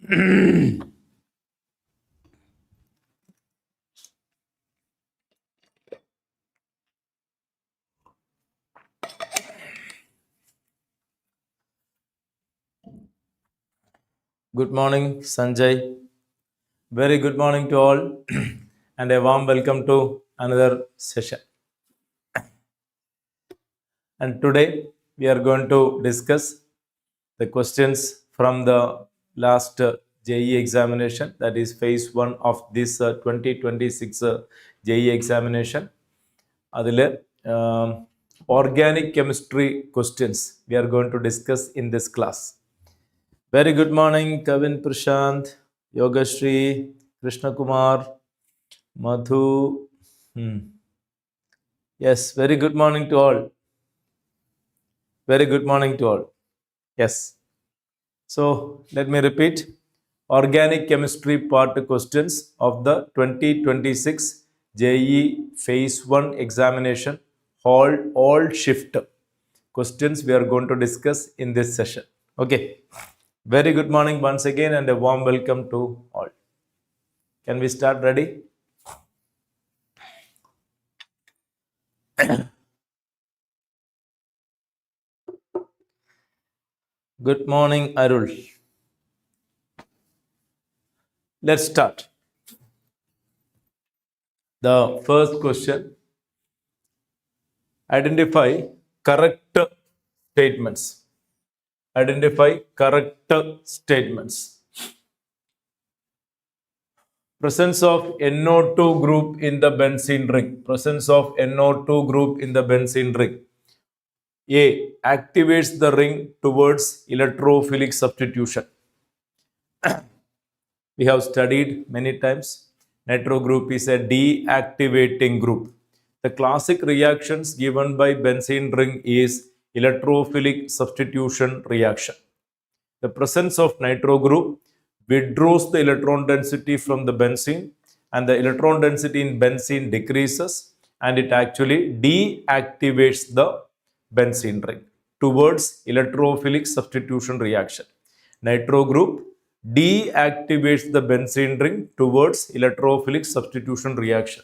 Good morning, Sanjay. Very good morning to all, and a warm welcome to another session. And today we are going to discuss the questions from the last JEE examination, that is phase 1 of this 2026 JEE examination. Adile organic chemistry questions we are going to discuss in this class. Very good morning, Kevin Prashant, Yogashri, Krishna Kumar, Madhu. Yes, very good morning to all. Very good morning to all. Yes. So let me repeat. Organic chemistry part questions of the 2026 JEE phase 1 examination, all shift questions we are going to discuss in this session. Okay. Very good morning once again and a warm welcome to all. Can we start? Ready? Good morning, Arul. Let's start. The first question. Identify correct statements. Identify correct statements. Presence of NO2 group in the benzene ring. Presence of NO2 group in the benzene ring. A. Activates the ring towards electrophilic substitution. We have studied many times. Nitro group is a deactivating group. The classic reactions given by benzene ring is electrophilic substitution reaction. The presence of nitro group withdraws the electron density from the benzene, and the electron density in benzene decreases, and it actually deactivates the benzene ring towards electrophilic substitution reaction. Nitro group deactivates the benzene ring towards electrophilic substitution reaction.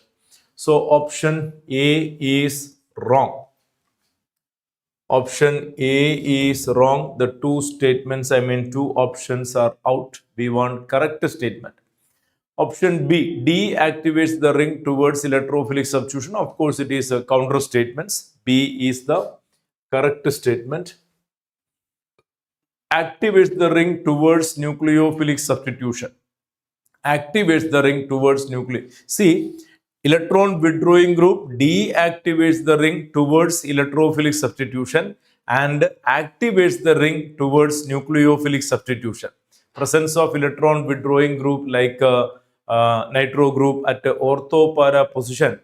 So option A is wrong. Option A is wrong. The two options are out. We want correct statement. Option B, deactivates the ring towards electrophilic substitution. Of course, it is a counter statement. B is the correct statement. Activates the ring towards nucleophilic substitution. Activates the ring towards See, electron withdrawing group deactivates the ring towards electrophilic substitution and activates the ring towards nucleophilic substitution. Presence of electron withdrawing group like nitro group at ortho para position,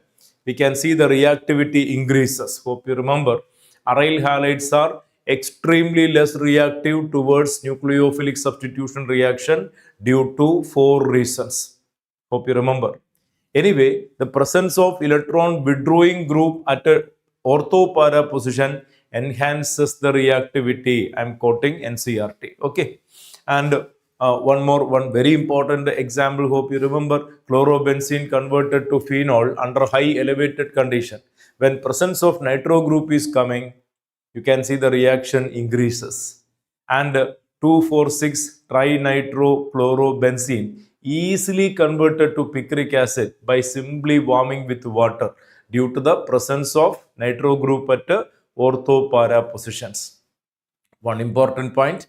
we can see the reactivity increases. Hope you remember. Aryl halides are extremely less reactive towards nucleophilic substitution reaction due to 4 reasons. Hope you remember. Anyway, the presence of electron withdrawing group at a ortho para position enhances the reactivity. I am quoting NCERT. Okay. And one very important example, hope you remember, chlorobenzene converted to phenol under high elevated condition. When presence of nitro group is coming, you can see the reaction increases. And 2,4,6 trinitrochlorobenzene easily converted to picric acid by simply warming with water due to the presence of nitro group at ortho para positions. One important point.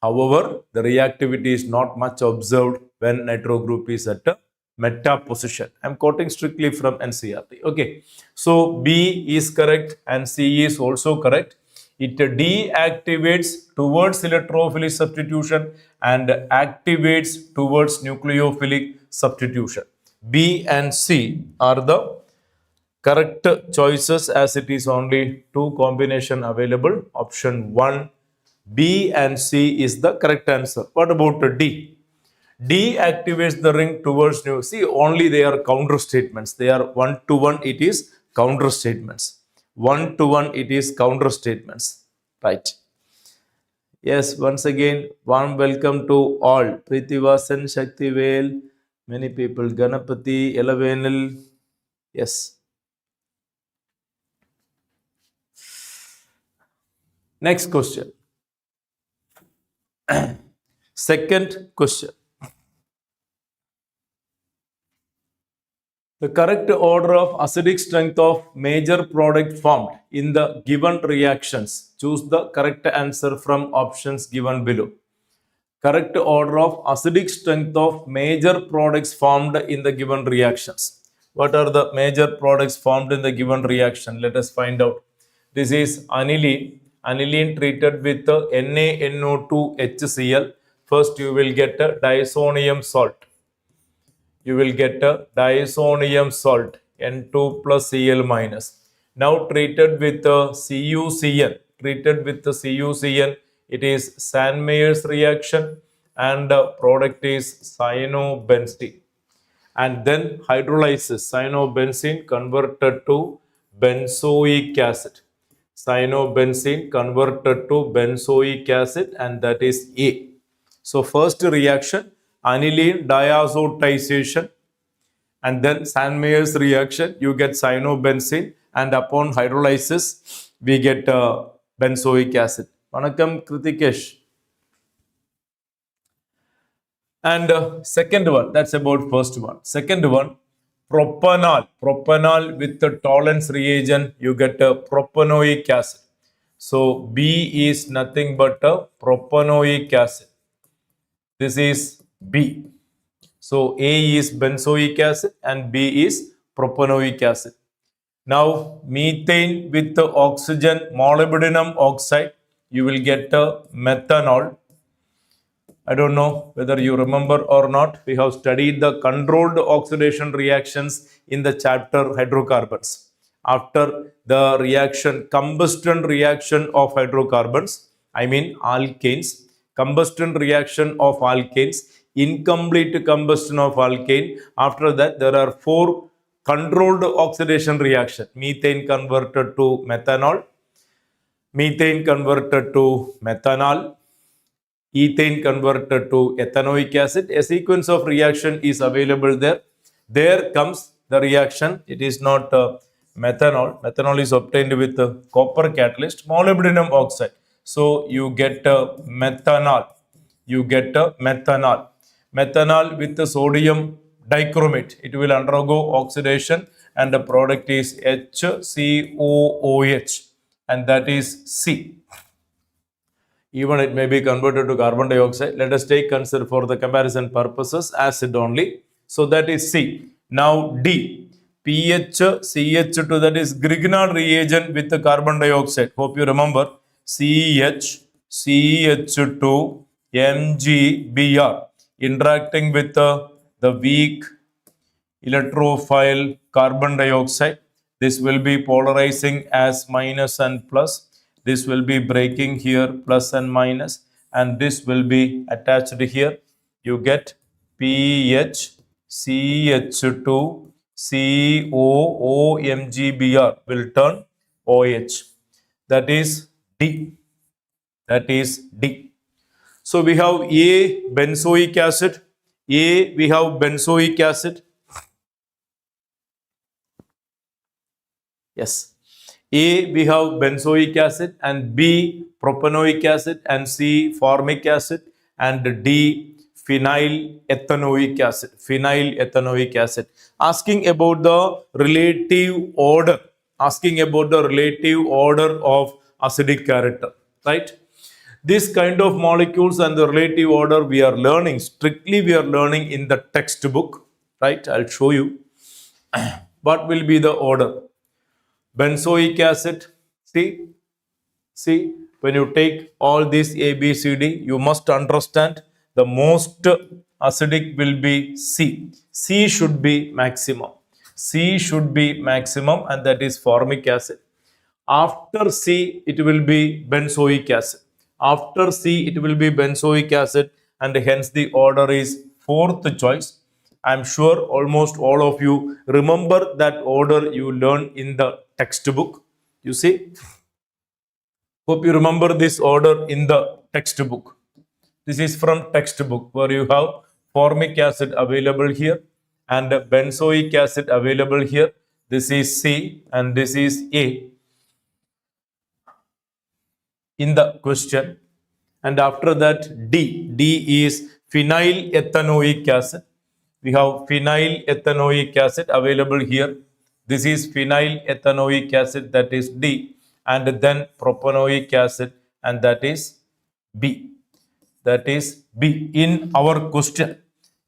However, the reactivity is not much observed when nitro group is at a meta position. I am quoting strictly from NCERT. Okay. So B is correct and C is also correct. It deactivates towards electrophilic substitution and activates towards nucleophilic substitution. B and C are the correct choices as it is only 2 combination available. Option 1, B and C is the correct answer. What about D? D activates the ring towards new. See, only they are counter statements. They are 1-to-1. It is counter statements. 1-to-1. It is counter statements. Right. Yes, once again, warm welcome to all. Pritivasan, Shaktivel, many people, Ganapati, Elavenil. Yes. Next question. Second question. The correct order of acidic strength of major product formed in the given reactions. Choose the correct answer from options given below. Correct order of acidic strength of major products formed in the given reactions. What are the major products formed in the given reaction? Let us find out. This is aniline. Aniline treated with NaNO2HCl. First you will get a diazonium salt. You will get a diazonium salt N2 plus Cl minus. Now treated with CuCN. Treated with the CuCN, it is Sandmeyer's reaction and the product is cyanobenzene. And then hydrolysis, cyanobenzene converted to benzoic acid. Cyanobenzene converted to benzoic acid and that is A. So first reaction, aniline diazotization and then Sandmeyer's reaction, you get cyanobenzene and upon hydrolysis, we get benzoic acid. Vanakkam Kritikesh. And second one, that's about first one. Second one, propanol. Propanol with the Tollens reagent, you get a propanoic acid. So B is nothing but a propanoic acid. This is B. So A is benzoic acid and B is propanoic acid. Now methane with the oxygen molybdenum oxide, you will get a methanol. I don't know whether you remember or not. We have studied the controlled oxidation reactions in the chapter hydrocarbons. After the reaction, combustion reaction of hydrocarbons, I mean alkanes, combustion reaction of alkanes, incomplete combustion of alkane. After that, there are four controlled oxidation reaction. Methane converted to methanol, methane converted to methanol, ethane converted to ethanoic acid. A sequence of reaction is available there. There comes the reaction. It is not methanol. Methanol is obtained with copper catalyst, molybdenum oxide. So you get methanol. You get methanol. Methanol with the sodium dichromate. It will undergo oxidation and the product is HCOOH and that is C. Even it may be converted to carbon dioxide. Let us take consider for the comparison purposes acid only. So that is C. Now D. pH CH2, that is Grignard reagent with the carbon dioxide. Hope you remember. CH2 MgBr interacting with the weak electrophile carbon dioxide. This will be polarizing as minus and plus. This will be breaking here plus and minus and this will be attached here. You get pH CH2 COOMgBr will turn OH. That is D. That is D. So we have A benzoic acid. A we have benzoic acid. Yes. A we have benzoic acid and B propanoic acid and C formic acid and D phenyl ethanoic acid. Phenyl ethanoic acid. Asking about the relative order. Asking about the relative order of acidic character. Right? This kind of molecules and the relative order we are learning. Strictly we are learning in the textbook. Right? I'll show you. What will be the order? Benzoic acid, see, when you take all these A, B, C, D, you must understand the most acidic will be C. C should be maximum. C should be maximum and that is formic acid. After C, it will be benzoic acid. After C, it will be benzoic acid and hence the order is fourth choice. I am sure almost all of you remember that order you learned in the textbook. You see? Hope you remember this order in the textbook. This is from textbook where you have formic acid available here and benzoic acid available here. This is C and this is A in the question. And after that D is phenyl ethanoic acid. We have phenyl ethanoic acid available here. This is phenyl ethanoic acid, that is D, and then propanoic acid, and that is B. That is B in our question.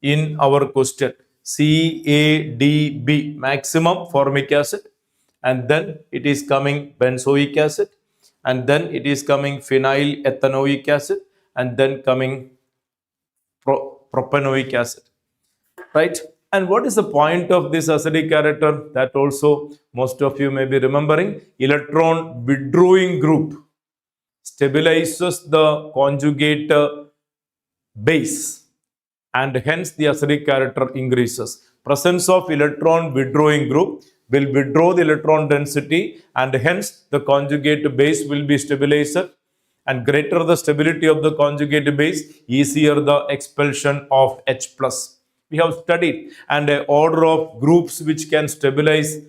In our question, CADB, maximum formic acid, and then it is coming benzoic acid, and then it is coming phenyl ethanoic acid, and then coming propanoic acid, right? And what is the point of this acidic character? That also most of you may be remembering. Electron withdrawing group stabilizes the conjugate base, and hence the acidic character increases. Presence of electron withdrawing group will withdraw the electron density, and hence the conjugate base will be stabilized, and greater the stability of the conjugate base, easier the expulsion of H plus. We have studied, and an order of groups which can stabilize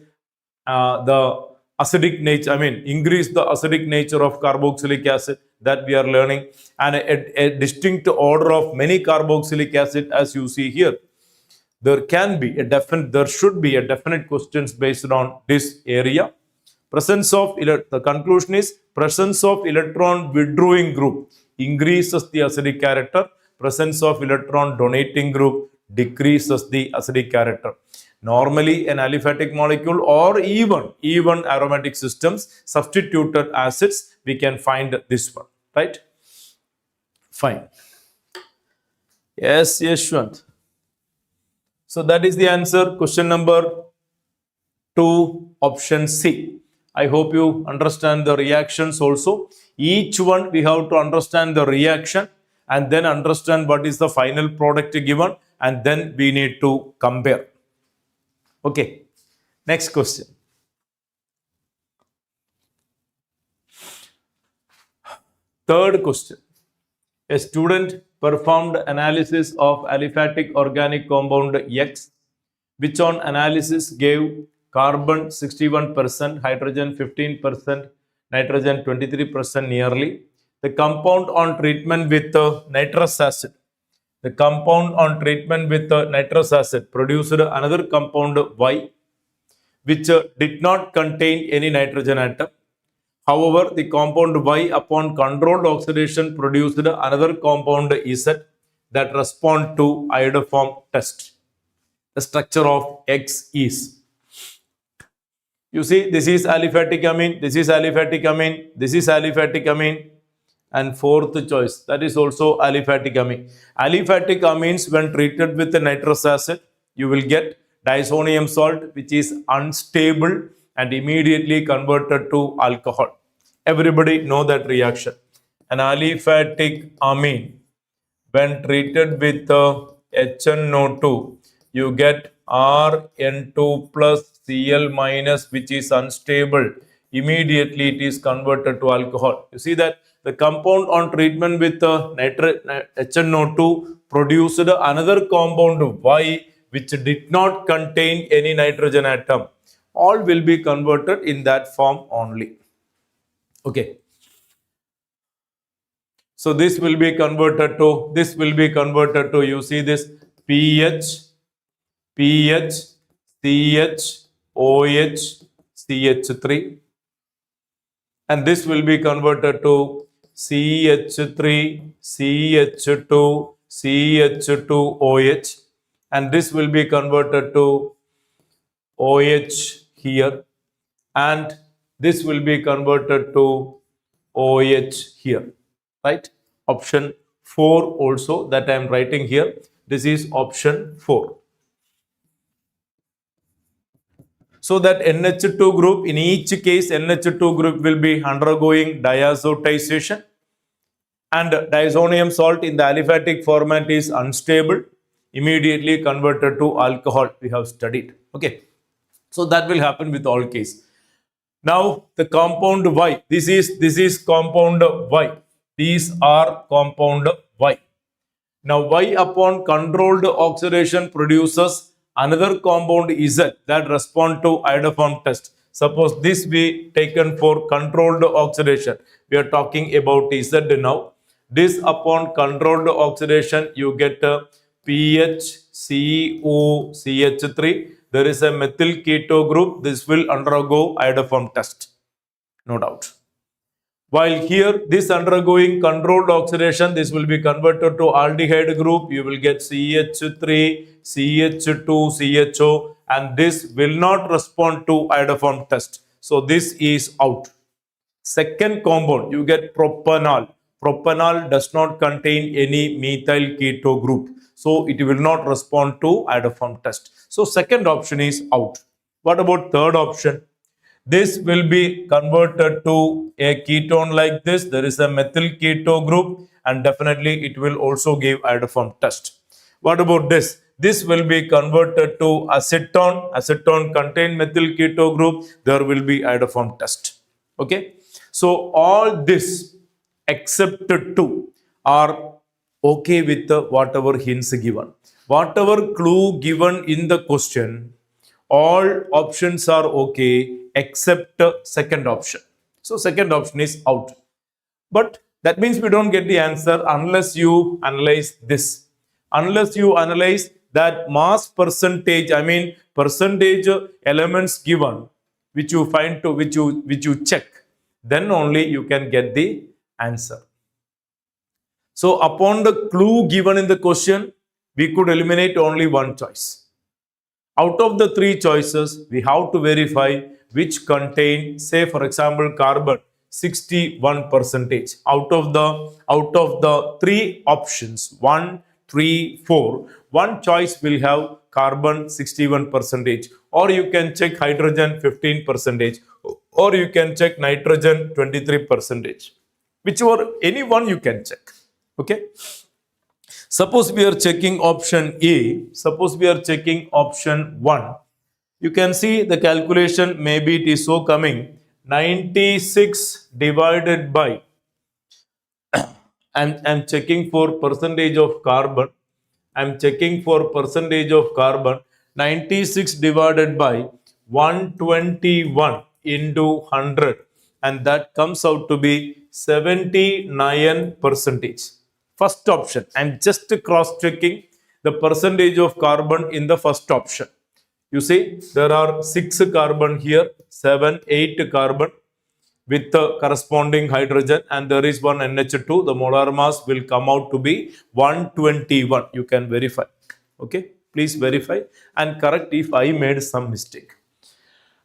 the acidic nature, increase the acidic nature of carboxylic acid, that we are learning, and a distinct order of many carboxylic acid, as you see here. There should be a definite questions based on this area. The conclusion is presence of electron withdrawing group increases the acidic character. Presence of electron donating group decreases the acidic character. Normally, an aliphatic molecule or even aromatic systems, substituted acids, we can find this one, right? Fine. Yes, Yeshwant. So that is the answer. Question number 2, option C. I hope you understand the reactions also. Each one we have to understand the reaction and then understand what is the final product given, and then we need to compare. Okay, next question. Third question. A student performed analysis of aliphatic organic compound X, which on analysis gave carbon 61%, hydrogen 15%, nitrogen 23% nearly. The compound on treatment with nitrous acid. The compound on treatment with nitrous acid produced another compound Y, which did not contain any nitrogen atom. However, the compound Y upon controlled oxidation produced another compound Z that respond to iodoform test. The structure of X is, you see, this is aliphatic amine, this is aliphatic amine, this is aliphatic amine, and fourth choice, that is also aliphatic amine. Aliphatic amines, when treated with the nitrous acid, you will get diazonium salt, which is unstable and immediately converted to alcohol. Everybody know that reaction. An aliphatic amine, when treated with HNO2, you get Rn2 plus Cl minus, which is unstable. Immediately it is converted to alcohol. You see that the compound on treatment with HNO2 produced another compound Y, which did not contain any nitrogen atom. All will be converted in that form only. Okay. So this will be converted to, you see this pH, CH, OH, CH3, and this will be converted to CH3, CH2, CH2OH, and this will be converted to OH here, and this will be converted to OH here, right? Option 4 also that I am writing here. This is option 4. So that NH2 group, in each case NH2 group will be undergoing diazotization, and diazonium salt in the aliphatic format is unstable, immediately converted to alcohol, we have studied. Okay, so that will happen with all cases. Now the compound Y. This is compound Y. These are compound Y. Now Y upon controlled oxidation produces another compound Z that respond to iodoform test. Suppose this be taken for controlled oxidation. We are talking about Z now. This upon controlled oxidation you get PH, CO, CH3. There is a methyl keto group. This will undergo iodoform test. No doubt. While here, this undergoing controlled oxidation, this will be converted to aldehyde group. You will get CH3, CH2, CHO, and this will not respond to iodoform test. So this is out. Second compound, you get propanol. Propanol does not contain any methyl keto group. So it will not respond to iodoform test. So second option is out. What about third option? This will be converted to a ketone like this. There is a methyl keto group and definitely it will also give iodoform test. What about this? This will be converted to acetone. Acetone contain methyl keto group. There will be iodoform test. Okay. So all this except two are okay with whatever hints given. Whatever clue given in the question, all options are okay except second option. So second option is out. But that means we don't get the answer unless you analyze this. Unless you analyze that mass percentage, I mean percentage elements given, which you find to which you check, then only you can get the answer. So upon the clue given in the question, we could eliminate only one choice. Out of the three choices, we have to verify which contain, say for example, carbon 61%. Out of the three options, 1, 3, 4, one choice will have carbon 61%, or you can check hydrogen 15%, or you can check nitrogen 23%. Whichever, any one you can check. Okay. Suppose we are checking option A. Suppose we are checking option 1. You can see the calculation, maybe it is so coming 96 divided by, I'm checking for percentage of carbon. I'm checking for percentage of carbon. 96 divided by 121 into 100. And that comes out to be 79%. First option, I'm just cross-checking the percentage of carbon in the first option. You see, there are 6 carbon here, 7, 8 carbon with the corresponding hydrogen, and there is one NH2. The molar mass will come out to be 121. You can verify. Okay, please verify and correct if I made some mistake.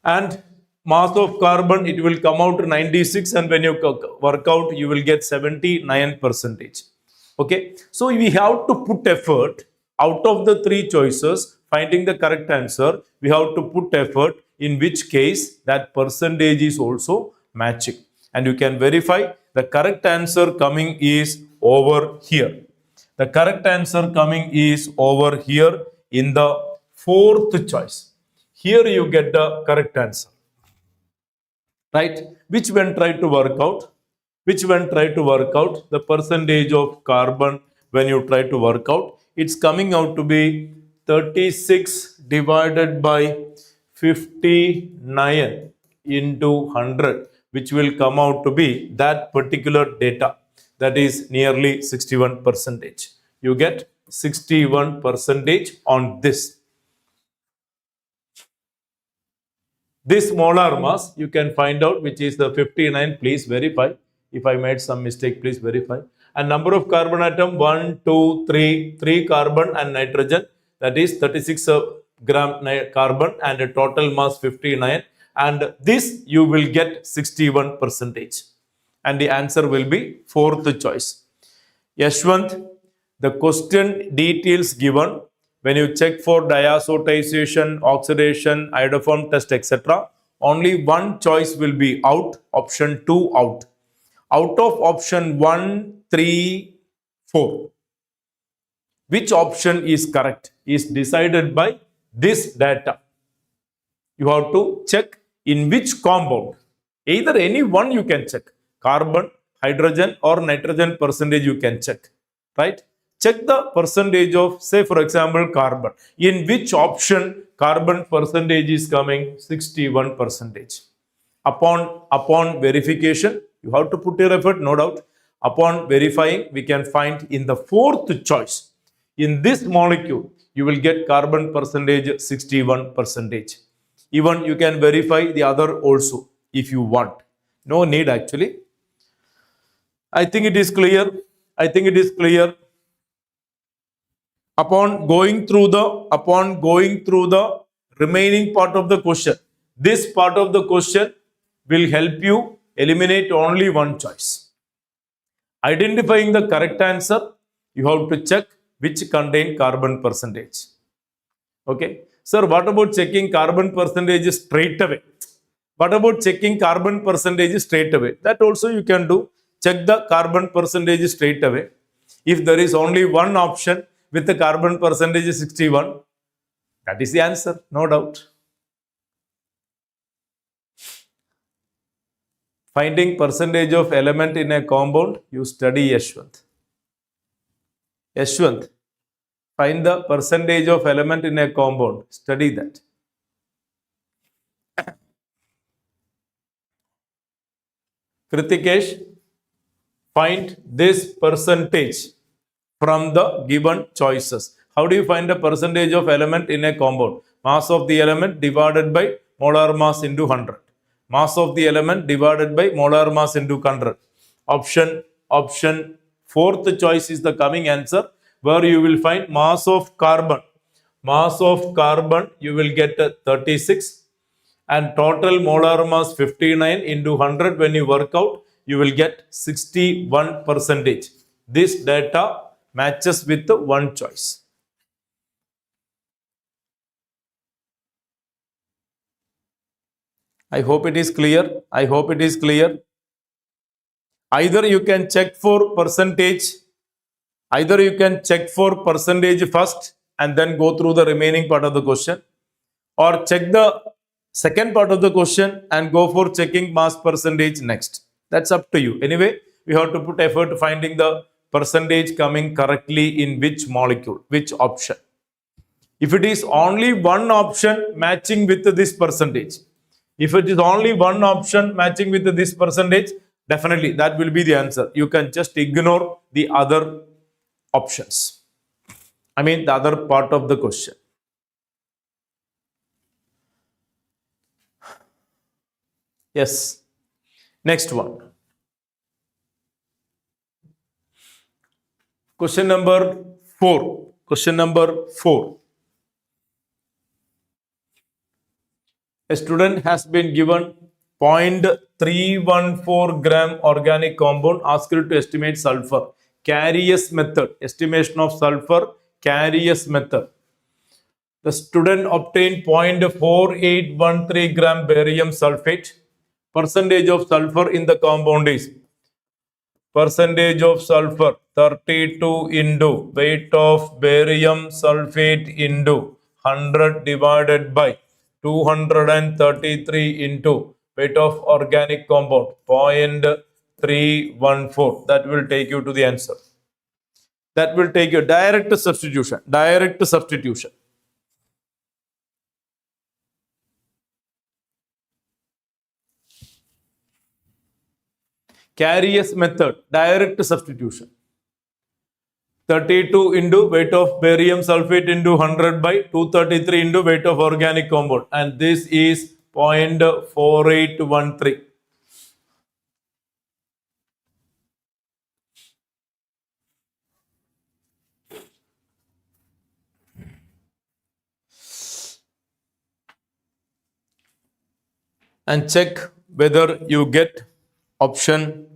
And mass of carbon, it will come out to 96, and when you work out, you will get 79%. Okay, so we have to put effort. Out of the three choices, finding the correct answer, we have to put effort, in which case that percentage is also matching. And you can verify the correct answer coming is over here. The correct answer coming is over here in the fourth choice. Here you get the correct answer. Right? Which one try to work out? Which one try to work out? The percentage of carbon when you try to work out, it's coming out to be 36 divided by 59 into 100, which will come out to be that particular data. That is nearly 61%. You get 61% on this. This molar mass you can find out, which is the 59. Please verify. If I made some mistake, please verify. And number of carbon atom, 1, 2, 3 carbon and nitrogen. That is 36 gram carbon and a total mass 59. And this you will get 61%. And the answer will be fourth choice. Yashwant, the question details given, when you check for diazotization, oxidation, iodoform test, etc., only one choice will be out, option 2 out. Out of option 1, 3, 4, which option is correct is decided by this data. You have to check in which compound. Either any one you can check. Carbon, hydrogen or nitrogen percentage you can check. Right? Check the percentage of, say for example, carbon. In which option carbon percentage is coming? 61 percentage. Upon verification, you have to put your effort, no doubt. Upon verifying, we can find in the fourth choice. In this molecule, you will get carbon percentage 61 percentage. Even you can verify the other also if you want. No need actually. I think it is clear. I think it is clear. Upon going through the remaining part of the question, this part of the question will help you eliminate only one choice. Identifying the correct answer, you have to check which contain carbon percentage. Okay. Sir, what about checking carbon percentage straight away? What about checking carbon percentage straight away? That also you can do. Check the carbon percentage straight away. If there is only one option with the carbon percentage 61, that is the answer, no doubt. Finding percentage of element in a compound, you study Yashwant. Yashwant, find the percentage of element in a compound, study that. Kritikesh, find this percentage from the given choices. How do you find the percentage of element in a compound? Mass of the element divided by molar mass into 100. Mass of the element divided by molar mass into 100. Option fourth choice is the coming answer, where you will find mass of carbon. Mass of carbon you will get 36 and total molar mass 59 into 100. When you work out, you will get 61 percentage. This data matches with the one choice. I hope it is clear. I hope it is clear. Either you can check for percentage. Either you can check for percentage first and then go through the remaining part of the question, or check the second part of the question and go for checking mass percentage next. That's up to you. Anyway, we have to put effort finding the percentage coming correctly in which molecule, which option. If it is only one option matching with this percentage, if it is only one option matching with this percentage, definitely that will be the answer. You can just ignore the other options. I mean the other part of the question. Yes. Next one. Question number 4. Question number 4. A student has been given 0.314 gram organic compound, asked to estimate sulfur. Carriers method. Estimation of sulfur. Carriers method. The student obtained 0.4813 gram barium sulfate. Percentage of sulfur in the compound is percentage of sulfur 32 into weight of barium sulfate into 100 divided by 233 into weight of organic compound 0.314. That will take you to the answer. That will take you direct substitution. Direct substitution. Carriers method, direct substitution. 32 into weight of barium sulfate into 100 by 233 into weight of organic compound, and this is 0.4813. And check whether you get option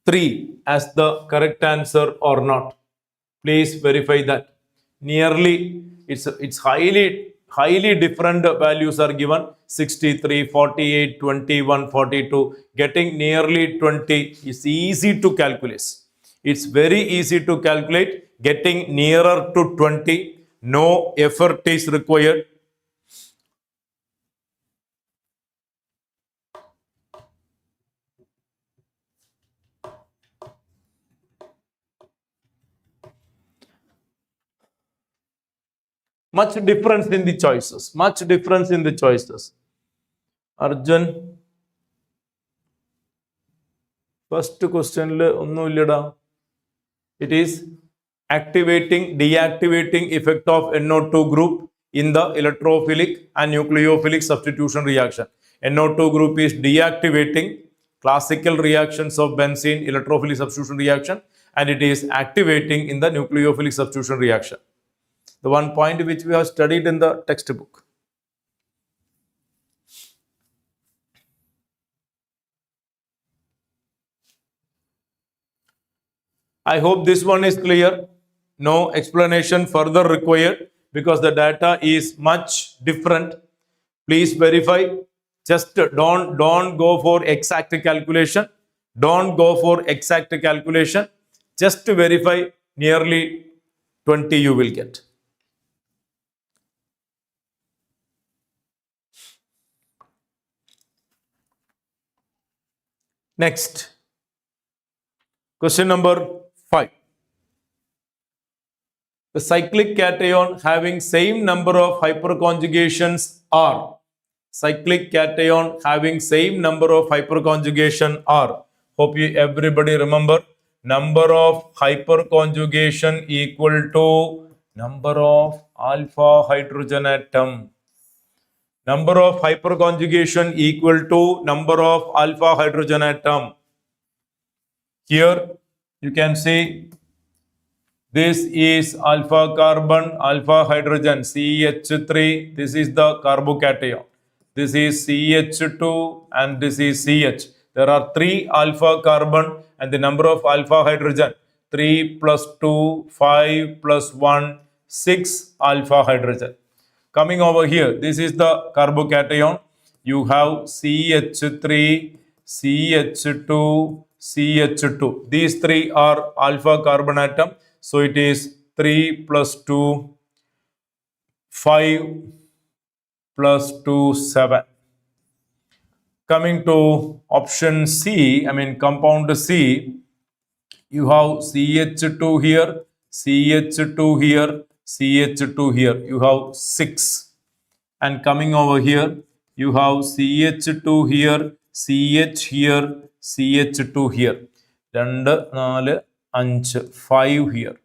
3 as the correct answer or not. Please verify that. Nearly, it's highly different values are given. 63, 48, 21, 42. Getting nearly 20 is easy to calculate. It's very easy to calculate. Getting nearer to 20, no effort is required. Much difference in the choices. Much difference in the choices. Arjun. First question, it is activating, deactivating effect of NO2 group in the electrophilic and nucleophilic substitution reaction. NO2 group is deactivating classical reactions of benzene electrophilic substitution reaction, and it is activating in the nucleophilic substitution reaction. The one point which we have studied in the textbook. I hope this one is clear. No explanation further required because the data is much different. Please verify. Just don't go for exact calculation. Don't go for exact calculation. Just to verify, nearly 20 you will get. Next. Question number 5. The cyclic cation having same number of hyperconjugations are. Cyclic cation having same number of hyperconjugation are. Hope you everybody remember. Number of hyperconjugation equal to number of alpha hydrogen atom. Number of hyperconjugation equal to number of alpha hydrogen atom. Here you can see this is alpha carbon, alpha hydrogen, CH3. This is the carbocation. This is CH2 and this is CH. There are 3 alpha carbon and the number of alpha hydrogen. 3 plus 2, 5 plus 1, 6 alpha hydrogen. Coming over here, this is the carbocation. You have CH3, CH2, CH2. These 3 are alpha carbon atom. So it is 3 plus 2, 5 plus 2, 7. Coming to option C, compound C, you have CH2 here, CH2 here, CH2 here. You have 6. And coming over here, you have CH2 here, CH here, CH2 here. 2, 4, 5 here.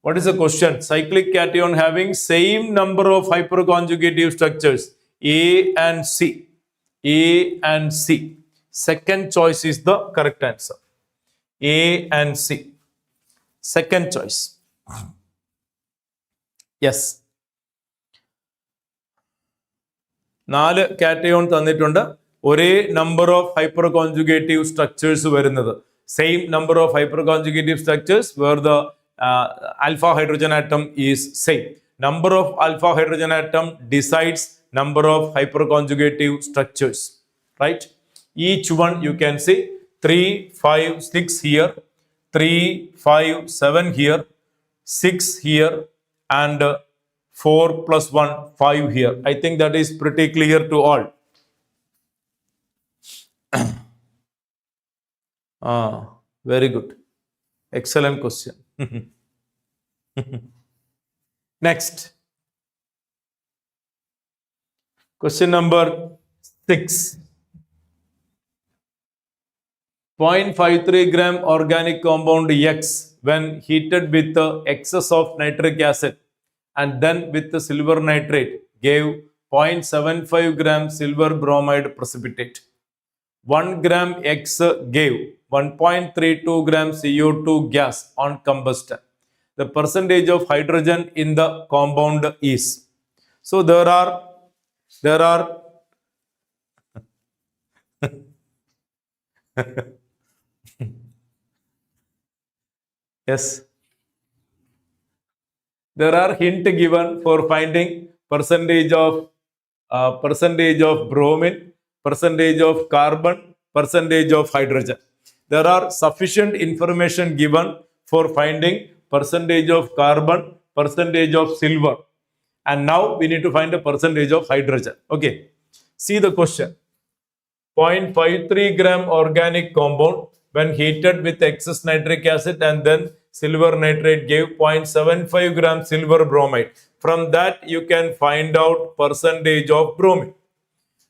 What is the question? Cyclic cation having same number of hyperconjugative structures A and C. A and C. Second choice is the correct answer. A and C. Second choice. Yes. 4 cation തന്നിട്ടുണ്ട്. ഒരേ number of hyperconjugative structures വരുന്നത്. Same number of hyperconjugative structures where the alpha hydrogen atom is same. Number of alpha hydrogen atom decides number of hyperconjugative structures. Right? Each one you can see 3, 5, 6 here, 3, 5, 7 here, 6 here, and 4 plus 1, 5 here. I think that is pretty clear to all. Very good. Excellent question. Next. Question number 6. 0.53 gram organic compound X when heated with the excess of nitric acid and then with the silver nitrate gave 0.75 gram silver bromide precipitate. 1 gram X gave 1.32 gram CO2 gas on combustion. The percentage of hydrogen in the compound is. So there are yes. There are hint given for finding percentage of bromine, percentage of carbon, percentage of hydrogen. There are sufficient information given for finding percentage of carbon, percentage of silver. And now we need to find a percentage of hydrogen. Okay. See the question. 0.53 gram organic compound when heated with excess nitric acid and then silver nitrate gave 0.75 gram silver bromide. From that you can find out percentage of bromine.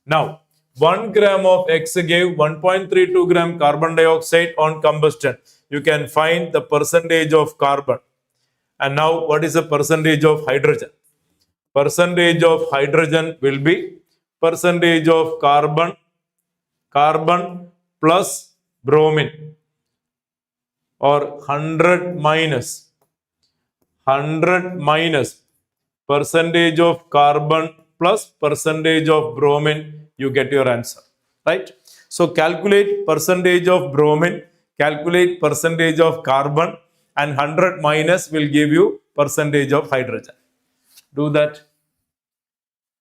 Now, 1 gram of X gave 1.32 gram carbon dioxide on combustion. You can find the percentage of carbon. And now, what is the percentage of hydrogen? Percentage of hydrogen will be percentage of carbon plus bromine, or 100 minus percentage of carbon plus percentage of bromine, you get your answer, right? So calculate percentage of bromine, calculate percentage of carbon, and 100 minus will give you percentage of hydrogen. Do that.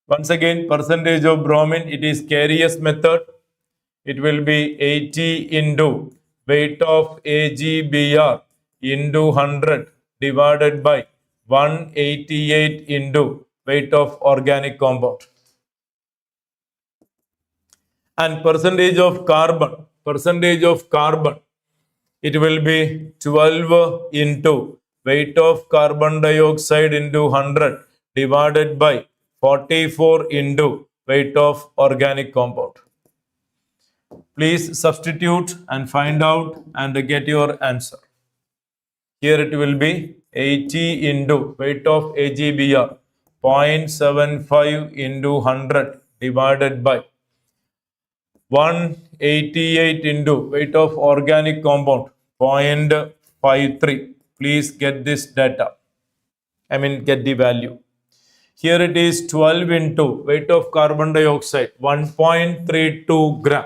Once again, percentage of bromine, it is Carey's method. It will be 80 into weight of AgBr into 100 divided by 188 into weight of organic compound. And percentage of carbon, it will be 12 into weight of carbon dioxide into 100 divided by 44 into weight of organic compound. Please substitute and find out and get your answer. Here it will be 80 into weight of AgBr, 0.75 into 100 divided by 188 into weight of organic compound, 0.53. Please get this data. Get the value. Here it is 12 into weight of carbon dioxide, 1.32 gram.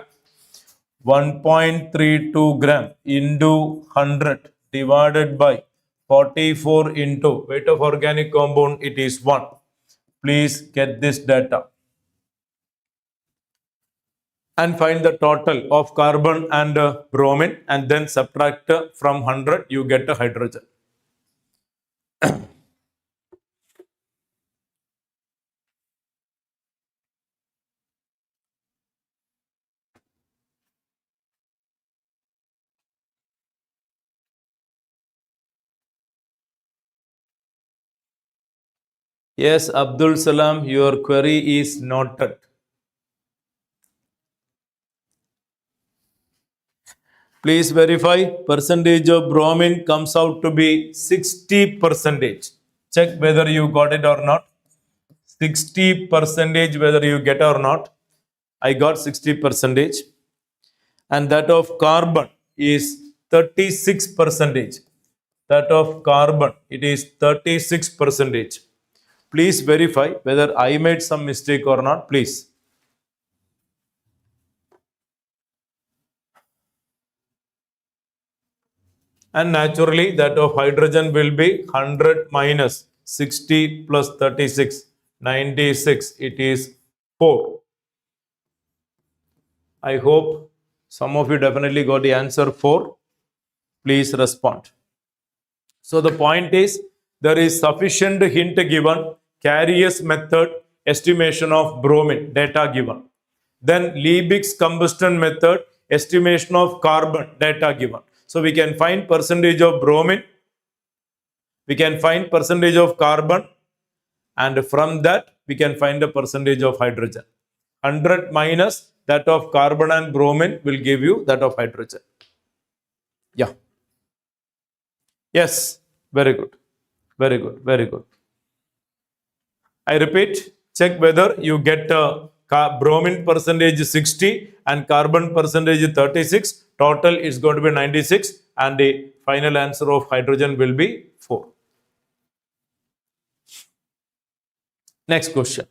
1.32 gram into 100 divided by 44 into weight of organic compound, it is 1. Please get this data and find the total of carbon and bromine, and then subtract from 100, you get a hydrogen. Yes, Abdul Salam, your query is noted. Please verify. Percentage of bromine comes out to be 60%. Check whether you got it or not. 60% whether you get or not. I got 60%. And that of carbon is 36%. That of carbon, it is 36%. Please verify whether I made some mistake or not, please. And naturally, that of hydrogen will be 100 minus 60 plus 36, 96. It is 4. I hope some of you definitely got the answer 4. Please respond. So the point is, there is sufficient hint given, Carey's method, estimation of bromine, data given. Then Liebig's combustion method, estimation of carbon, data given. So we can find percentage of bromine, we can find percentage of carbon, and from that we can find the percentage of hydrogen. 100 minus that of carbon and bromine will give you that of hydrogen. Yeah. Yes, very good. Very good, very good. I repeat, check whether you get bromine percentage 60 and carbon percentage 36. Total is going to be 96 and the final answer of hydrogen will be 4. Next question.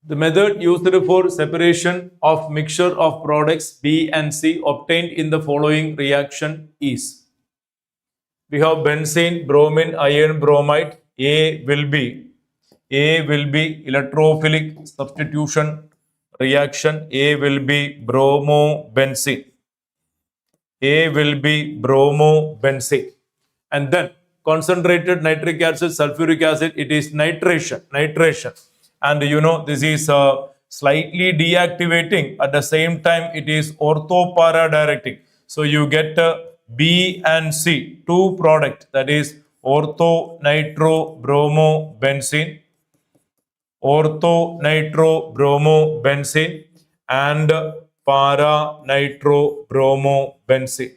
The method used for separation of mixture of products B and C obtained in the following reaction is. We have benzene, bromine, iron, bromide. A will be electrophilic substitution reaction. A will be bromobenzene. A will be bromobenzene. And then concentrated nitric acid, sulfuric acid, it is nitration. And you know, this is slightly deactivating. At the same time, it is orthopara directing. So you get B and C, 2 product, that is ortho-nitro-bromo-benzene, ortho-nitro-bromo-benzene, and para-nitro-bromo-benzene.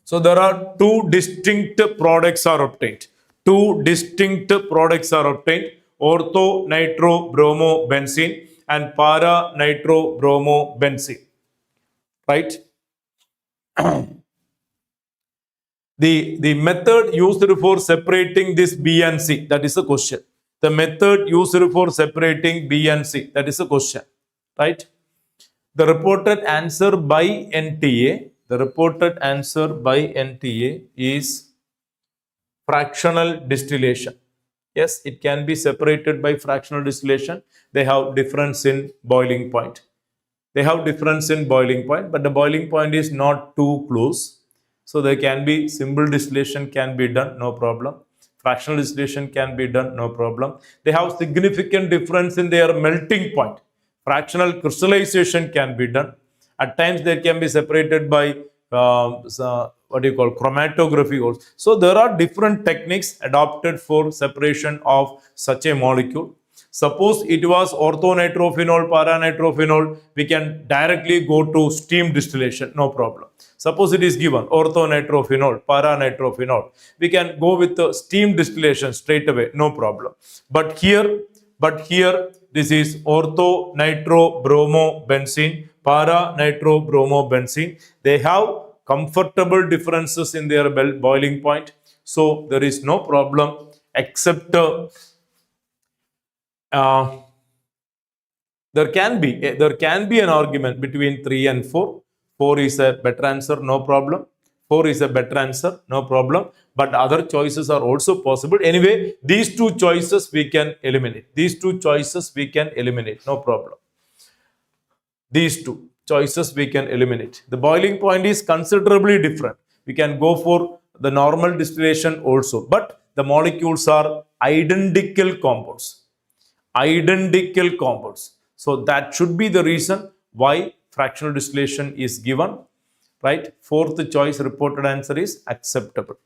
So there are two distinct products are obtained. Two distinct products are obtained: ortho-nitro-bromo-benzene and para-nitro-bromo-benzene. Right? The method used for separating this B and C, that is the question. The method used for separating B and C, that is the question. Right? The reported answer by NTA, is fractional distillation. Yes, it can be separated by fractional distillation. They have difference in boiling point. But the boiling point is not too close. So there can be simple distillation can be done, no problem. Fractional distillation can be done, no problem. They have significant difference in their melting point. Fractional crystallization can be done. At times they can be separated by chromatography also. So there are different techniques adopted for separation of such a molecule. Suppose it was orthonitrophenol, paranitrophenol, we can directly go to steam distillation, no problem. Suppose it is given orthonitrophenol, paranitrophenol, we can go with the steam distillation straight away, no problem. But here this is ortho-nitro-bromo-benzene, para-nitro-bromo-benzene. They have comfortable differences in their boiling point. So there is no problem except there can be an argument between 3 and 4. 4 is a better answer, no problem. 4 is a better answer, no problem. But other choices are also possible. Anyway, these two choices we can eliminate. No problem. These two choices we can eliminate. The boiling point is considerably different. We can go for the normal distillation also. But the molecules are identical compounds. So that should be the reason why fractional distillation is given. Right? Fourth choice reported answer is acceptable.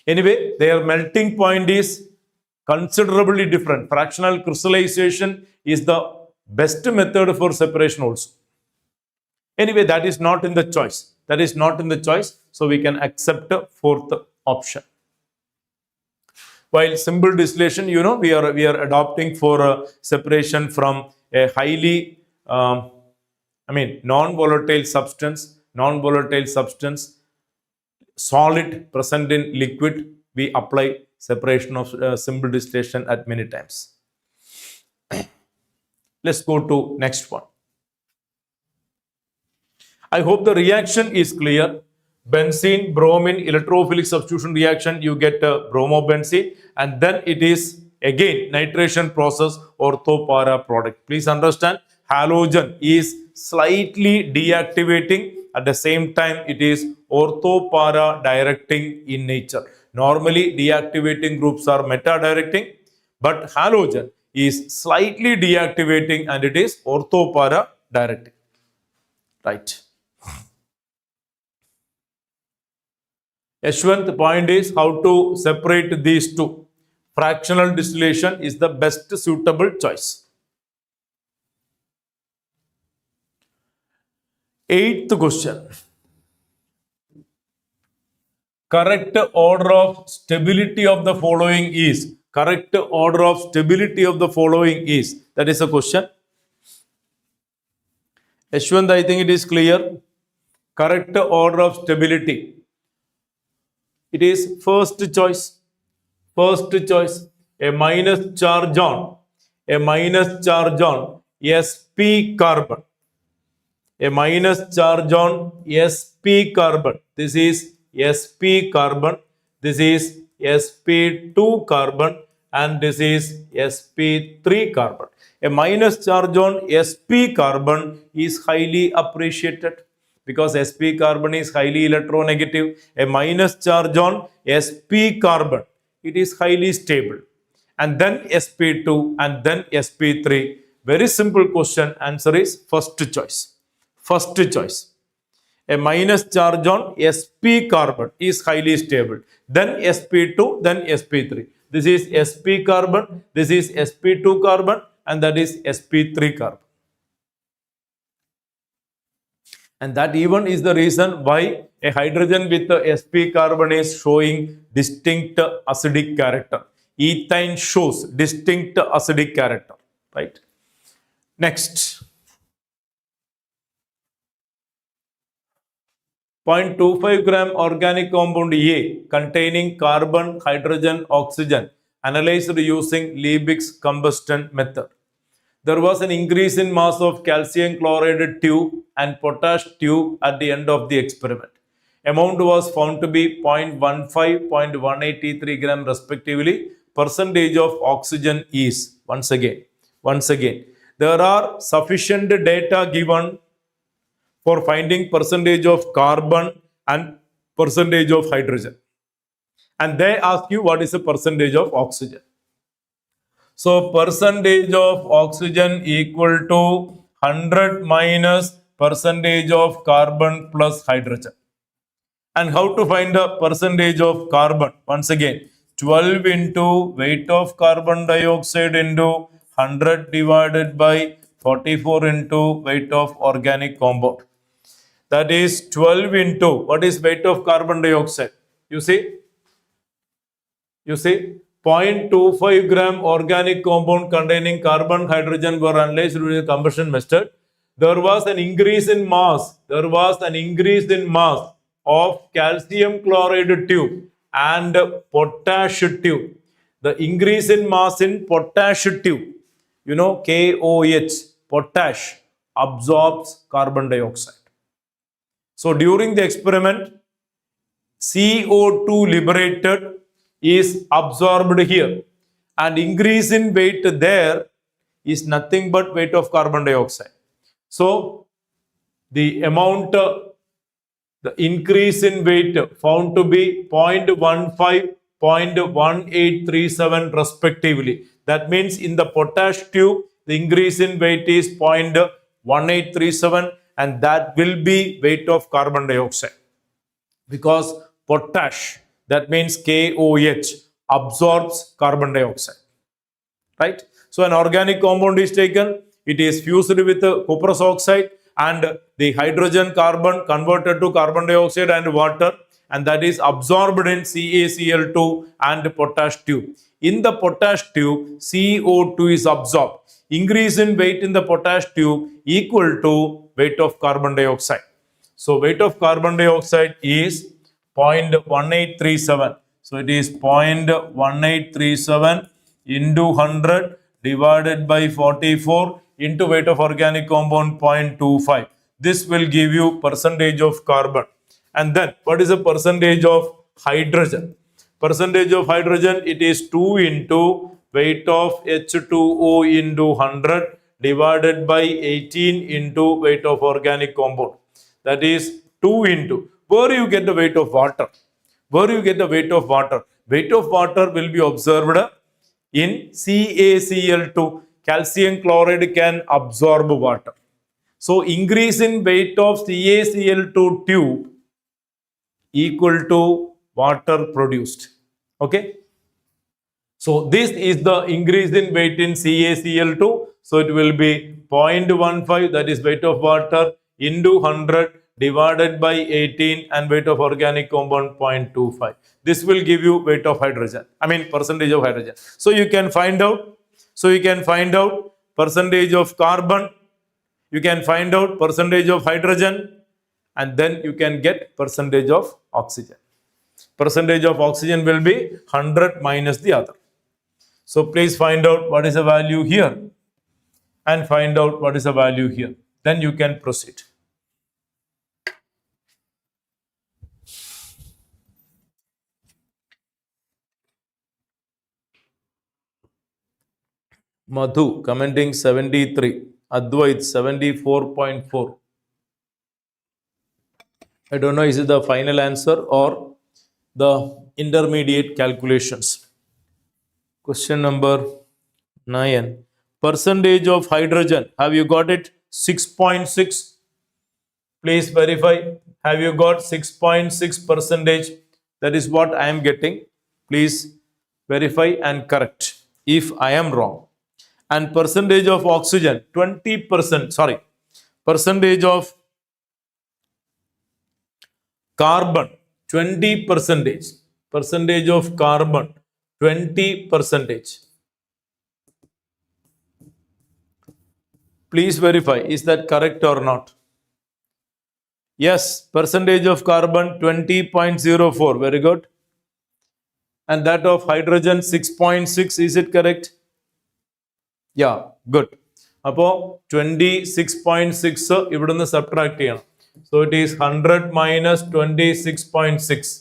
Anyway, their melting point is considerably different. Fractional crystallization is the best method for separation also. Anyway, that is not in the choice. So we can accept the fourth option. While simple distillation, we are adopting for separation from a highly non-volatile substance, solid present in liquid. We apply separation of simple distillation at many times. Let's go to next one. I hope the reaction is clear. Benzene, bromine, electrophilic substitution reaction, you get bromobenzene, and then it is again nitration process, ortho-para product. Please understand, halogen is slightly deactivating, at the same time it is ortho-para directing in nature. Normally deactivating groups are meta-directing, but halogen is slightly deactivating and it is ortho-para directing. Right. Yashwant, the point is how to separate these two. Fractional distillation is the best suitable choice. Eighth question. Correct order of stability of the following is. That is a question. Yashwant, I think it is clear. Correct order of stability. It is first choice. A minus charge on sp carbon. A minus charge on sp carbon. This is sp carbon. This is sp2 carbon. And this is sp3 carbon. A minus charge on sp carbon is highly appreciated, because sp carbon is highly electronegative. A minus charge on sp carbon, it is highly stable. And then sp2 and then sp3. Very simple question. Answer is first choice. A minus charge on sp carbon is highly stable. Then sp2, then sp3. This is sp carbon, this is sp2 carbon, and that is sp3 carbon. And that even is the reason why a hydrogen with the sp carbon is showing distinct acidic character. Ethane shows distinct acidic character, right? Next. 0.25 gram organic compound A containing carbon, hydrogen, oxygen analyzed using Liebig's combustion method. There was an increase in mass of calcium chloride tube and potash tube at the end of the experiment. Amount was found to be 0.15, 0.183 gram respectively. Percentage of oxygen is, once again, there are sufficient data given for finding percentage of carbon and percentage of hydrogen. And they ask you what is the percentage of oxygen. So percentage of oxygen equal to 100 minus percentage of carbon plus hydrogen. And how to find the percentage of carbon? Once again, 12 into weight of carbon dioxide into 100 divided by 44 into weight of organic compound. That is 12 into, what is weight of carbon dioxide? You see, 0.25 gram organic compound containing carbon, hydrogen were analyzed using the combustion method. There was an increase in mass. Of calcium chloride tube and potash tube. The increase in mass in potash tube, KOH, potash, absorbs carbon dioxide. So during the experiment, CO2 liberated is absorbed here, and increase in weight there is nothing but weight of carbon dioxide. So the amount, the increase in weight found to be 0.15, 0.1837 respectively. That means in the potash tube, the increase in weight is 0.1837, and that will be weight of carbon dioxide. Because potash, that means KOH, absorbs carbon dioxide, right? So an organic compound is taken, it is fused with cuprous oxide, and the hydrogen carbon converted to carbon dioxide and water, and that is absorbed in CaCl2 and potash tube. In the potash tube, CO2 is absorbed. Increase in weight in the potash tube equal to weight of carbon dioxide. So weight of carbon dioxide is 0.1837. So it is 0.1837 into 100 divided by 44 into weight of organic compound 0.25. This will give you percentage of carbon. And then what is the percentage of hydrogen? Percentage of hydrogen, it is 2 into weight of H2O into 100 divided by 18 into weight of organic compound. That is 2 into. Where you get the weight of water? Weight of water will be observed in CaCl2. Calcium chloride can absorb water. So increase in weight of CaCl2 tube equal to water produced. Okay. So this is the increase in weight in CaCl2. So it will be 0.15, that is weight of water, into 100 divided by 18, and weight of organic compound 0.25. This will give you weight of hydrogen. Percentage of hydrogen. So you can find out. Percentage of carbon. You can find out percentage of hydrogen, and then you can get percentage of oxygen. Percentage of oxygen will be 100 minus the other. So please find out what is the value here and find out what is the value here. Then you can proceed. Madhu commenting 73, Advait 74.4. I don't know, is it the final answer or the intermediate calculations? Question number 9. Percentage of hydrogen. Have you got it? 6.6. Please verify. Have you got 6.6 percentage? That is what I am getting. Please verify and correct if I am wrong. And percentage of oxygen 20%, sorry, percentage of carbon 20 percentage, percentage of carbon 20 percentage. Please verify, is that correct or not? Yes, percentage of carbon 20.04, very good. And that of hydrogen 6.6, is it correct? Yeah, good. Appo 26.6 ഇവിടുന്ന് subtract ചെയ്യണം. So it is 100 minus 26.6.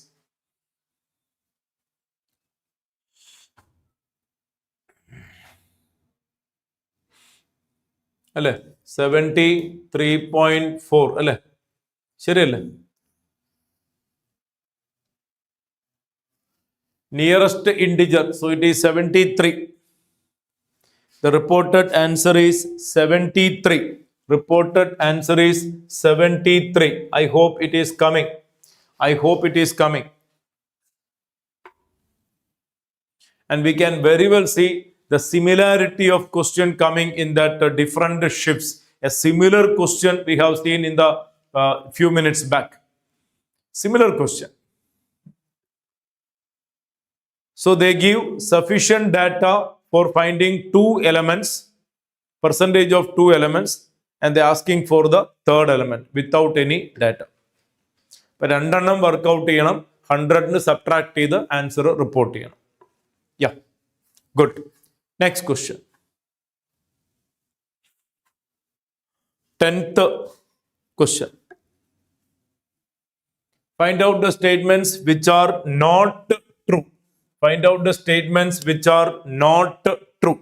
അല്ലേ 73.4 അല്ലേ ശരിയല്ലേ? Nearest integer, so it is 73. The reported answer is 73. Reported answer is 73. I hope it is coming. I hope it is coming. And we can very well see the similarity of question coming in that different shifts. A similar question we have seen in the few minutes back. Similar question. So they give sufficient data for finding two elements, percentage of two elements, and they are asking for the third element without any data. But രണ്ടെണ്ണം workout ചെയ്യണം, 100 subtract ചെയ്ത് answer report ചെയ്യണം. Yeah, good. Next question. 10th question. Find out the statements which are not true. Find out the statements which are not true.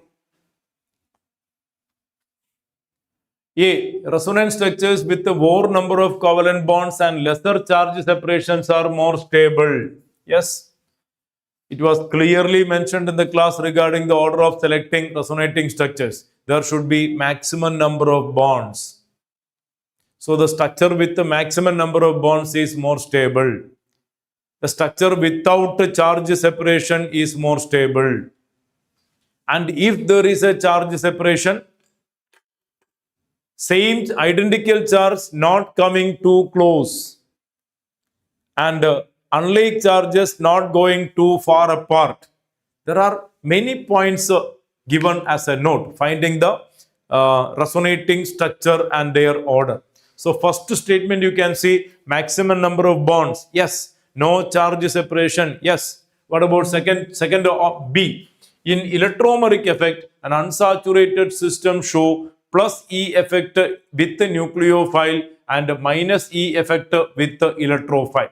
A. Resonance structures with the more number of covalent bonds and lesser charge separations are more stable. Yes. It was clearly mentioned in the class regarding the order of selecting resonating structures. There should be maximum number of bonds. So the structure with the maximum number of bonds is more stable. The structure without charge separation is more stable. And if there is a charge separation, same identical charge not coming too close, and unlike charges not going too far apart. There are many points given as a note, finding the resonating structure and their order. So first statement you can see maximum number of bonds. Yes. No charge separation. Yes. What about second B? In electromeric effect, an unsaturated system show plus E effect with the nucleophile and minus E effect with the electrophile.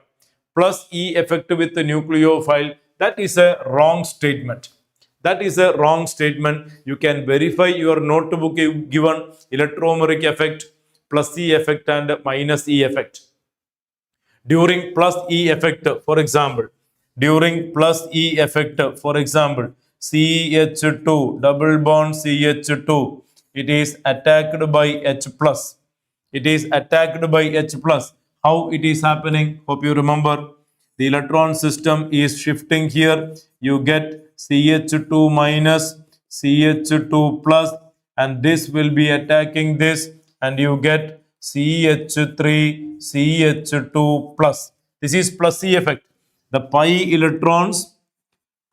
Plus E effect with the nucleophile. That is a wrong statement. That is a wrong statement. You can verify your notebook given electromeric effect, plus E effect and minus E effect. During plus E effect, for example, during plus E effect, for example, CH2, double bond CH2, it is attacked by H plus. It is attacked by H plus. How it is happening? Hope you remember. The electron system is shifting here. You get CH2 minus, CH2 plus, and this will be attacking this, and you get CH3, CH2 plus. This is plus C effect. The pi electrons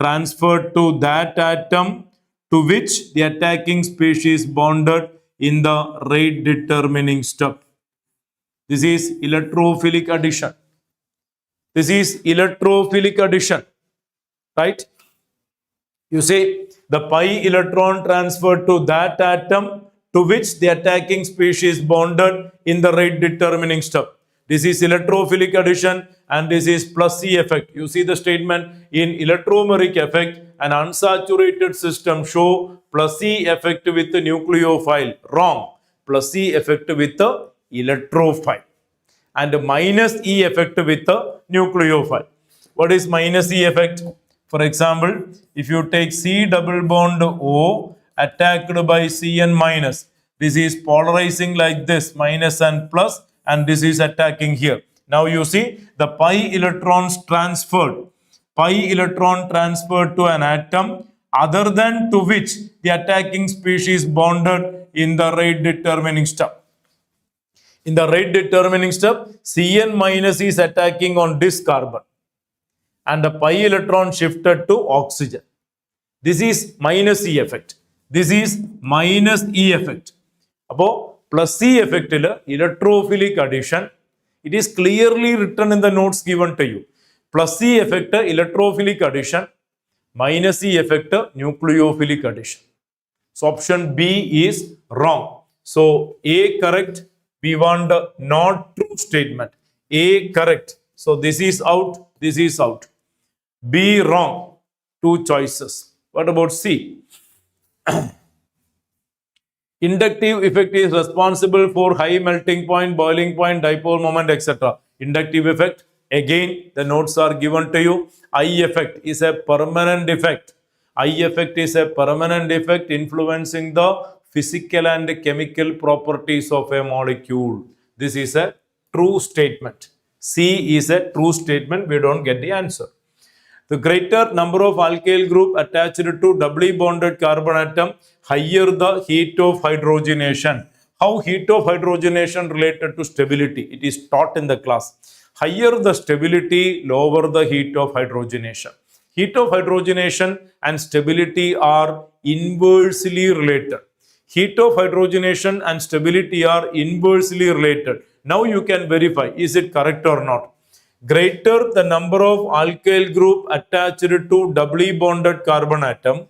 transferred to that atom to which the attacking species bonded in the rate determining step. This is electrophilic addition. This is electrophilic addition, right? You see the pi electron transferred to that atom to which the attacking species bonded in the rate determining step. This is electrophilic addition and this is plus C effect. You see the statement in electromeric effect, an unsaturated system show plus C effect with the nucleophile. Wrong. Plus C effect with the electrophile. And minus E effect with the nucleophile. What is minus E effect? For example, if you take C double bond O attacked by Cn minus, this is polarizing like this, minus and plus, and this is attacking here. Now you see the pi electrons transferred. Pi electron transferred to an atom other than to which the attacking species bonded in the rate determining step. In the rate determining step, Cn minus is attacking on this carbon and the pi electron shifted to oxygen. This is minus E effect. This is minus E effect. Now, plus E effect electrophilic addition. It is clearly written in the notes given to you. Plus E effect electrophilic addition. Minus E effect nucleophilic addition. So option B is wrong. So A correct. We want not true statement. A correct. So this is out. This is out. B wrong. Two choices. What about C? Inductive effect is responsible for high melting point, boiling point, dipole moment, etc. Inductive effect, again the notes are given to you. I effect is a permanent effect. I effect is a permanent effect influencing the physical and chemical properties of a molecule. This is a true statement. C is a true statement. We don't get the answer. The greater number of alkyl group attached to doubly bonded carbon atom, higher the heat of hydrogenation. How heat of hydrogenation related to stability? It is taught in the class. Higher the stability, lower the heat of hydrogenation. Heat of hydrogenation and stability are inversely related. Heat of hydrogenation and stability are inversely related. Now you can verify, is it correct or not? Greater the number of alkyl group attached to doubly bonded carbon atom.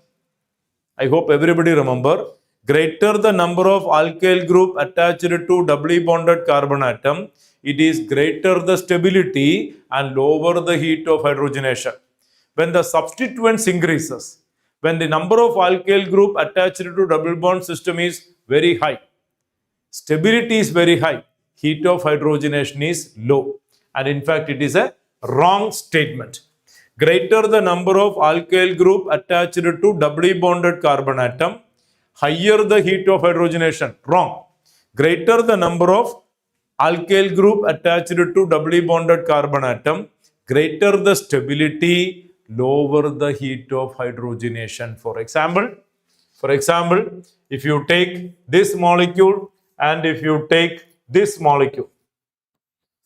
I hope everybody remember. Greater the number of alkyl group attached to doubly bonded carbon atom, it is greater the stability and lower the heat of hydrogenation. When the substituents increases, when the number of alkyl group attached to double bond system is very high, stability is very high, heat of hydrogenation is low. And in fact, it is a wrong statement. Greater the number of alkyl group attached to doubly bonded carbon atom, higher the heat of hydrogenation. Wrong. Greater the number of alkyl group attached to doubly bonded carbon atom, greater the stability, lower the heat of hydrogenation. For example, if you take this molecule and if you take this molecule,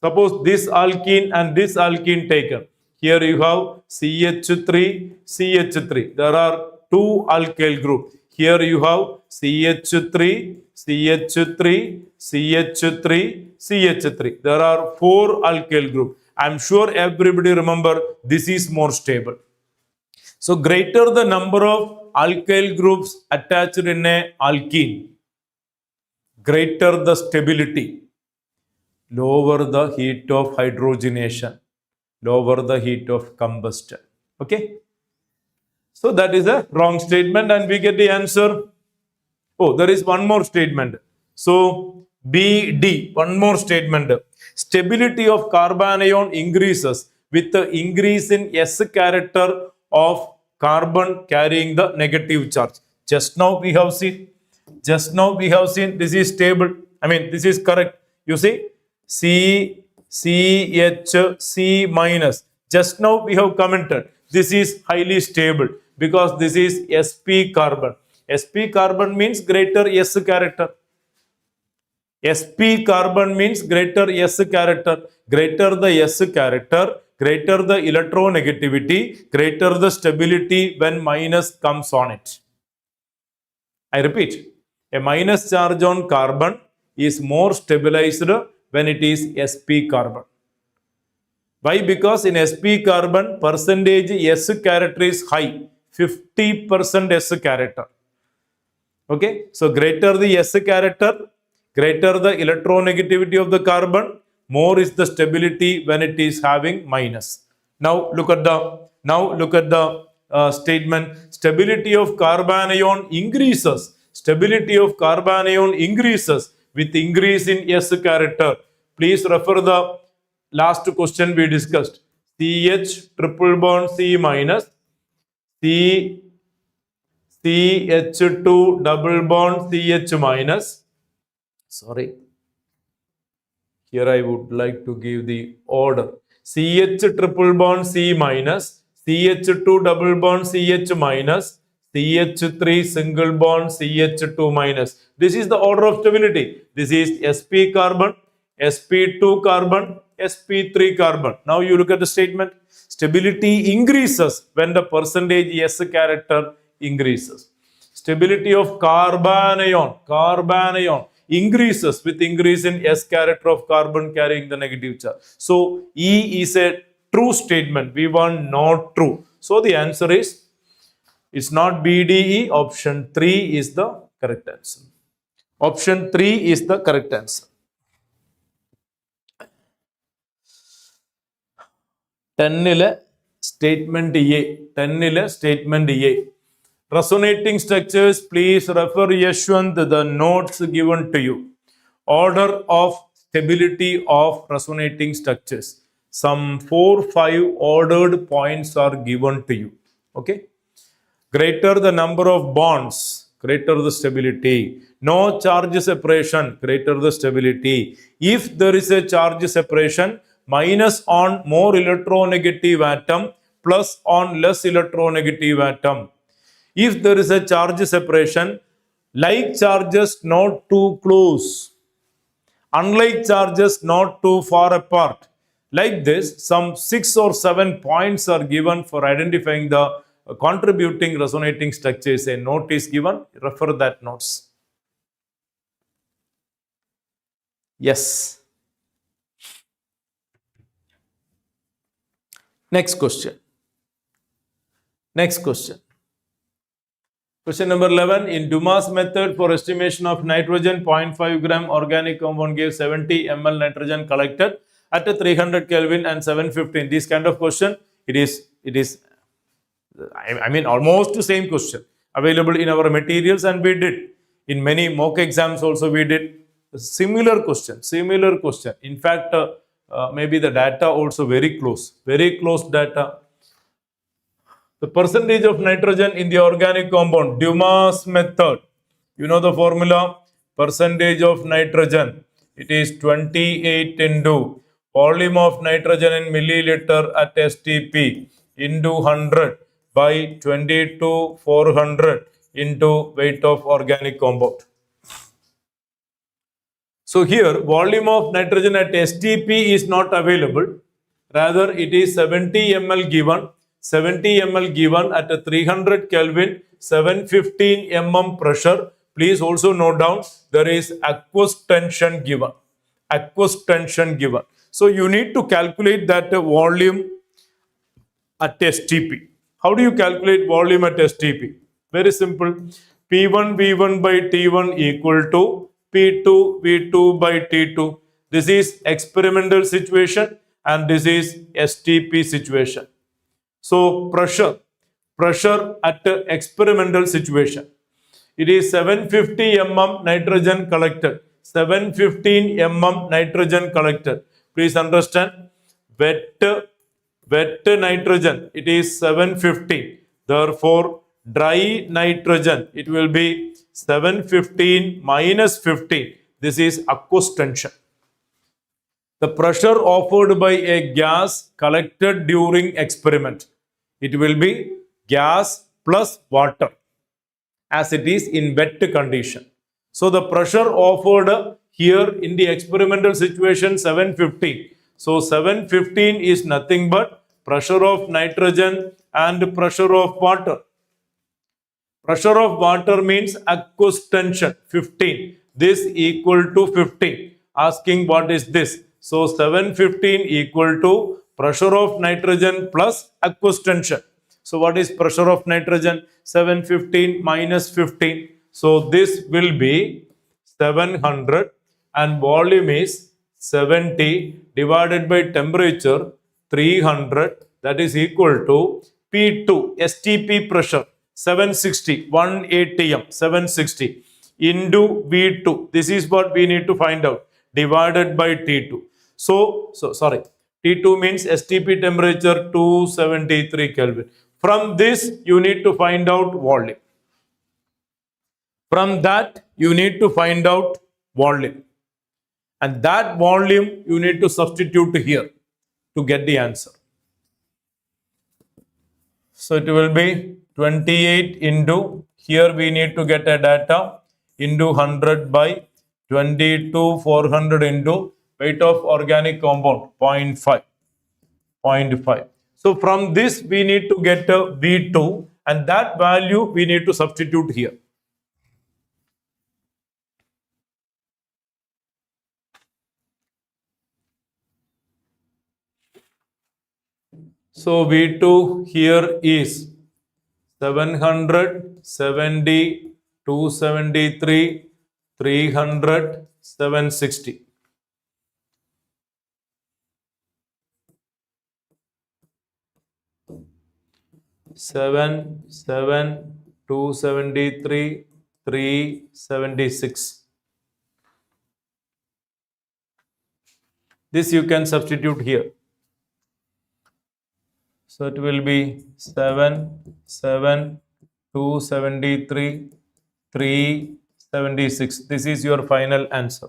suppose this alkene and this alkene taken. Here you have CH3, CH3. There are two alkyl group. Here you have CH3, CH3, CH3, CH3. There are four alkyl group. I am sure everybody remember this is more stable. So greater the number of alkyl groups attached in a alkene, greater the stability, lower the heat of hydrogenation, lower the heat of combustion. Okay. So that is a wrong statement and we get the answer. Oh, there is one more statement. So BD, one more statement. Stability of carbanion increases with the increase in S character of carbon carrying the negative charge. Just now we have seen this is stable. I mean, this is correct. You see, CH, C minus. Just now we have commented this is highly stable because this is sp carbon. Sp carbon means greater S character. Sp carbon means greater S character. Greater the S character, greater the electronegativity, greater the stability when minus comes on it. I repeat, a minus charge on carbon is more stabilized when it is sp carbon. Why? Because in sp carbon percentage S character is high, 50% S character. Okay, so greater the S character, greater the electronegativity of the carbon, more is the stability when it is having minus. Now look at the statement. Stability of carbanion increases. Stability of carbanion increases with increase in S character. Please refer the last question we discussed. CH triple bond C minus, CH2 double bond CH minus. Sorry. Here I would like to give the order. CH triple bond C minus, CH2 double bond CH minus, CH3 single bond CH2 minus. This is the order of stability. This is sp carbon, sp2 carbon, sp3 carbon. Now you look at the statement. Stability increases when the percentage S character increases. Stability of carbanion increases with increase in S character of carbon carrying the negative charge. So E is a true statement. We want not true. So the answer is, it's not BDE. Option 3 is the correct answer. Option 3 is the correct answer. 10 statement A. 10 statement A. Resonating structures, please refer Yashwant the notes given to you. Order of stability of resonating structures. Some 4-5 ordered points are given to you. Okay. Greater the number of bonds, greater the stability. No charge separation, greater the stability. If there is a charge separation, minus on more electronegative atom, plus on less electronegative atom. If there is a charge separation, like charges not too close, unlike charges not too far apart. Like this, some 6 or 7 points are given for identifying the contributing resonating structures. A note is given, refer that notes. Yes. Next question. Next question. Question number 11. In Dumas method for estimation of nitrogen, 0.5 gram organic compound gave 70 ml nitrogen collected at a 300 Kelvin and 715. This kind of question, it is I mean almost the same question available in our materials, and we did in many mock exams also we did similar question. In fact, maybe the data also very close data. The percentage of nitrogen in the organic compound, Dumas method. You know the formula, percentage of nitrogen. It is 28 into volume of nitrogen in milliliter at STP into 100 by 22,400 into weight of organic compound. So here volume of nitrogen at STP is not available. Rather it is 70 ml given. 70 ml given at a 300 Kelvin, 715 mm pressure. Please also note down there is aqueous tension given. So you need to calculate that volume at STP. How do you calculate volume at STP? Very simple. P1 V1 by T1 equal to P2 V2 by T2. This is experimental situation and this is STP situation. So pressure at experimental situation. It is 750 mm nitrogen collected. 715 mm nitrogen collected. Please understand, wet nitrogen, it is 750. Therefore, dry nitrogen, it will be 715 minus 15. This is aqueous tension. The pressure offered by a gas collected during experiment, it will be gas plus water as it is in wet condition. So the pressure offered here in the experimental situation 715. So 715 is nothing but pressure of nitrogen and pressure of water. Pressure of water means aqueous tension 15. This equal to 15. Asking what is this? So 715 equal to pressure of nitrogen plus aqueous tension. So what is pressure of nitrogen? 715 minus 15. So this will be 700 and volume is 70 divided by temperature 300, that is equal to P2 STP pressure 760 1 atm 760 into V2. This is what we need to find out, divided by T2. So sorry, T2 means STP temperature 273 Kelvin. From this you need to find out volume. From that you need to find out volume. and that volume you need to substitute here to get the answer. So it will be 28 into, here we need to get a data, into 100 by 22,400 into weight of organic compound 0.5. So from this we need to get a V2, and that value we need to substitute here. So V2 here is 700, 70, 273, 300, 760. Seven, 273, 376. This you can substitute here. So it will be 273, 376. This is your final answer.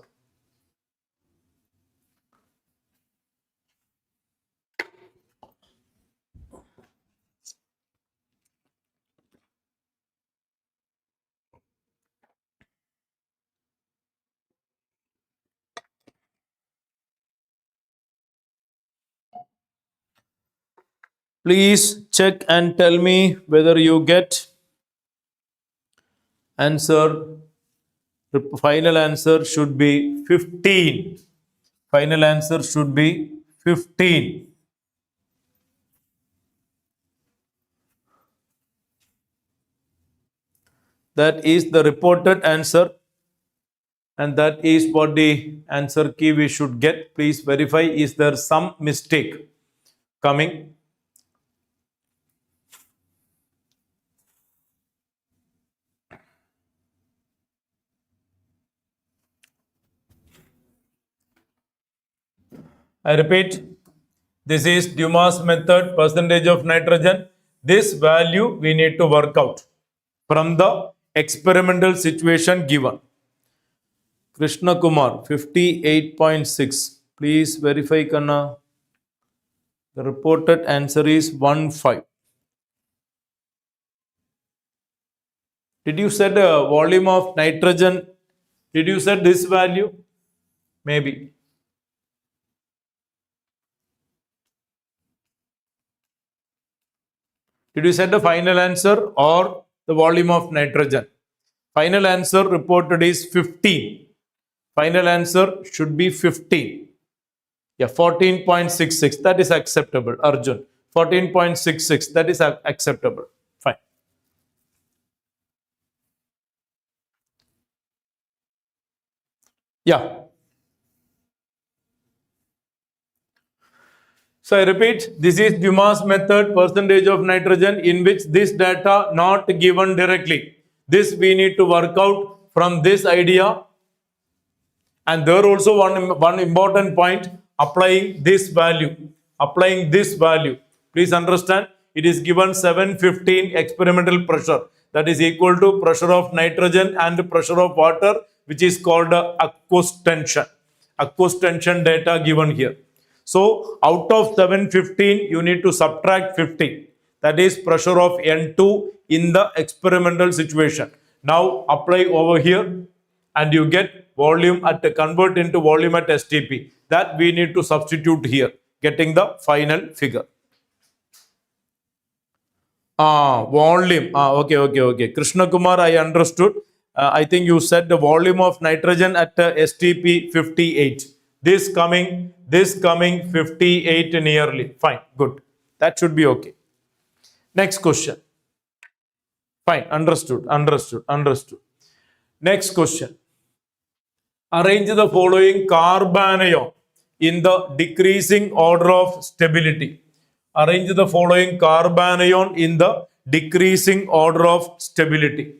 Please check and tell me whether you get answer. The final answer should be 15. Final answer should be 15. That is the reported answer, and that is what the answer key we should get. Please verify, is there some mistake coming? I repeat, this is Dumas method, percentage of nitrogen. This value we need to work out from the experimental situation given. Krishna Kumar, 58.6. Please verify, Kanna. The reported answer is 15. Did you set a volume of nitrogen? Did you set this value? Maybe. Did you set the final answer or the volume of nitrogen? Final answer reported is 15. Final answer should be 15. Yeah, 14.66. That is acceptable, Arjun. 14.66. That is acceptable. Fine. Yeah. So I repeat, this is Dumas method, percentage of nitrogen, in which this data not given directly. This we need to work out from this idea. And there also one important point, applying this value. Applying this value. Please understand, it is given 715 experimental pressure. That is equal to pressure of nitrogen and pressure of water, which is called aqueous tension. Aqueous tension data given here. So out of 715, you need to subtract 50. That is pressure of N2 in the experimental situation. Now apply over here and you get volume at convert into volume at STP. That we need to substitute here, getting the final figure. Volume. Okay. Krishna Kumar, I understood. I think you said the volume of nitrogen at STP 58. This coming 58 nearly. Fine, good. That should be okay. Next question. Fine, understood. Next question. Arrange the following carbanion in the decreasing order of stability. Arrange the following carbanion in the decreasing order of stability.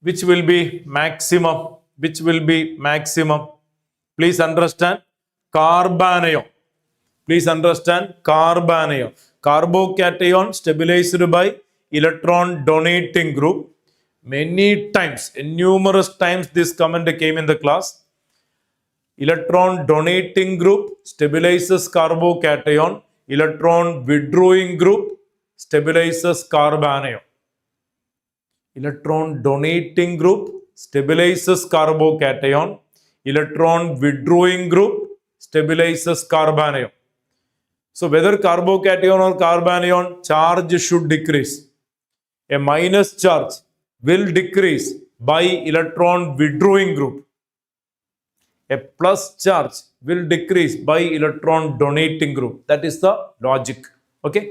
Which will be maximum? Which will be maximum? Please understand carbanion. Please understand carbanion. Carbocation stabilized by electron donating group. Many times, numerous times this comment came in the class. Electron donating group stabilizes carbocation. Electron withdrawing group stabilizes carbanion. Electron donating group stabilizes carbocation. Electron withdrawing group stabilizes carbanion. So whether carbocation or carbanion, charge should decrease. A minus charge will decrease by electron withdrawing group. A plus charge will decrease by electron donating group. That is the logic. Okay.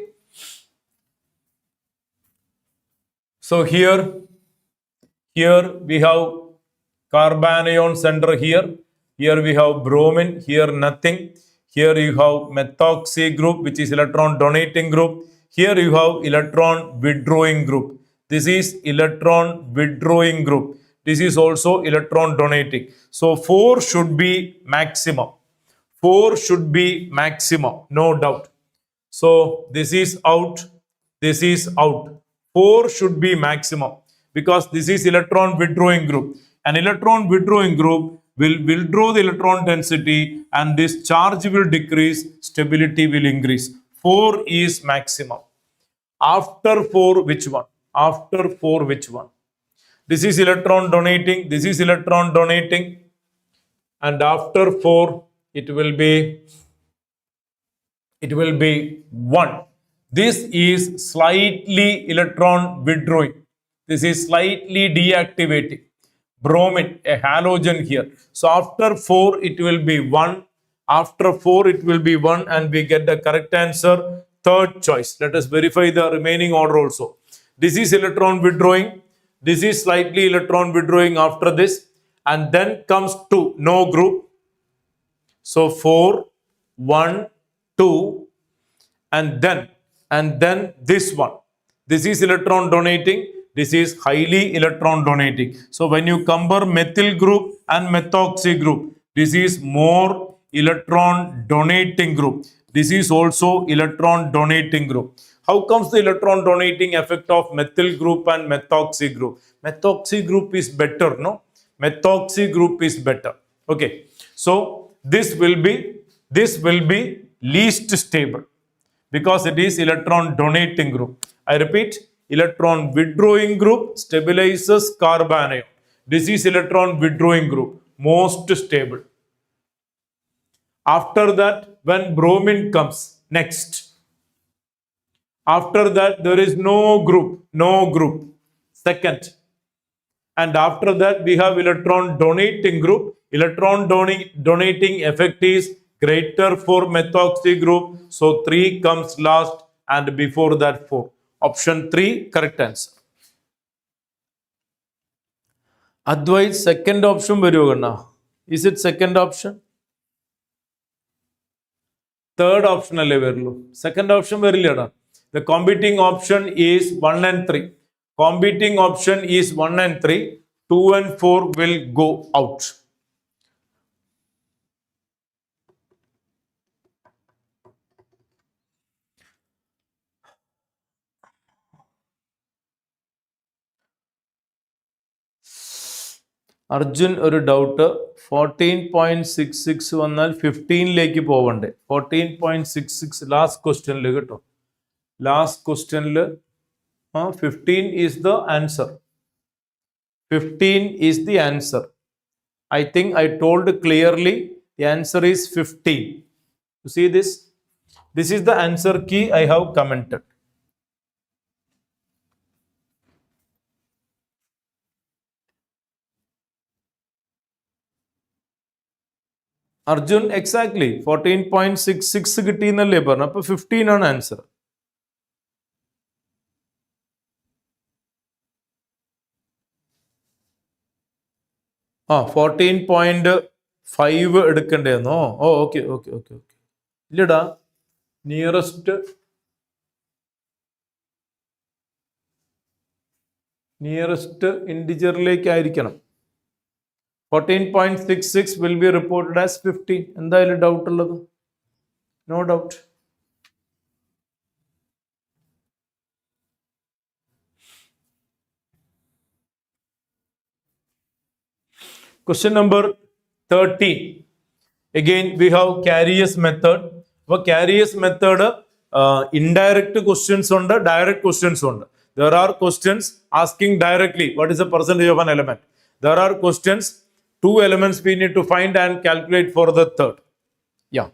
So here we have carbanion center here. Here we have bromine. Here nothing. Here you have methoxy group, which is electron donating group. Here you have electron withdrawing group. This is electron withdrawing group. This is also electron donating. So 4 should be maximum. 4 should be maximum, no doubt. So this is out. This is out. 4 should be maximum because this is electron withdrawing group. An electron withdrawing group will withdraw the electron density and this charge will decrease, stability will increase. 4 is maximum. After 4, which one? After 4, which one? This is electron donating. This is electron donating. And after 4, it will be 1. This is slightly electron withdrawing. This is slightly deactivating. Bromine, a halogen here. So after 4, it will be 1. After 4, it will be 1 and we get the correct answer. Third choice. Let us verify the remaining order also. This is electron withdrawing. This is slightly electron withdrawing after this. And then comes 2, no group. So 4, 1, 2, and then this one. This is electron donating. This is highly electron donating. So when you compare methyl group and methoxy group, this is more electron donating group. This is also electron donating group. How comes the electron donating effect of methyl group and methoxy group? Methoxy group is better, no? Methoxy group is better. Okay. So this will be least stable because it is electron donating group. I repeat, electron withdrawing group stabilizes carbanion. This is electron withdrawing group, most stable. After that, when bromine comes next, after that there is no group, second. And after that we have electron donating group. Electron donating effect is greater for methoxy group. So 3 comes last and before that 4. Option 3, correct answer. Advait, second option varuva. Is it second option? Third option alle varullu. Second option varilla. The competing option is 1 and 3. Competing option is 1 and 3. 2 and 4 will go out. Arjun ഒരു doubt 14.66 വന്നാൽ 15ലേക്ക് പോവണ്ടേ 14.66 last ക്വസ്റ്റ്യനിൽ കേട്ടോ last ക്വസ്റ്റ്യനിൽ 15 is the answer 15 is the answer I think I told clearly the answer is 15. You see this? This is the answer key I have commented. Arjun, exactly 14.66 കിട്ടിയെന്നല്ലേ പറഞ്ഞു അപ്പോൾ 15 ആണ് ആൻസർ ആ 14.5 എടുക്കണ്ടേന്നോ ഓ ഓക്കെ ഓക്കെ ഓക്കെ ഓക്കെ ഇല്ലടാ nearest ഇൻഡിജറിലേക്കായിരിക്കണം 14.66 will be reported as 15. എന്തായാലും ഡൗട്ട് ഉള്ളത് no doubt Question number 13. Again, we have carriers method. അപ്പോൾ carriers method indirect questions ഉണ്ട്, direct questions ഉണ്ട്. There are questions asking directly what is the percentage of an element. There are questions, two elements we need to find and calculate for the third. Yeah.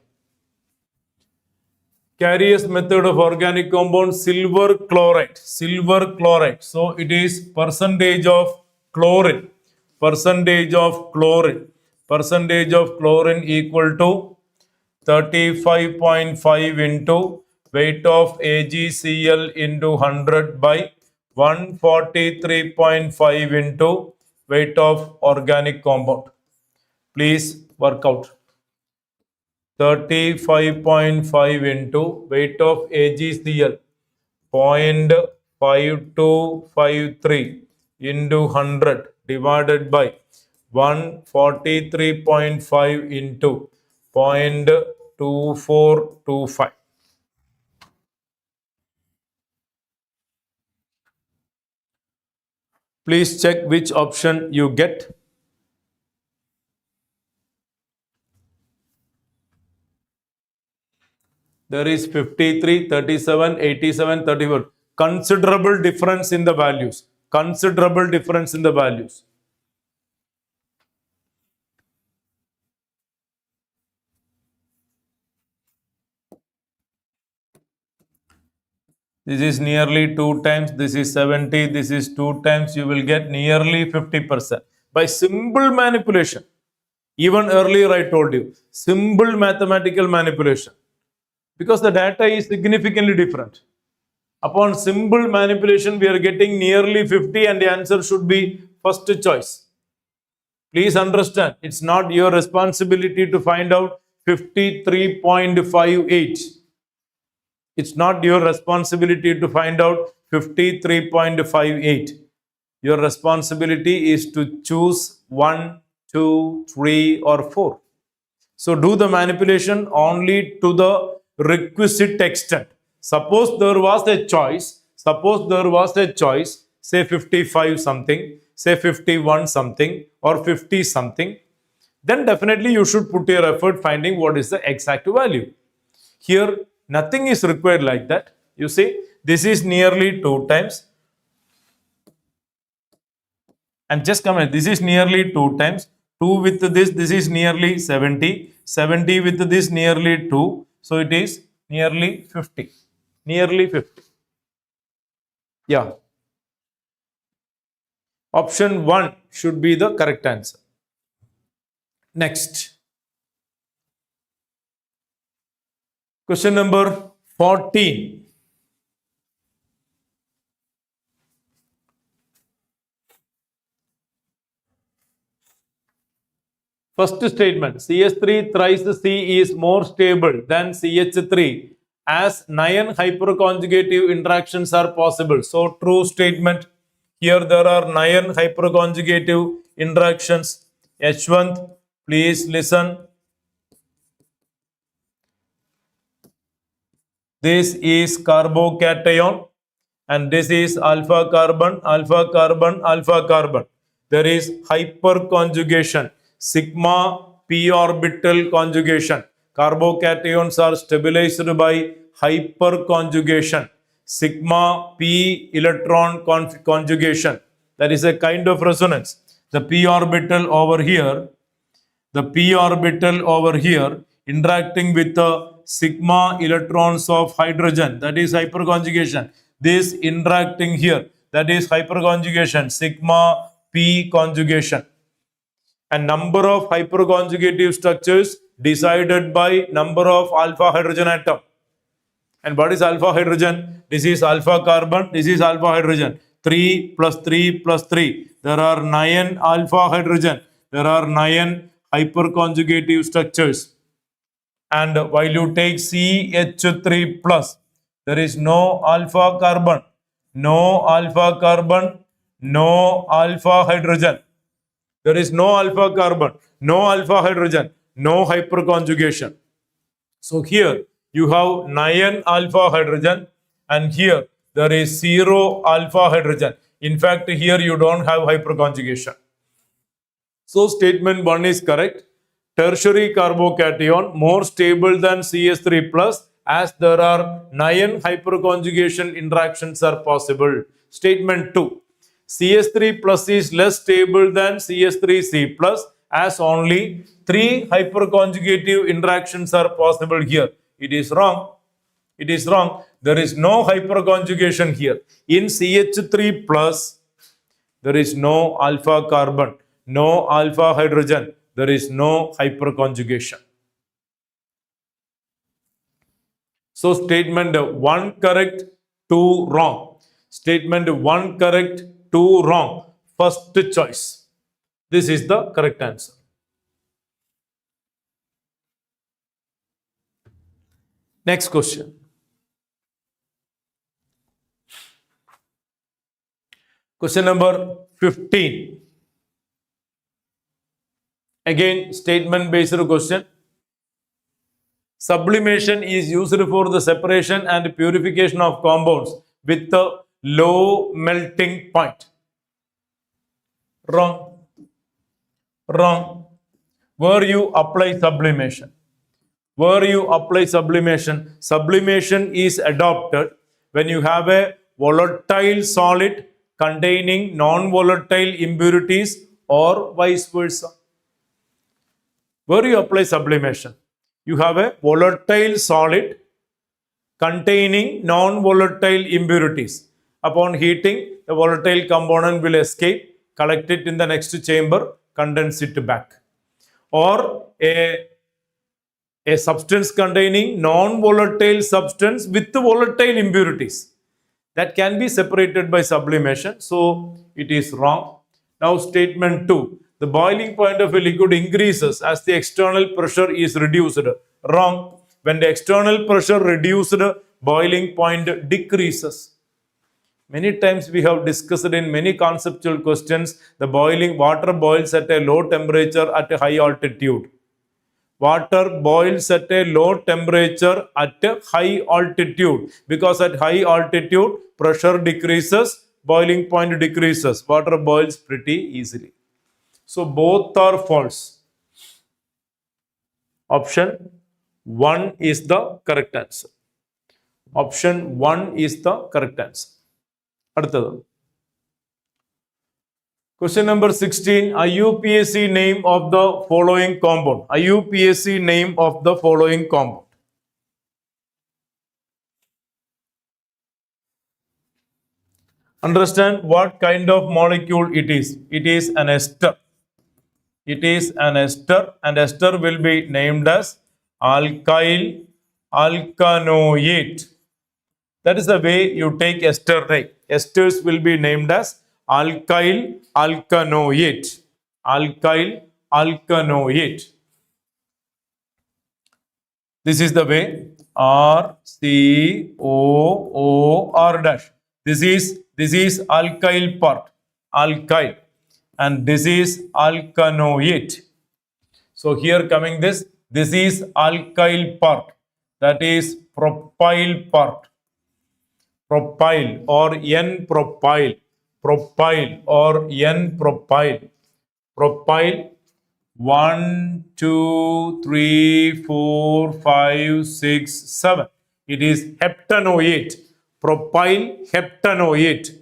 Carriers method of organic compound silver chloride. Silver chloride. So it is percentage of chlorine. Percentage of chlorine. Percentage of chlorine equal to 35.5 into weight of AgCl into 100 by 143.5 into weight of organic compound. Please work out. 35.5 into weight of AgCl 0.5253 into 100 divided by 143.5 into 0.2425. Please check which option you get. There is 53, 37, 87, 34. Considerable difference in the values. Considerable difference in the values. This is nearly 2 times. This is 70. This is 2 times. You will get nearly 50%. By simple manipulation. Even earlier I told you. Simple mathematical manipulation. Because the data is significantly different. Upon simple manipulation, we are getting nearly 50 and the answer should be first choice. Please understand, it's not your responsibility to find out 53.58. It's not your responsibility to find out 53.58. Your responsibility is to choose 1, 2, 3 or 4. So do the manipulation only to the requisite extent. Suppose there was a choice, say 55 something, say 51 something or 50 something, then definitely you should put your effort finding what is the exact value. Here, nothing is required like that. You see, this is nearly 2 times. And just come in, this is nearly 2 times. 2 with this is nearly 70. 70 with this nearly 2. So it is nearly 50. Nearly 50. Yeah. Option 1 should be the correct answer. Next. Question number 14. First statement, CH3 thrice C is more stable than CH3 as 9 hyperconjugative interactions are possible. So true statement. Here there are 9 hyperconjugative interactions. H1, please listen. This is carbocation and this is alpha carbon, alpha carbon, alpha carbon. There is hyperconjugation. Sigma p orbital conjugation. Carbocations are stabilized by hyperconjugation. Sigma p electron conjugation. That is a kind of resonance. The p orbital over here interacting with the sigma electrons of hydrogen. That is hyperconjugation. This interacting here. That is hyperconjugation. Sigma p conjugation. And number of hyperconjugative structures decided by number of alpha hydrogen atom. And what is alpha hydrogen? This is alpha carbon, this is alpha hydrogen. 3 plus 3 plus 3. There are 9 alpha hydrogen. There are 9 hyperconjugative structures. And while you take CH3 plus, there is no alpha carbon, no alpha carbon, no alpha hydrogen. There is no alpha carbon, no alpha hydrogen, no hyperconjugation. So here you have 9 alpha hydrogen and here there is 0 alpha hydrogen. In fact, here you don't have hyperconjugation. So statement 1 is correct. Tertiary carbocation more stable than CH3 plus as there are 9 hyperconjugation interactions are possible. Statement 2. CH3 plus is less stable than CH3C plus as only 3 hyperconjugative interactions are possible here. It is wrong. It is wrong. There is no hyperconjugation here. In CH3 plus, there is no alpha carbon, no alpha hydrogen. There is no hyperconjugation. So statement 1 correct, 2 wrong. Statement 1 correct, 2 wrong. First choice. This is the correct answer. Next question. Question number 15. Again, statement based question. Sublimation is used for the separation and purification of compounds with a low melting point. Wrong. Wrong. Where you apply sublimation? Where you apply sublimation? Sublimation is adopted when you have a volatile solid containing non-volatile impurities or vice versa. Where you apply sublimation? You have a volatile solid containing non-volatile impurities. Upon heating, the volatile component will escape, collect it in the next chamber, condense it back. Or a substance containing non-volatile substance with volatile impurities. That can be separated by sublimation. So it is wrong. Now statement 2. The boiling point of a liquid increases as the external pressure is reduced. Wrong. When the external pressure reduced, boiling point decreases. Many times we have discussed in many conceptual questions, the water boils at a low temperature at a high altitude. Water boils at a low temperature at a high altitude because at high altitude pressure decreases, boiling point decreases. Water boils pretty easily. So both are false. Option 1 is the correct answer. Option 1 is the correct answer. Question number 16. IUPAC name of the following compound. IUPAC name of the following compound. Understand what kind of molecule it is. It is an ester. It is an ester, and ester will be named as alkyl alkanoate. That is the way you take ester name. Esters will be named as alkyl alkanoate. Alkyl alkanoate. This is the way RCOOR dash. This is alkyl part. Alkyl. And this is alkanoate. So here coming this is alkyl part. That is propyl part. Propyl or N-propyl. Propyl or N-propyl. Propyl 1, 2, 3, 4, 5, 6, 7. It is heptanoate. Propyl heptanoate.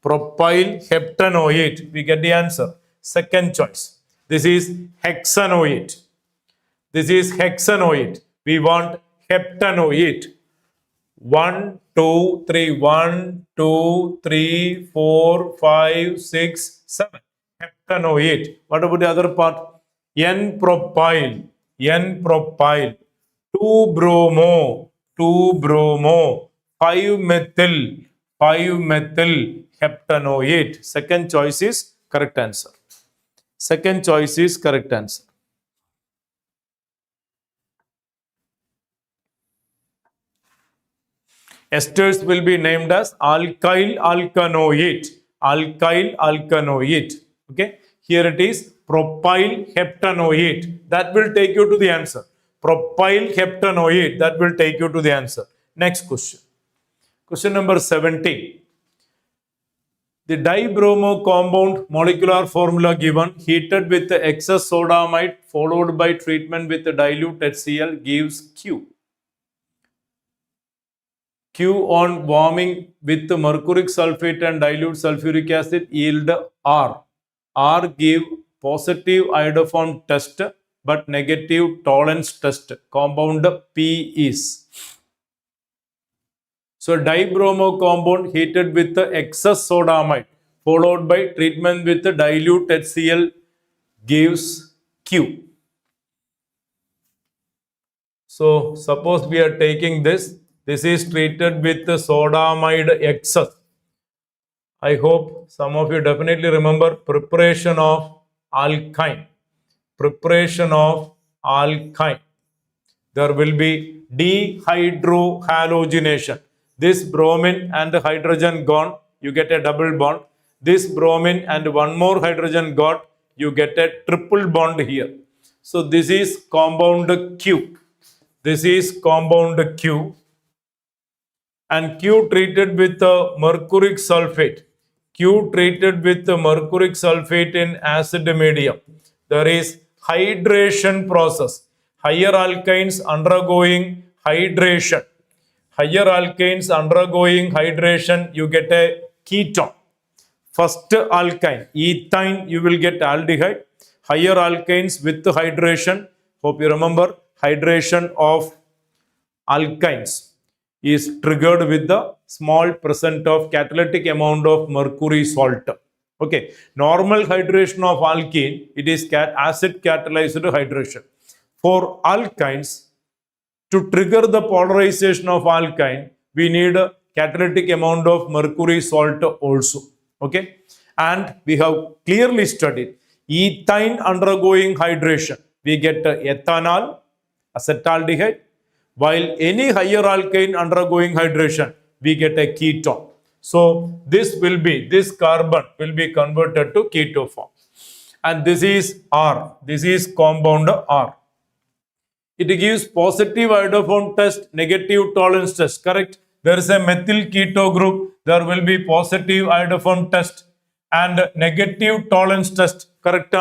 Propyl heptanoate. We get the answer. Second choice. This is hexanoate. This is hexanoate. We want heptanoate. 1, 2, 3. 1, 2, 3, 4, 5, 6, 7. Heptanoate. What about the other part? N-propyl. N-propyl. 2-bromo. 2-bromo. 5-methyl. 5-methyl heptanoate. Second choice is correct answer. Second choice is correct answer. Esters will be named as alkyl alkanoate. Alkyl alkanoate. Okay. Here it is propyl heptanoate. That will take you to the answer. Propyl heptanoate. That will take you to the answer. Next question. Question number 17. The dibromo compound molecular formula given heated with excess sodamide followed by treatment with dilute HCl gives Q. Q on warming with mercuric sulfate and dilute sulfuric acid yield R. R give positive iodoform test but negative tolerance test. Compound P is. So dibromo compound heated with excess sodamide followed by treatment with dilute HCl gives Q. So suppose we are taking this. This is treated with sodamide excess. I hope some of you definitely remember preparation of alkyne. Preparation of alkyne. There will be dehydrohalogenation. This bromine and hydrogen gone, you get a double bond. This bromine and one more hydrogen got, you get a triple bond here. So this is compound Q. This is compound Q. And Q treated with mercuric sulfate. Q treated with mercuric sulfate in acid medium. There is hydration process. Higher alkynes undergoing hydration. Higher alkynes undergoing hydration, you get a ketone. First alkyne, ethine, you will get aldehyde. Higher alkynes with hydration, hope you remember, hydration of alkynes is triggered with the small percent of catalytic amount of mercury salt. Okay, normal hydration of alkene, it is acid catalyzed hydration. For alkynes, to trigger the polarization of alkyne, we need a catalytic amount of mercury salt also. Okay, and we have clearly studied ethine undergoing hydration, we get ethanol, acetaldehyde, while any higher alkyne undergoing hydration, we get a ketone. So this carbon will be converted to keto form. And this is R. This is compound R. It gives positive iodoform test, negative tolerance test, correct? There is a methyl keto group, there will be positive iodoform test and negative tolerance test, correct?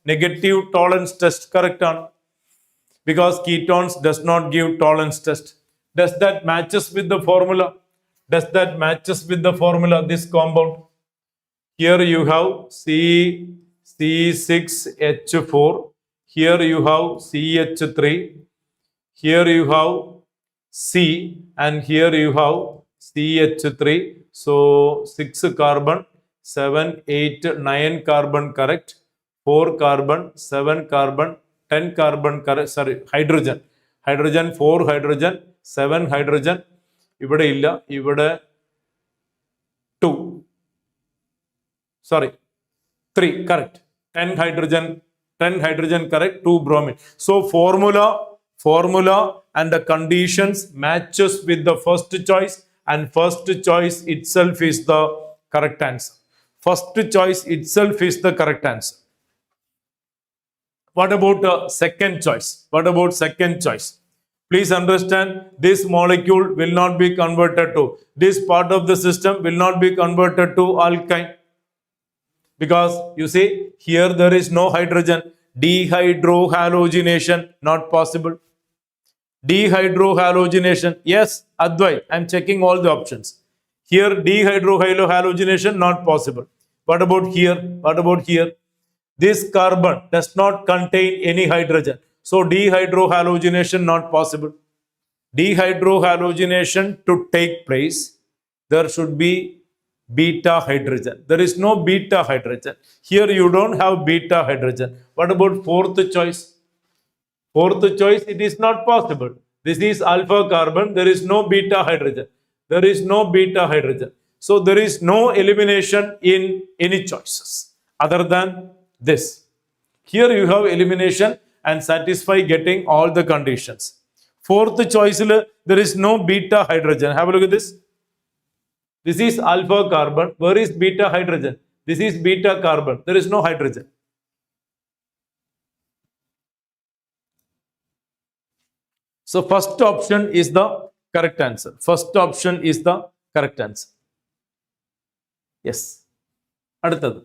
Negative tolerance test, correct? Because ketones does not give tolerance test. Does that matches with the formula? Does that matches with the formula, this compound? Here you have C6H4. Here you have CH3. Here you have C and here you have CH3. So 6 carbon, 7, 8, 9 carbon correct. 4 carbon, 7 carbon, 10 carbon correct. Sorry, hydrogen. Hydrogen, 4 hydrogen, 7 hydrogen. ഇവിടെ ഇല്ല, ഇവിടെ 2. Sorry, 3 correct. 10 hydrogen correct, 2 bromine. So formula and the conditions matches with the first choice, and first choice itself is the correct answer. First choice itself is the correct answer. What about second choice? What about second choice? Please understand, this molecule will not be converted to, this part of the system will not be converted to alkyne. Because you see, here there is no hydrogen. Dehydrohalogenation, not possible. Dehydrohalogenation, yes, Advait, I am checking all the options. Here dehydrohalogenation, not possible. What about here? What about here? This carbon does not contain any hydrogen. So dehydrohalogenation not possible. Dehydrohalogenation to take place, there should be beta hydrogen. There is no beta hydrogen. Here you don't have beta hydrogen. What about fourth choice? Fourth choice, it is not possible. This is alpha carbon. There is no beta hydrogen. There is no beta hydrogen. So there is no elimination in any choices other than this. Here you have elimination and satisfy getting all the conditions. Fourth choice, there is no beta hydrogen. Have a look at this. This is alpha carbon. Where is beta hydrogen? This is beta carbon. There is no hydrogen. So first option is the correct answer. First option is the correct answer. Yes. അടുത്തത്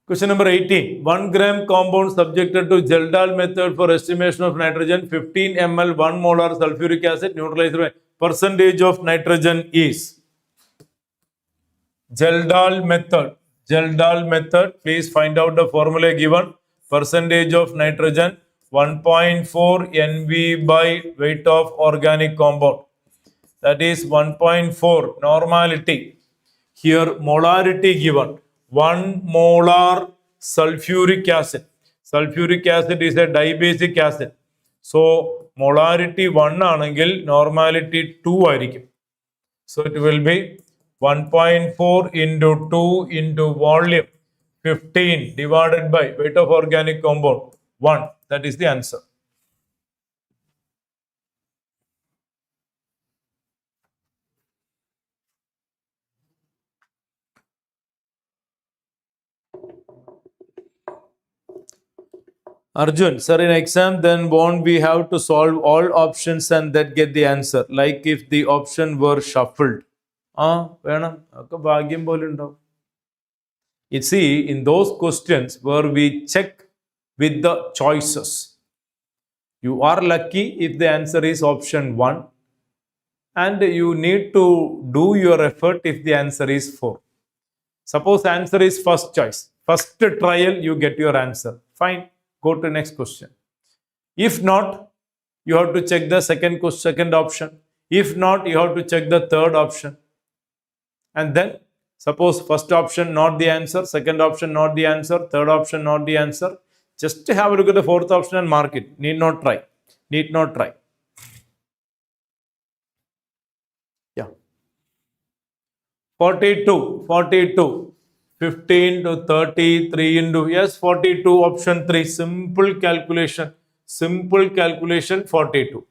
question number 18. 1 gram compound subjected to Kjeldahl method for estimation of nitrogen, 15 ml 1 molar sulfuric acid neutralized by percentage of nitrogen is. Kjeldahl method. Kjeldahl method. Please find out the formula given. Percentage of nitrogen 1.4 NV by weight of organic compound. That is 1.4 normality. Here molarity given. 1 molar sulfuric acid. Sulfuric acid is a dibasic acid. So molarity 1 ആണെങ്കിൽ normality 2 ആയിരിക്കും. So it will be 1.4 into 2 into volume 15 divided by weight of organic compound 1. That is the answer. Arjun, sir, in exam then won't we have to solve all options and then get the answer? Like if the option were shuffled. വേണം ഒക്കെ ഭാഗ്യം പോലെ ഉണ്ടാവും. You see, in those questions where we check with the choices, you are lucky if the answer is option 1 and you need to do your effort if the answer is 4. Suppose answer is first choice. First trial you get your answer. Fine. Go to next question. If not, you have to check the second option. If not, you have to check the third option. And then, suppose first option not the answer, second option not the answer, third option not the answer. Just have a look at the fourth option and mark it. Need not try. Need not try. Yeah. 42. 15 to 30, 3 into, yes, 42, option 3, simple calculation, 42.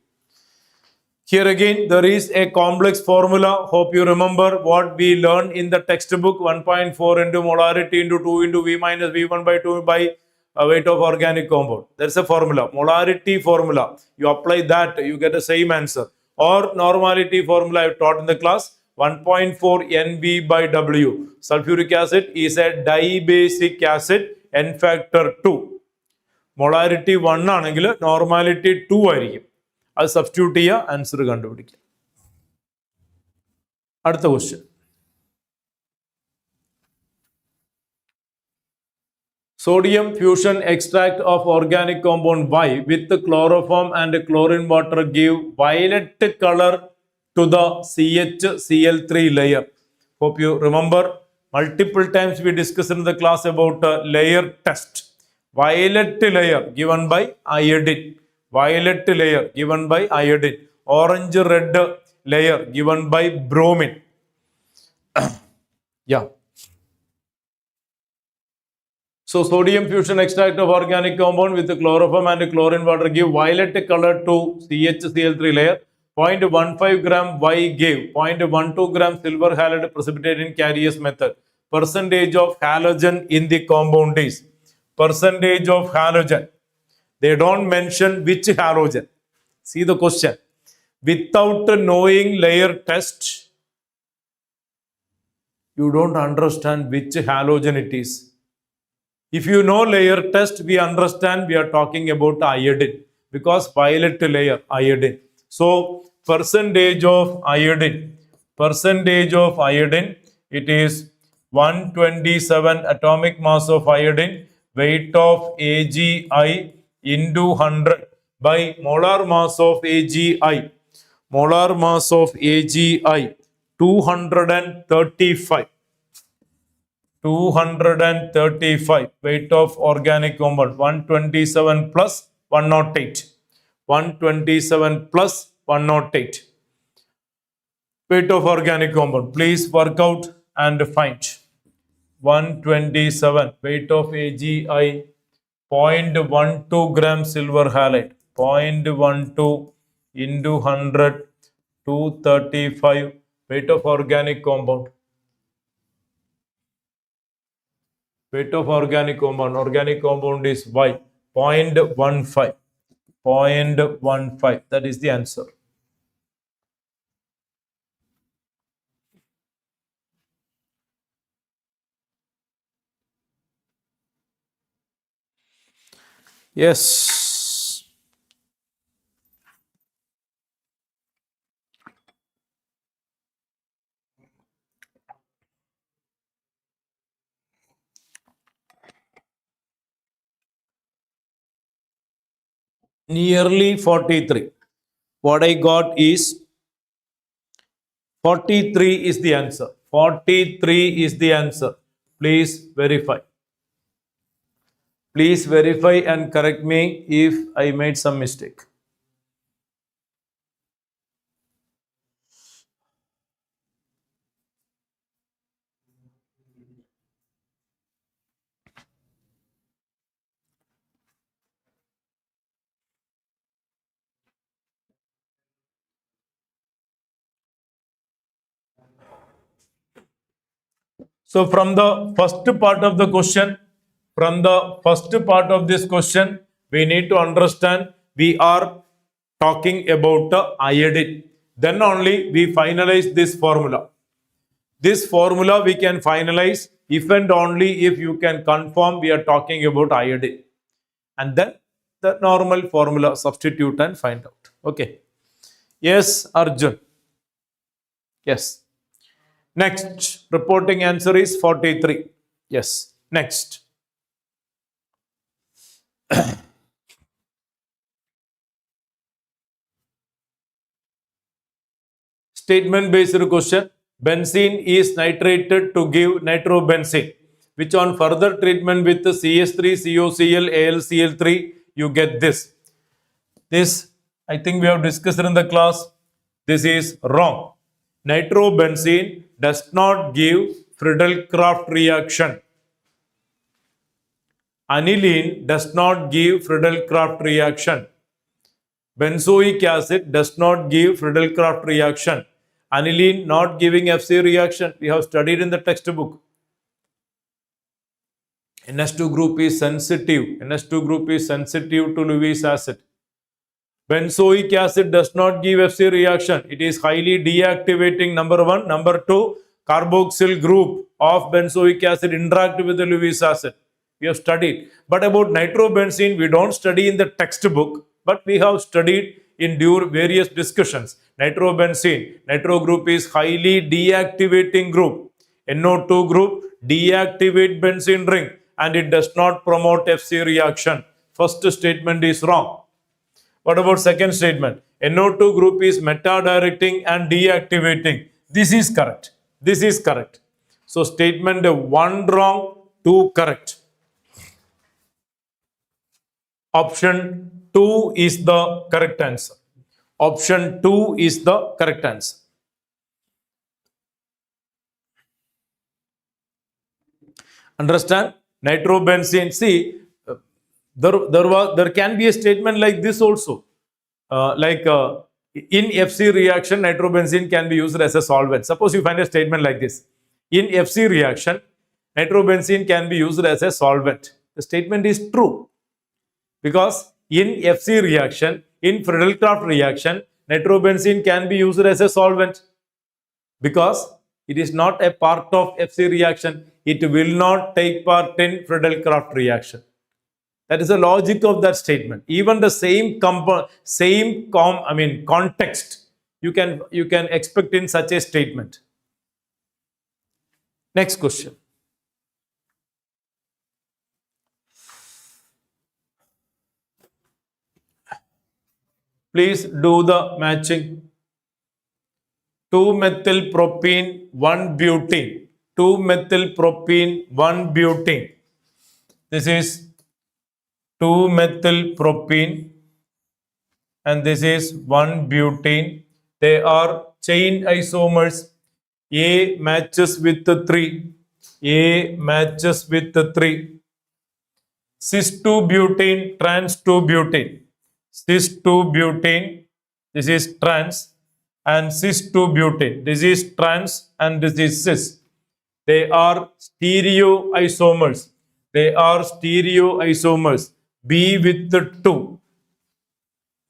Here again, there is a complex formula. Hope you remember what we learned in the textbook, 1.4 into molarity into 2 into V minus V1 by 2 by weight of organic compound. There's a formula, molarity formula. You apply that, you get the same answer. Or normality formula I taught in the class, 1.4 NV by W. Sulfuric acid is a dibasic acid, N factor 2. Molarity 1 ആണെങ്കിൽ normality 2 ആയിരിക്കും. അത് substitute ചെയ്യുക, answer കണ്ടുപിടിക്കുക. അടുത്ത question. Sodium fusion extract of organic compound Y with chloroform and chlorine water give violet color to the CHCl3 layer. Hope you remember, multiple times we discussed in the class about layer test. Violet layer given by iodine. Violet layer given by iodine. Orange red layer given by bromine. Yeah. So sodium fusion extract of organic compound with chloroform and chlorine water give violet color to CHCl3 layer. 0.15 gram Y gave 0.12 gram silver halide precipitate in Carrier's method. Percentage of halogen in the compound is. Percentage of halogen. They don't mention which halogen. See the question. Without knowing layer test, you don't understand which halogen it is. If you know layer test, we understand we are talking about iodine because violet layer iodine. So percentage of iodine, it is 127 atomic mass of iodine, weight of AgI into 100 by molar mass of AgI. Molar mass of AgI 235. 235 weight of organic compound 127 plus 108. 127 plus 108 weight of organic compound. Please work out and find 127 weight of AgI 0.12 gram silver halide 0.12 into 100 235 weight of organic compound. Weight of organic compound is Y, 0.15. 0.15, that is the answer. Yes. Nearly 43. What I got is 43 is the answer. 43 is the answer. Please verify. Please verify and correct me if I made some mistake. So from the first part of the question, we need to understand we are talking about the iodine. Then only we finalize this formula. This formula we can finalize if and only if you can confirm we are talking about iodine. And then the normal formula substitute and find out. Okay. Yes, Arjun. Yes. Next, reporting answer is 43. Yes. Next. Statement based question. Benzene is nitrated to give nitrobenzene, which on further treatment with the CS3, COCl, AlCl3, you get this. This, I think we have discussed in the class. This is wrong. Nitrobenzene does not give Friedel-Crafts reaction. Aniline does not give Friedel-Crafts reaction. Benzoic acid does not give Friedel-Crafts reaction. Aniline not giving FC reaction. We have studied in the textbook. NH2 group is sensitive. NH2 group is sensitive to Lewis acid. Benzoic acid does not give FC reaction. It is highly deactivating, number one. Number two, carboxyl group of benzoic acid interact with the Lewis acid. We have studied. But about nitrobenzene, we don't study in the textbook, but we have studied in various discussions. Nitrobenzene, nitro group is highly deactivating group. NO2 group deactivate benzene ring and it does not promote FC reaction. First statement is wrong. What about second statement? NO2 group is meta-directing and deactivating. This is correct. This is correct. So statement 1 wrong, 2 correct. Option 2 is the correct answer. Option 2 is the correct answer. Understand? Nitrobenzene. See, there can be a statement like this also. In FC reaction, nitrobenzene can be used as a solvent. Suppose you find a statement like this. In FC reaction, nitrobenzene can be used as a solvent. The statement is true. Because in FC reaction, in Friedel-Crafts reaction, nitrobenzene can be used as a solvent. Because it is not a part of FC reaction. It will not take part in Friedel-Crafts reaction. That is the logic of that statement. Even the same context you can expect in such a statement. Next question. Please do the matching. 2-methylpropene, 1-butene. 2-methylpropene, 1-butene. This is 2-methylpropene and this is 1-butene. They are chain isomers. A matches with the 3. A matches with the 3. Cis-2-butene, trans-2-butene. Cis-2-butene, this is trans, and cis-2-butene, this is trans and this is cis. They are stereoisomers. They are stereoisomers. B with the 2.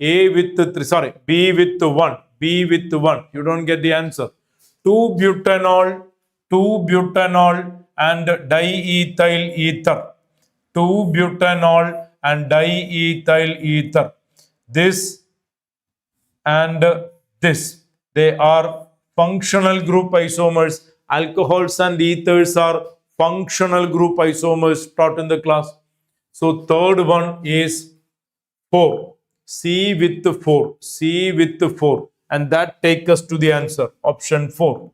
A with the 3. Sorry, B with the 1. B with the 1. You don't get the answer. 2-butanol, 2-butanol and diethyl ether. 2-butanol and diethyl ether. This and this, they are functional group isomers. Alcohols and ethers are functional group isomers taught in the class. So third one is 4. C with 4. C with 4. And that takes us to the answer. Option 4.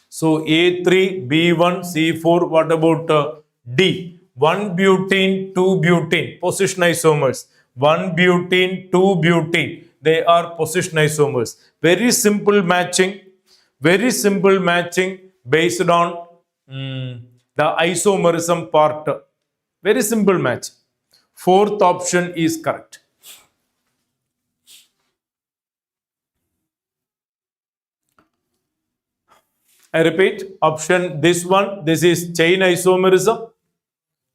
So A3, B1, C4. What about D? 1 butene, 2 butene. Position isomers. 1 butene, 2 butene. They are position isomers. Very simple matching. Very simple matching based on the isomerism part. Very simple match. Fourth option is correct. I repeat, option this one, this is chain isomerism.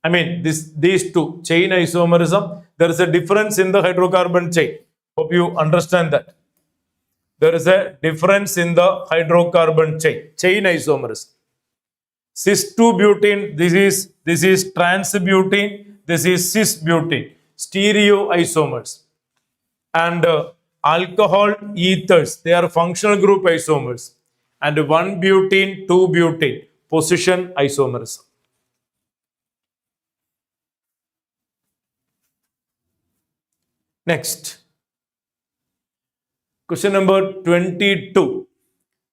I mean, these two, chain isomerism. There is a difference in the hydrocarbon chain. Hope you understand that. There is a difference in the hydrocarbon chain isomerism. Cis-2-butene, this is trans-butene, this is cis-butene, stereoisomers. And alcohol ethers, they are functional group isomers. And 1 butene, 2 butene, position isomerism. Next. Question number 22.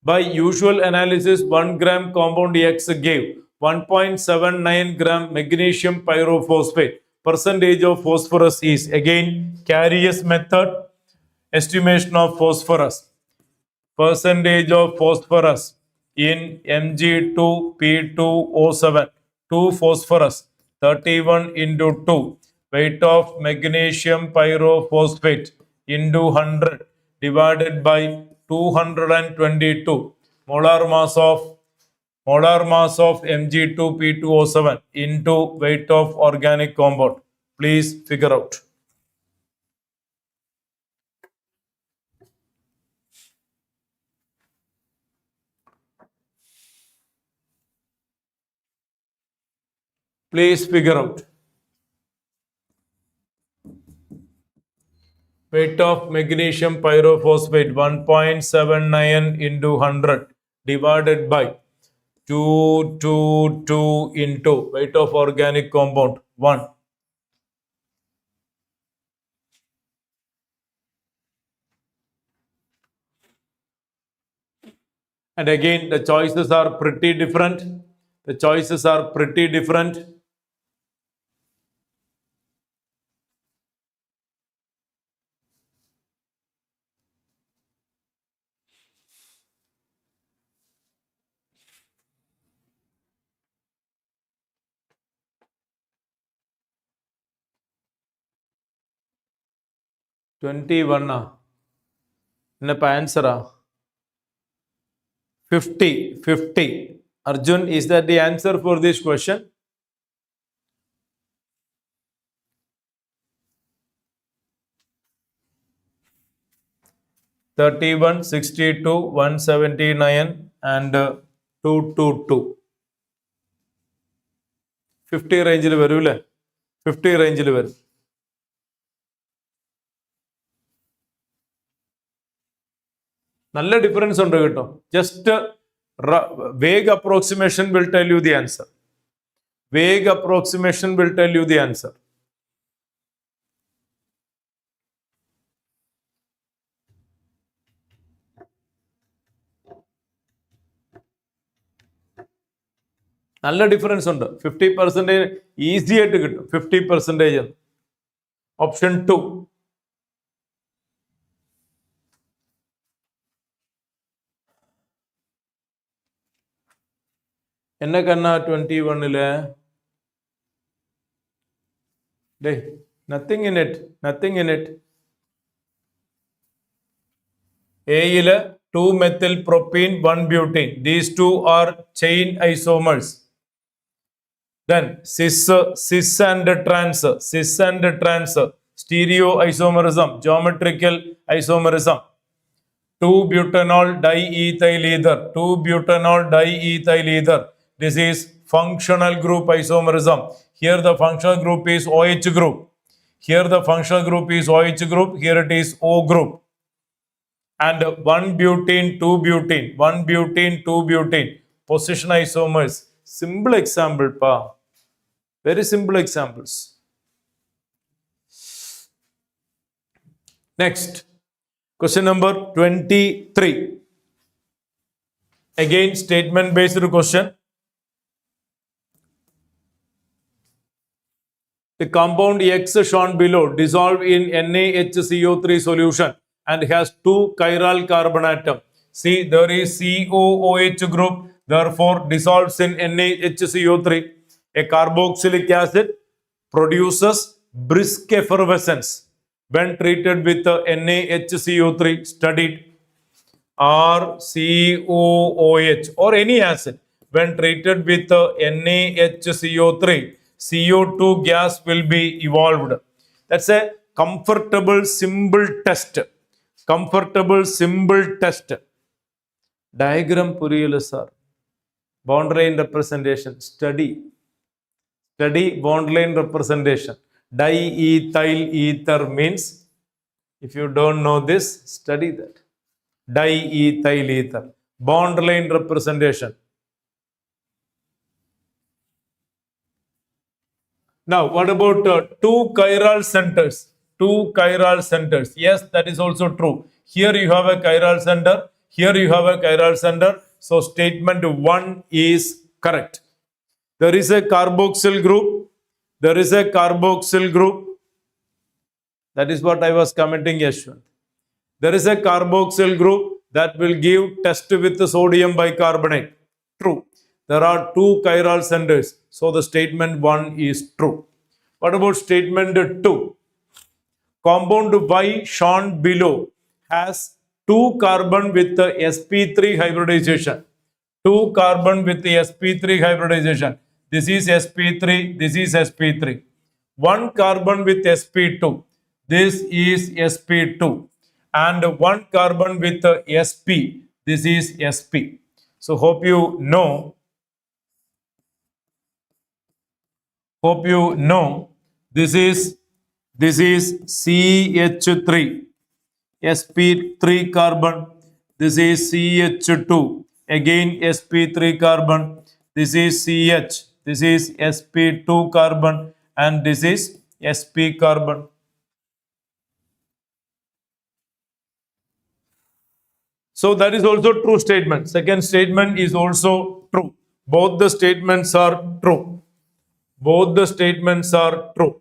By usual analysis, 1 gram compound X gave 1.79 gram magnesium pyrophosphate. Percentage of phosphorus is, again, Carrier's method, estimation of phosphorus. Percentage of phosphorus in Mg2P2O7, 2 phosphorus, 31 into 2. Weight of magnesium pyrophosphate into 100 divided by 222. Molar mass of Mg2P2O7 into weight of organic compound. Please figure out. Please figure out. Weight of magnesium pyrophosphate 1.79 into 100 divided by 222 into weight of organic compound 1. And again, the choices are pretty different. The choices are pretty different. Twenty-one. Answer 50. Arjun, is that the answer for this question? $31, $62, $179 and $222. 50 range 50 range. നല്ല difference ഉണ്ട് കേട്ടോ. Just vague approximation will tell you the answer. Vague approximation will tell you the answer. നല്ല difference ഉണ്ട്. 50% easy ആയിട്ട് കിട്ടും. 50%. Option 2. என்ன கண்ணா 21ல nothing in it. A யில 2 methyl propene 1 butane. These two are chain isomers. Then cis and trans, stereo isomerism, geometrical isomerism. 2 butanol diethyl ether. This is functional group isomerism. Here the functional group is OH group. Here the functional group is OH group. Here it is O group. And 1 butene, 2 butene, 1 butene, 2 butene. Position isomers. Simple example, pa. Very simple examples. Next, question number 23. Again, statement based question. The compound X shown below dissolve in NaHCO3 solution and has 2 chiral carbon atom. See, there is COOH group, therefore dissolves in NaHCO3. A carboxylic acid produces brisk effervescence when treated with NaHCO3, studied, or COOH or any acid when treated with NaHCO3, CO2 gas will be evolved. That's a comfortable simple test. Comfortable simple test. Diagram puriyala sir. Bond line representation. Study bond line representation. Diethyl ether means, if you don't know this, study that. Diethyl ether. Bond line representation. Now, what about 2 chiral centers? 2 chiral centers. Yes, that is also true. Here you have a chiral center. Here you have a chiral center. So, statement 1 is correct. There is a carboxyl group. There is a carboxyl group. That is what I was commenting, Yashwant. There is a carboxyl group that will give test with the sodium bicarbonate. True. There are 2 chiral centers. So the statement 1 is true. What about statement 2? Compound Y shown below has 2 carbon with the sp3 hybridization. 2 carbon with the sp3 hybridization. This is sp3, this is sp3. 1 carbon with sp2. This is sp2. And 1 carbon with sp. This is sp. So hope you know. This is CH3. sp3 carbon. This is CH2. Again sp3 carbon. This is CH. This is sp2 carbon. And this is sp carbon. So that is also true statement. Second statement is also true. Both the statements are true. Both the statements are true.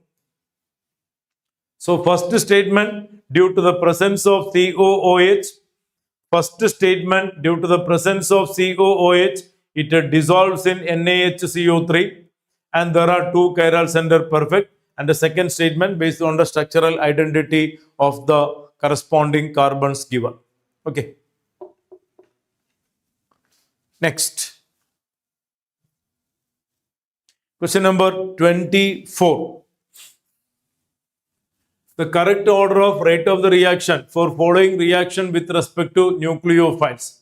So first statement, due to the presence of COOH, first statement, due to the presence of COOH, it dissolves in NaHCO3 and there are 2 chiral center, perfect. And the second statement based on the structural identity of the corresponding carbons given. Okay. Next. Question number 24. The correct order of rate of the reaction for following reaction with respect to nucleophiles.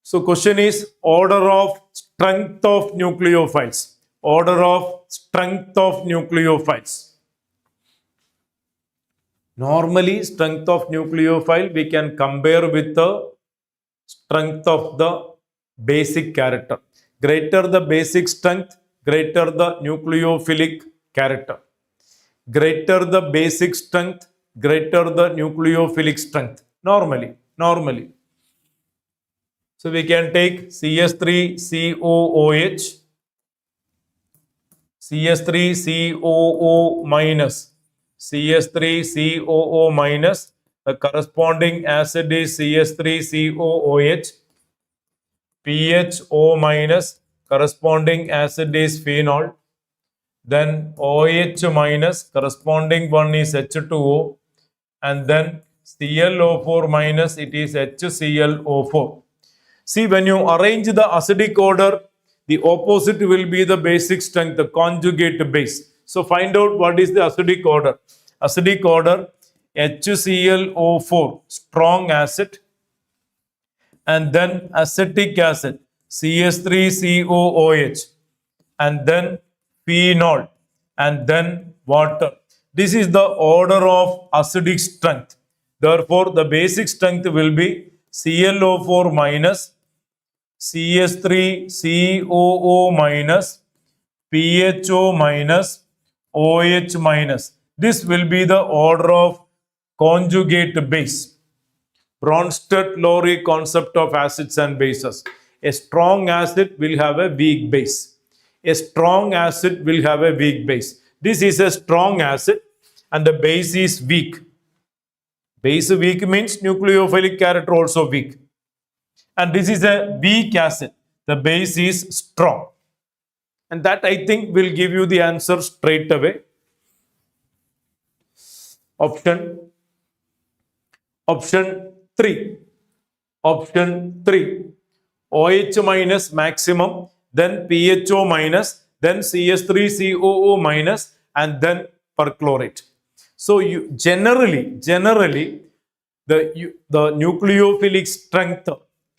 So question is order of strength of nucleophiles. Order of strength of nucleophiles. Normally, strength of nucleophile we can compare with the strength of the basic character. Greater the basic strength, greater the nucleophilic character. Greater the basic strength, greater the nucleophilic strength. Normally. So we can take CH3COOH, CH3COO minus, CH3COO minus. The corresponding acid is CH3COOH. PHO minus, corresponding acid is phenol. Then OH minus, corresponding one is H2O. And then ClO4 minus, it is HClO4. See, when you arrange the acidic order, the opposite will be the basic strength, the conjugate base. So find out what is the acidic order. Acidic order, HClO4, strong acid. And then acetic acid. CH3COOH, and then phenol, and then water. This is the order of acidic strength. Therefore, the basic strength will be ClO4 minus, CH3COO minus, PHO minus, OH minus. This will be the order of conjugate base. Bronsted-Lowry concept of acids and bases. A strong acid will have a weak base. A strong acid will have a weak base. This is a strong acid and the base is weak. Base weak means nucleophilic character also weak. And this is a weak acid. The base is strong. And that I think will give you the answer straight away. Option 3. Option 3. OH minus maximum, then PHO minus, then CH3COO minus, and then perchlorate. So you generally the nucleophilic strength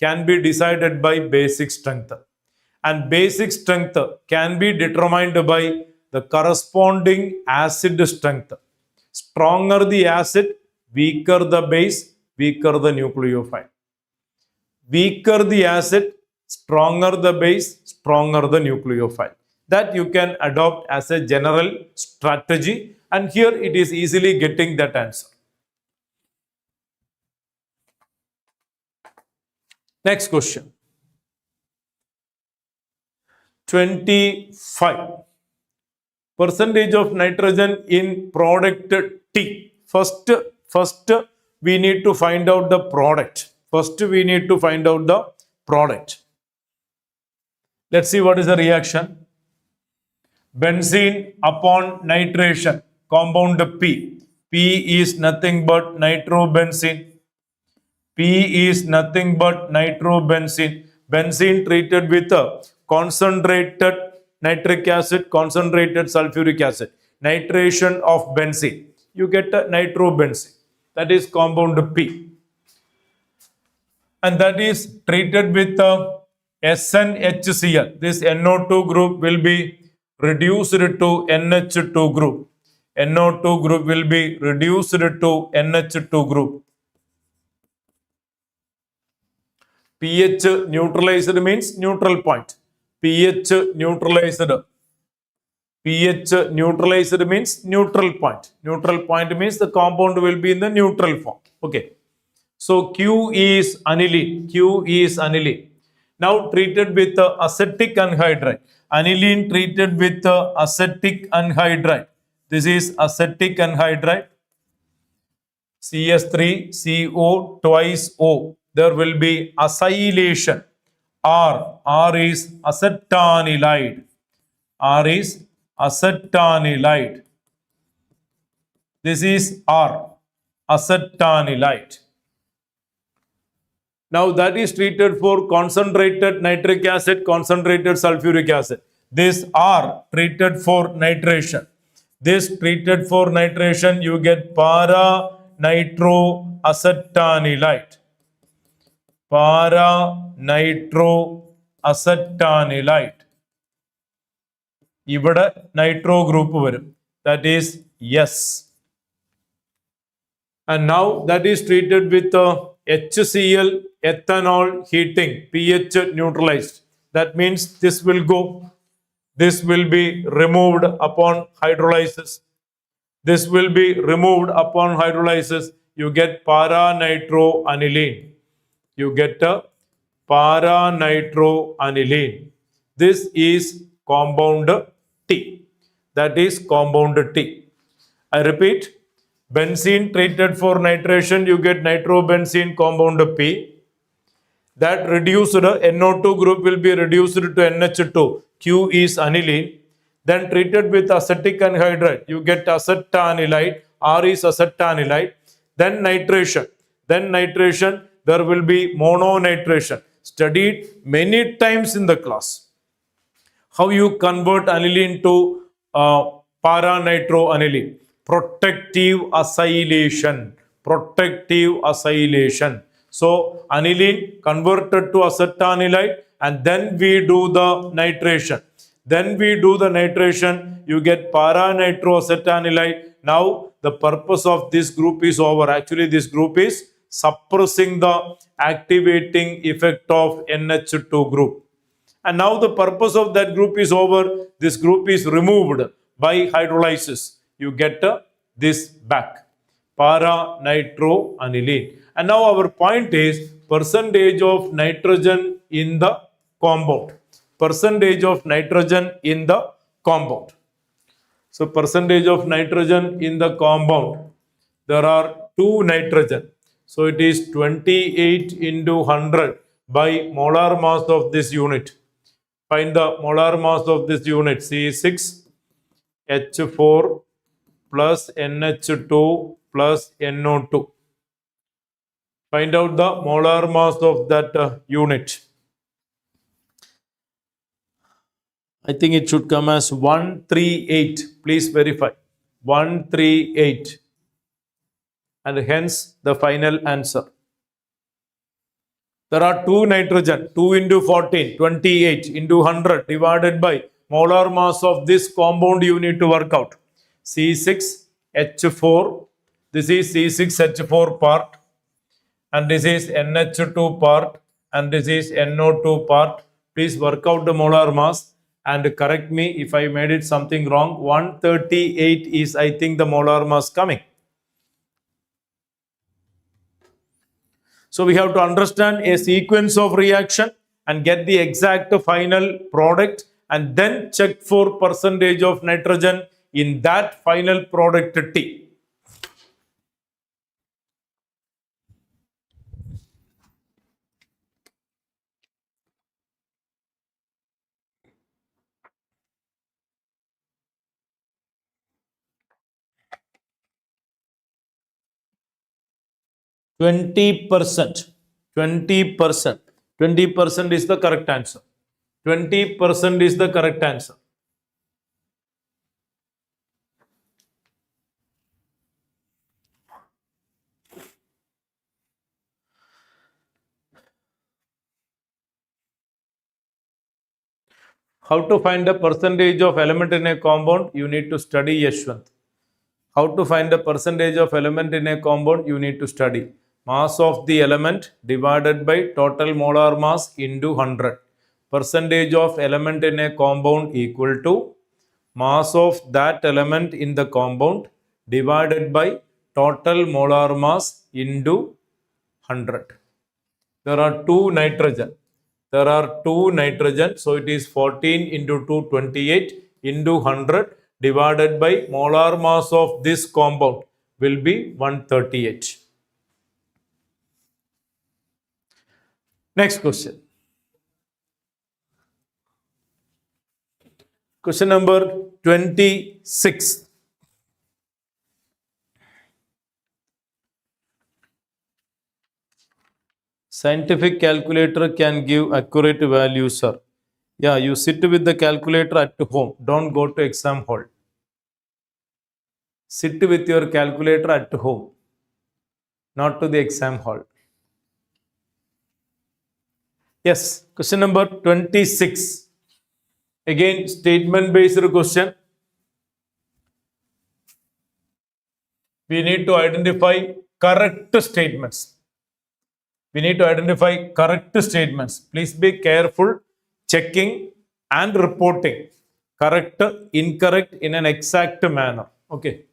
can be decided by basic strength, and basic strength can be determined by the corresponding acid strength. Stronger the acid, weaker the base, weaker the nucleophile. Weaker the acid, stronger the base, stronger the nucleophile. That you can adopt as a general strategy, and here it is easily getting that answer. Next question. 25. Percentage of nitrogen in product T. First we need to find out the product. Let's see what is the reaction. Benzene upon nitration, compound P. P is nothing but nitrobenzene. Benzene treated with a concentrated nitric acid, concentrated sulfuric acid. Nitration of benzene. You get a nitrobenzene. That is compound P. And that is treated with SnHCl. This NO2 group will be reduced to NH2 group. NO2 group will be reduced to NH2 group. pH neutralized means neutral point. pH neutralized means neutral point. Neutral point means the compound will be in the neutral form. Okay. So Q is aniline. Now treated with acetic anhydride. Aniline treated with acetic anhydride. This is acetic anhydride. CH3CO twice O. There will be acylation. R is acetanilide. This is R, acetanilide. Now that is treated for concentrated nitric acid, concentrated sulfuric acid. This R treated for nitration. This treated for nitration, you get para-nitroacetanilide. Para-nitroacetanilide. Ivada nitro group varum. That is yes. And now that is treated with HCl ethanol heating, pH neutralized. That means this will go. This will be removed upon hydrolysis. You get para-nitroaniline. This is compound T. That is compound T. I repeat, benzene treated for nitration, you get nitrobenzene compound P. That reduced NO2 group will be reduced to NH2. Q is aniline. Then treated with acetic anhydride, you get acetanilide. R is acetanilide. Then nitration. There will be mononitration. Studied many times in the class. How you convert aniline to para-nitroaniline. Protective acylation. So aniline converted to acetanilide and then we do the nitration. Then we do the nitration, you get para-nitroacetanilide. Now the purpose of this group is over. Actually, this group is suppressing the activating effect of NH2 group. And now the purpose of that group is over. This group is removed by hydrolysis. You get this back, para-nitroaniline. And now our point is percentage of nitrogen in the compound. Percentage of nitrogen in the compound. So percentage of nitrogen in the compound. There are 2 nitrogen. So it is 28 into 100 by molar mass of this unit. Find the molar mass of this unit. C6H4 plus NH2 plus NO2. Find out the molar mass of that unit. I think it should come as 138. Please verify. 138. And hence the final answer. There are 2 nitrogen. 2 into 14. 28 into 100 divided by molar mass of this compound you need to work out. C6H4. This is C6H4 part. And this is NH2 part. And this is NO2 part. Please work out the molar mass. And correct me if I made it something wrong. 138 is, I think, the molar mass coming. So we have to understand a sequence of reaction and get the exact final product and then check for percentage of nitrogen in that final product T. %. 20% is the correct answer. 20% is the correct answer. How to find the percentage of element in a compound? You need to study Yashwant. How to find the percentage of element in a compound? You need to study. Mass of the element divided by total molar mass into 100. Percentage of element in a compound equal to mass of that element in the compound divided by total molar mass into 100. There are 2 nitrogen. There are 2 nitrogen. So it is 14 into 2, 28 into 100 divided by molar mass of this compound will be 138. Next question. Question number 26. Scientific calculator can give accurate values, sir. Yeah, you sit with the calculator at home. Don't go to exam hall. Sit with your calculator at home, not to the exam hall. Yes, question number 26. Again, statement based question. We need to identify correct statements. We need to identify correct statements. Please be careful checking and reporting correct, incorrect in an exact manner. Okay.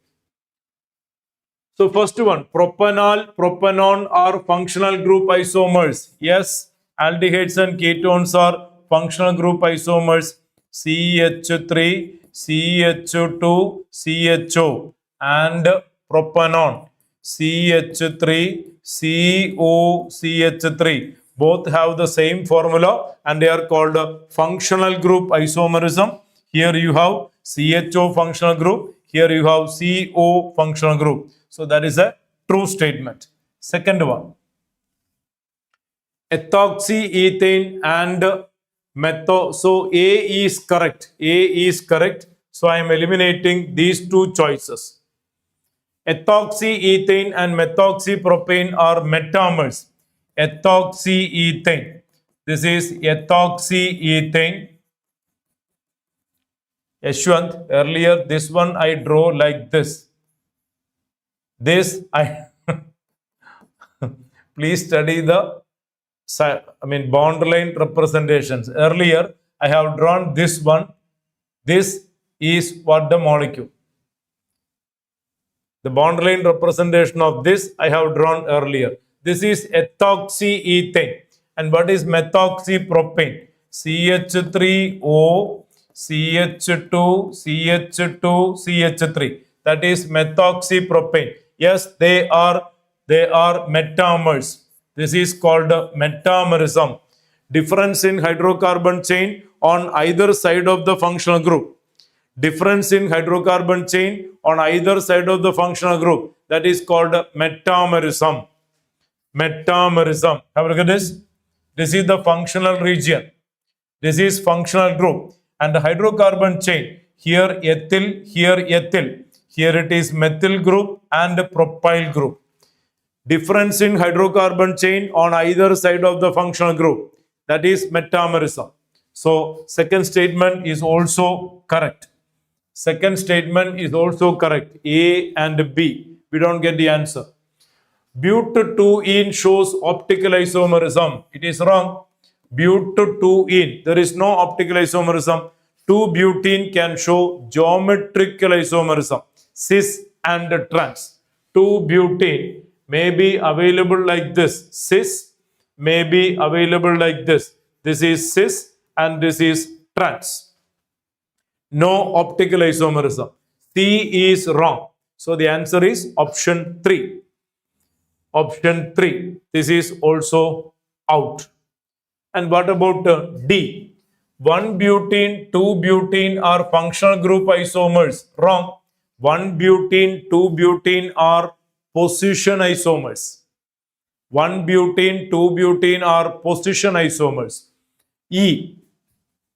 So first one, propanol, propanone are functional group isomers. Yes, aldehydes and ketones are functional group isomers. CH3, CH2, CHO and propanone. CH3, CO, CH3. Both have the same formula and they are called functional group isomerism. Here you have CHO functional group. Here you have CO functional group. So that is a true statement. Second one. Ethoxyethane and metho. So A is correct. A is correct. So I am eliminating these 2 choices. Ethoxyethane and methoxypropane are metamers. Ethoxyethane. This is ethoxyethane. Yashwant, earlier this one I draw like this. This I please study the bond line representations. Earlier I have drawn this one. This is what the molecule. The bond line representation of this I have drawn earlier. This is ethoxyethane. And what is methoxypropane? CH3O, CH2, CH2, CH3. That is methoxypropane. Yes, they are metamers. This is called metamerism. Difference in hydrocarbon chain on either side of the functional group. Difference in hydrocarbon chain on either side of the functional group. That is called metamerism. Metamerism. Have a look at this. This is the functional region. This is functional group. And the hydrocarbon chain. Here ethyl, here ethyl. Here it is methyl group and propyl group. Difference in hydrocarbon chain on either side of the functional group. That is metamerism. So second statement is also correct. Second statement is also correct. A and B. We don't get the answer. But-2-ene shows optical isomerism. It is wrong. But-2-ene. There is no optical isomerism. 2-butene can show geometrical isomerism. Cis and trans. 2-butene may be available like this. Cis may be available like this. This is cis and this is trans. No optical isomerism. C is wrong. So the answer is option 3. Option 3. This is also out. And what about D? 1-butene, 2-butene are functional group isomers. Wrong. 1-butene, 2-butene are position isomers. 1-butene, 2-butene are position isomers. E.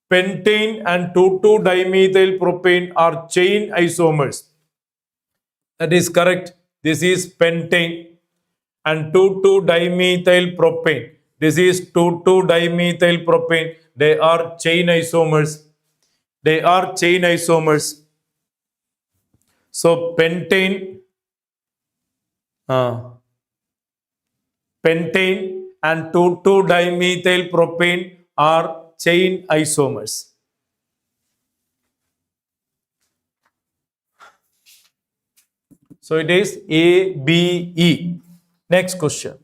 Pentane and 2,2-dimethyl propane are chain isomers. That is correct. This is pentane and 2,2-dimethyl propane. This is 2,2-dimethyl propane. They are chain isomers. They are chain isomers. So pentane and 2,2-dimethyl propane are chain isomers. So it is A, B, E. Next question.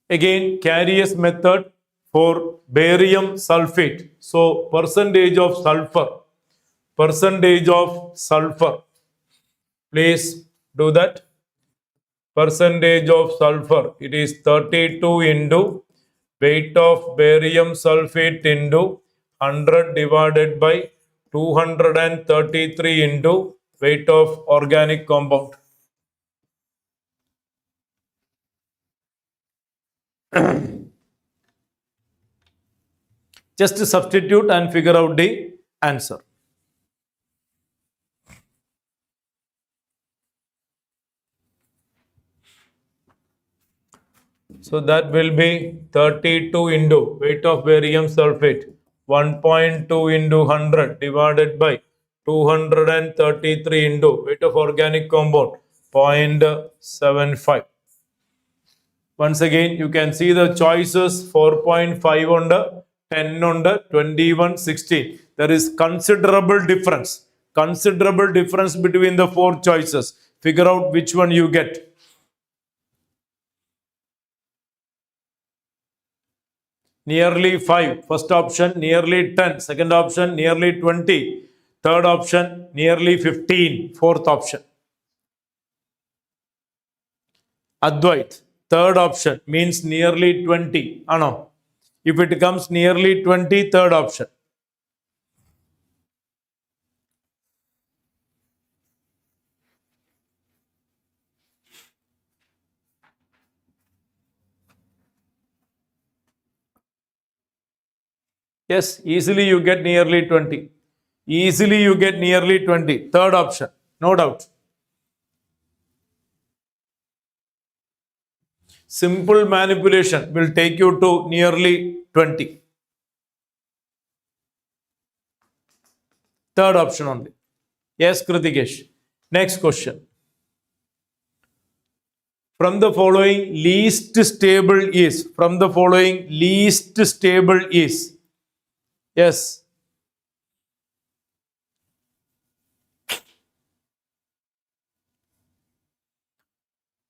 Again, Carrier's method for barium sulfate. So percentage of sulfur. Percentage of sulfur. Please do that. Percentage of sulfur. It is 32 into weight of barium sulfate into 100 divided by 233 into weight of organic compound. Just substitute and figure out the answer. So that will be 32 into weight of barium sulfate, 1.2 into 100 divided by 233 into weight of organic compound, 0.75. Once again, you can see the choices 4.5 under, 10 under, 21, 16. There is considerable difference. Considerable difference between the 4 choices. Figure out which one you get. Nearly 5. First option, nearly 10. Second option, nearly 20. Third option, nearly 15. Fourth option. Advait. Third option means nearly 20. No. If it comes nearly 20, third option. Yes, easily you get nearly 20. Easily you get nearly 20. Third option, no doubt. Simple manipulation will take you to nearly 20. Third option only. Yes, Kritikesh. Next question. From the following, least stable is. From the following, least stable is. Yes.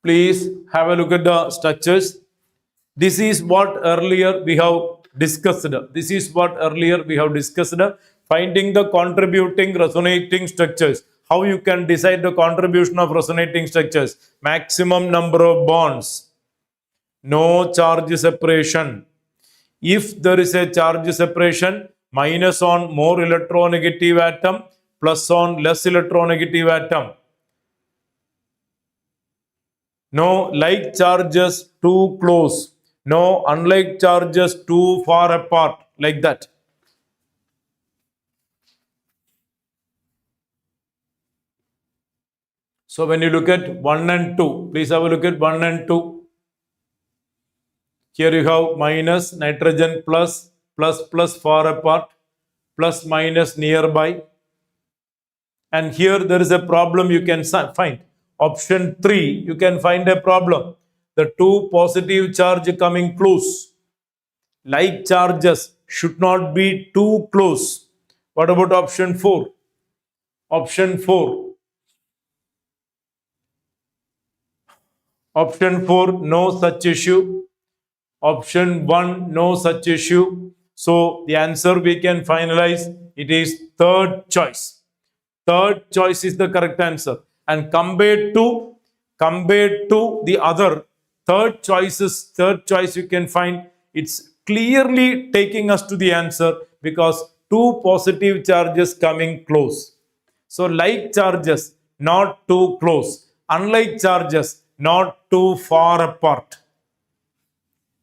Please have a look at the structures. This is what earlier we have discussed. This is what earlier we have discussed. Finding the contributing resonating structures. How you can decide the contribution of resonating structures? Maximum number of bonds. No charge separation. If there is a charge separation, minus on more electronegative atom, plus on less electronegative atom. No like charges too close. No unlike charges too far apart. Like that. So when you look at 1 and 2, please have a look at 1 and 2. Here you have minus, nitrogen plus, plus far apart, plus minus nearby. And here there is a problem you can find. Option 3, you can find a problem. The two positive charge coming close. Like charges should not be too close. What about option 4? Option 4. Option 4, no such issue. Option 1, no such issue. So the answer we can finalize, it is third choice. Third choice is the correct answer. And compared to the other third choice you can find, it's clearly taking us to the answer because two positive charges coming close. So like charges not too close, unlike charges not too far apart.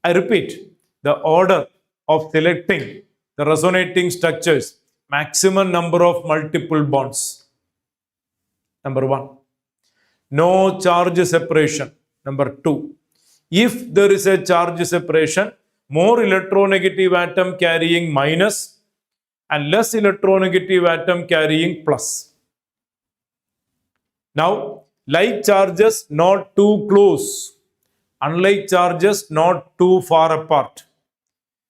I repeat, the order of selecting the resonating structures, maximum number of multiple bonds. Number 1. No charge separation. Number 2. If there is a charge separation, more electronegative atom carrying minus and less electronegative atom carrying plus. Now, like charges not too close, unlike charges not too far apart.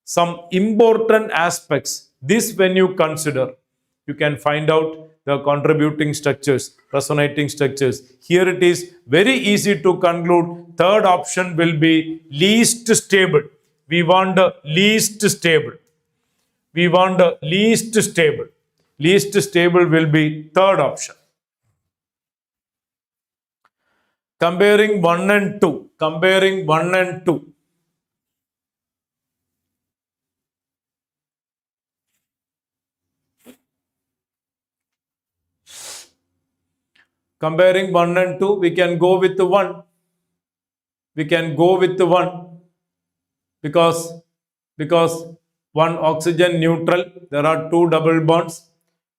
Some important aspects, this when you consider, you can find out the contributing structures, resonating structures. Here it is very easy to conclude third option will be least stable. We want the least stable. We want the least stable. Least stable will be third option. Comparing 1 and 2. Comparing 1 and 2. Comparing 1 and 2, we can go with the 1. We can go with the 1 because 1 oxygen neutral, there are 2 double bonds.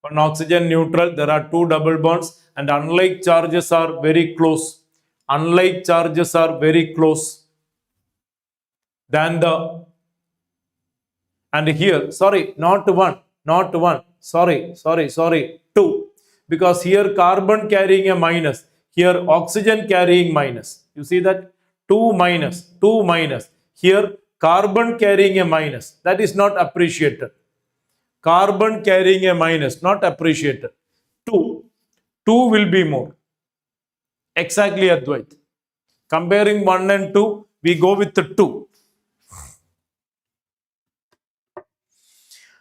1 oxygen neutral, there are 2 double bonds, and unlike charges are very close. Unlike charges are very close than the, and here, sorry, not 1, sorry, 2. Because here carbon carrying a minus, here oxygen carrying minus. You see that? 2 minus. Here carbon carrying a minus. That is not appreciated. Carbon carrying a minus, not appreciated. 2 will be more. Exactly, Advait. Comparing 1 and 2, we go with the 2.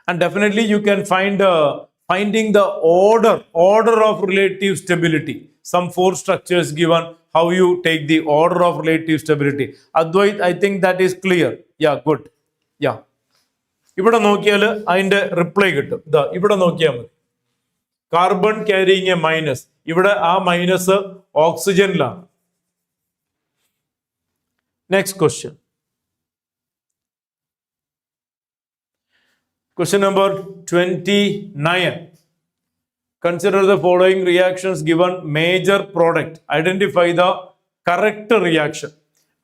And definitely you can find finding the order of relative stability. Some 4 structures given, how you take the order of relative stability. Advait, I think that is clear. Yeah, good. Yeah. ഇവിടെ നോക്കിയാൽ അതിന്റെ reply കിട്ടും. ഇവിടെ നോക്കിയാൽ മതി. Carbon carrying a minus. ഇവിടെ ആ minus ഓക്സിജനിലാണ്. Next question. Question number 29. Consider the following reactions given major product. Identify the correct reaction.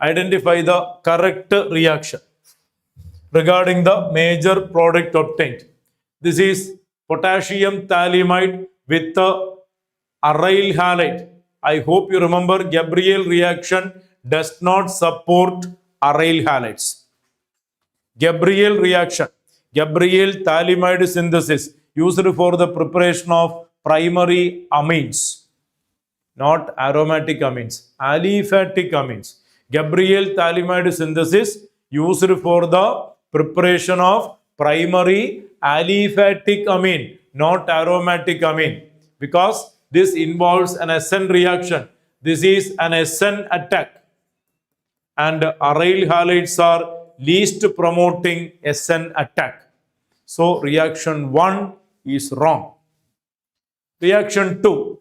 Identify the correct reaction regarding the major product obtained. This is potassium thalamide with the aryl halide. I hope you remember Gabriel reaction does not support aryl halides. Gabriel reaction, Gabriel thalamide synthesis used for the preparation of primary amines, not aromatic amines, aliphatic amines. Gabriel thalamide synthesis used for the preparation of primary aliphatic amine, not aromatic amine, because this involves an SN reaction. This is an SN attack, and aryl halides are least promoting SN attack. So reaction 1 is wrong. Reaction 2,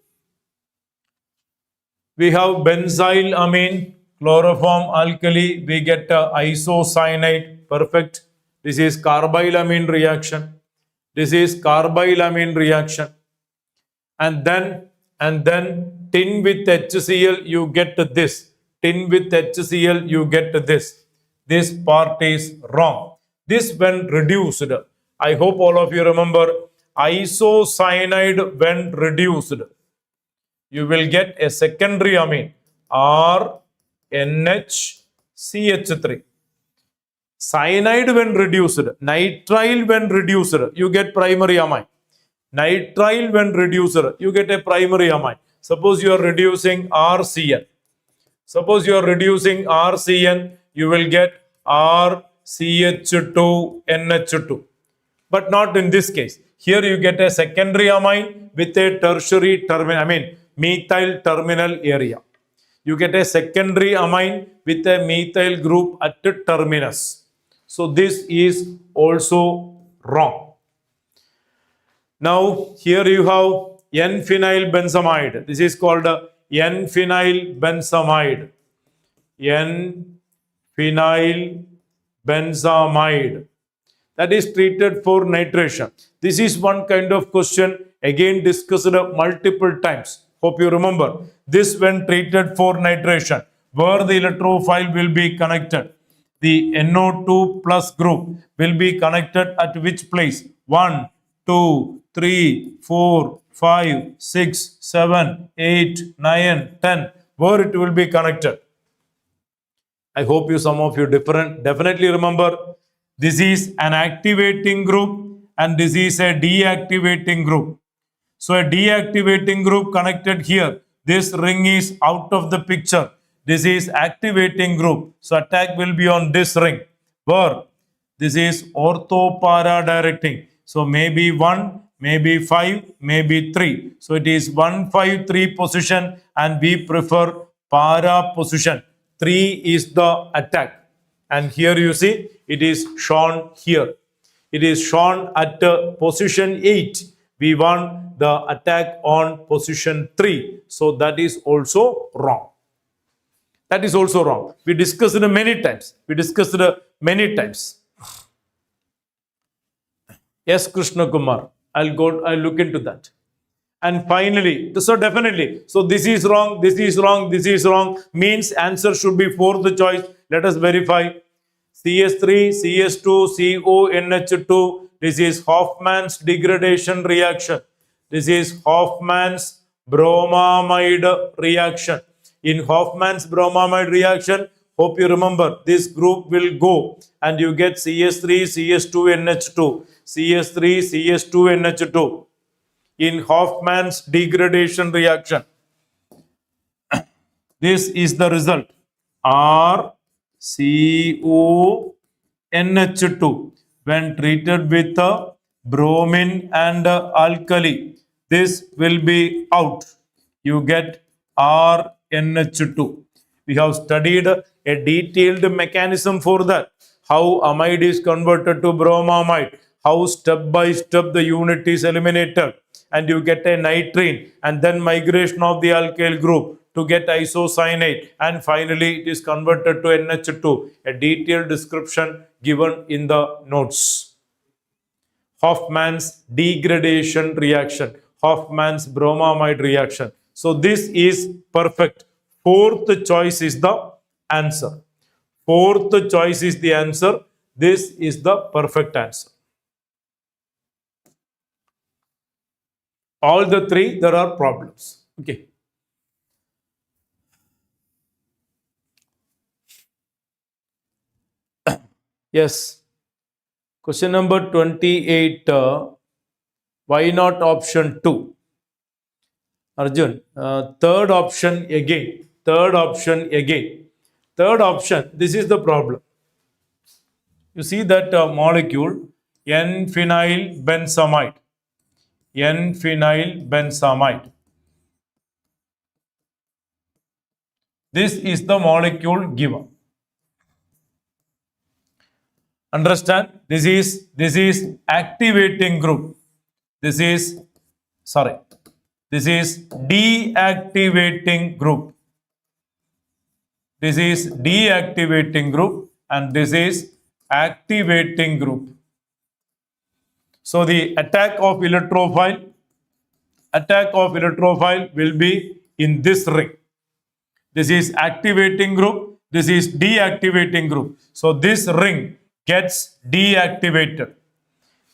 we have benzyl amine, chloroform alkali, we get isocyanide, perfect. This is carbylamine reaction. This is carbylamine reaction. And then tin with HCl, you get this. Tin with HCl, you get this. This part is wrong. This when reduced, I hope all of you remember, isocyanide when reduced, you will get a secondary amine, RNHCH3. Cyanide when reduced, nitrile when reduced, you get primary amine. Nitrile when reduced, you get a primary amine. Suppose you are reducing RCN. Suppose you are reducing RCN, you will get RCH2NH2. But not in this case. Here you get a secondary amine with a tertiary terminal, methyl terminal area. You get a secondary amine with a methyl group at the terminus. So this is also wrong. Now here you have N-phenyl benzamide. This is called N-phenyl benzamide. N-phenyl benzamide. That is treated for nitration. This is one kind of question again discussed multiple times. Hope you remember. This when treated for nitration, where the electrophile will be connected. The NO2 plus group will be connected at which place? 1, 2, 3, 4, 5, 6, 7, 8, 9, 10. Where it will be connected? I hope you, some of you definitely remember. This is an activating group and this is a deactivating group. So a deactivating group connected here. This ring is out of the picture. This is activating group. So attack will be on this ring. Where? This is ortho-para directing. So maybe 1, maybe 5, maybe 3. So it is 1, 5, 3 position and we prefer para position. 3 is the attack. And here you see it is shown here. It is shown at position 8. We want the attack on position 3. So that is also wrong. That is also wrong. We discussed it many times. Yes, Krishna Kumar. I'll look into that. And finally, so definitely, so this is wrong, this is wrong, this is wrong, means answer should be fourth choice. Let us verify. CS3, CS2, CONH2. This is Hoffman's degradation reaction. This is Hoffman's bromamide reaction. In Hoffman's bromamide reaction, hope you remember, this group will go and you get CS3, CS2NH2, CS3, CS2NH2. In Hoffman's degradation reaction, this is the result, RCONH2 when treated with bromine and alkali. This will be out. You get RNH2. We have studied a detailed mechanism for that. How amide is converted to bromamide. How step by step the unit is eliminated. And you get a nitrine. And then migration of the alkyl group to get isocyanate. And finally it is converted to NH2. A detailed description given in the notes. Hoffman's degradation reaction. Hoffman's bromamide reaction. So this is perfect. Fourth choice is the answer. Fourth choice is the answer. This is the perfect answer. All the three, there are problems. Okay. Yes. Question number 28. Why not option 2? Arjun, third option again. Third option again. Third option, this is the problem. You see that molecule N-phenyl benzamide. N-phenyl benzamide. This is the molecule given. Understand? This is activating group. This is deactivating group. This is deactivating group and this is activating group. So the attack of electrophile will be in this ring. This is activating group. This is deactivating group. So this ring gets deactivated.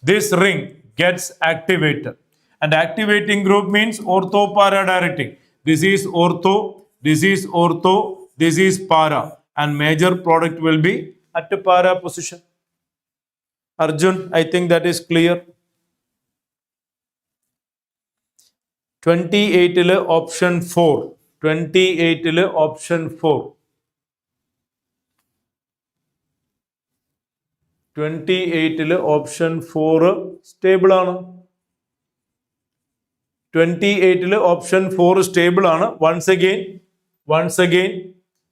This ring gets activated. And activating group means ortho para directing. This is ortho, this is ortho, this is para. And major product will be at the para position. Arjun, I think that is clear. 28 option 4. 28 option 4. 28 option 4 stable ആണ്. 28 option 4 stable ആണ്. Once again,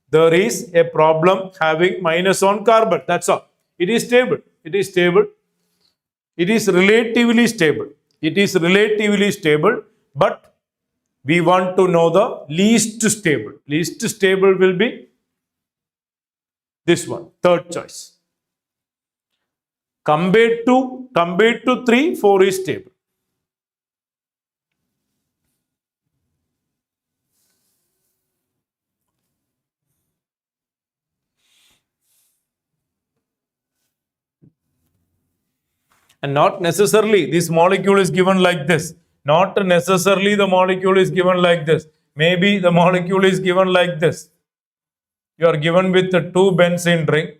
there is a problem having minus on carbon. That's all. It is stable. It is stable. It is relatively stable. It is relatively stable, but we want to know the least stable. Least stable will be this one, third choice. Compared to 3, 4 is stable. And not necessarily this molecule is given like this. Not necessarily the molecule is given like this. Maybe the molecule is given like this. You are given with the 2 benzene ring.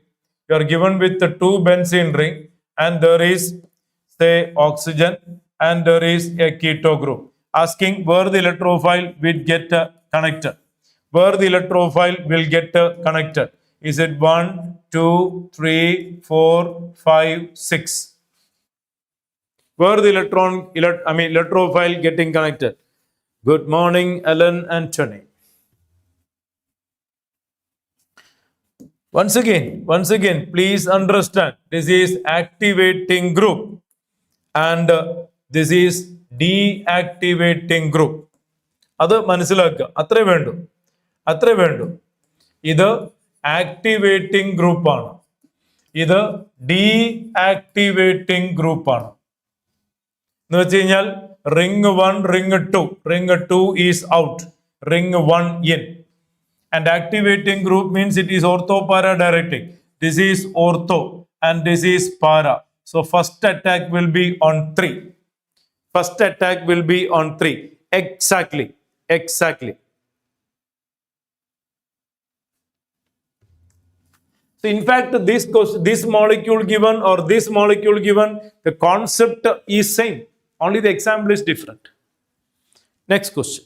You are given with the 2 benzene ring and there is say oxygen and there is a keto group. Asking where the electrophile will get connected. Where the electrophile will get connected. Is it 1, 2, 3, 4, 5, 6? Where the electrophile getting connected. Good morning, Ellen and Tony. Once again, please understand, this is activating group and this is deactivating group. Adu manisilakka. Atre vendu. Idu activating group aanu. Idu deactivating group aanu. Ring 1, ring 2. Ring 2 is out. Ring 1 in. And activating group means it is ortho para directing. This is ortho and this is para. So first attack will be on 3. First attack will be on 3. Exactly. So in fact, this molecule given or this molecule given, the concept is same. Only the example is different. Next question.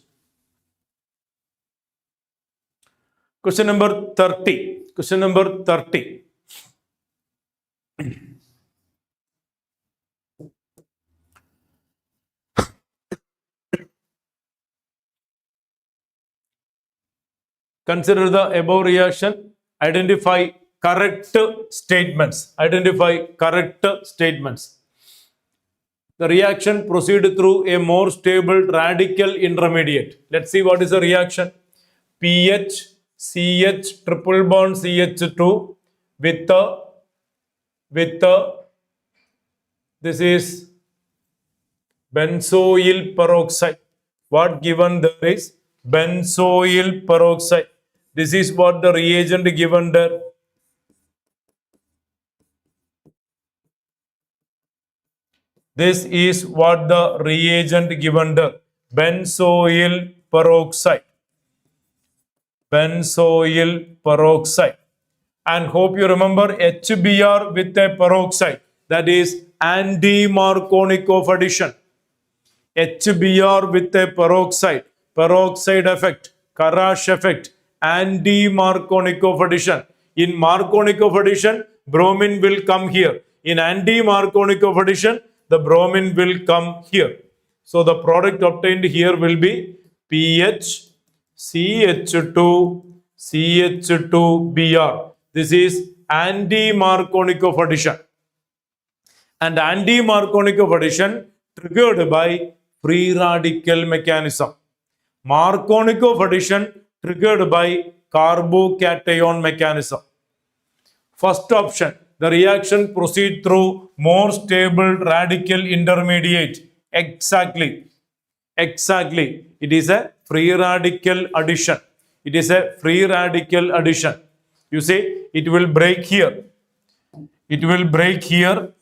Question number 30. Question number 30. Consider the above reaction. Identify correct statements. Identify correct statements. The reaction proceeds through a more stable radical intermediate. Let's see what is the reaction. pH, CH, triple bond CH2 with this is benzoyl peroxide. What given there is benzoyl peroxide. This is what the reagent given there. This is what the reagent given there. Benzoyl peroxide. Benzoyl peroxide. And hope you remember HBr with a peroxide. That is Antimarkovnikov addition. HBr with a peroxide. Peroxide effect. Karash effect. Antimarkovnikov addition. In Markovnikov addition, bromine will come here. In anti-Markovnikov addition, the bromine will come here. So the product obtained here will be pH, CH2, CH2Br. This is anti-Markovnikov addition. And anti-Markovnikov addition triggered by free radical mechanism. Markovnikov addition triggered by carbocation mechanism. First option, the reaction proceed through more stable radical intermediate. Exactly. It is a free radical addition. It is a free radical addition. You see, it will break here. It will break here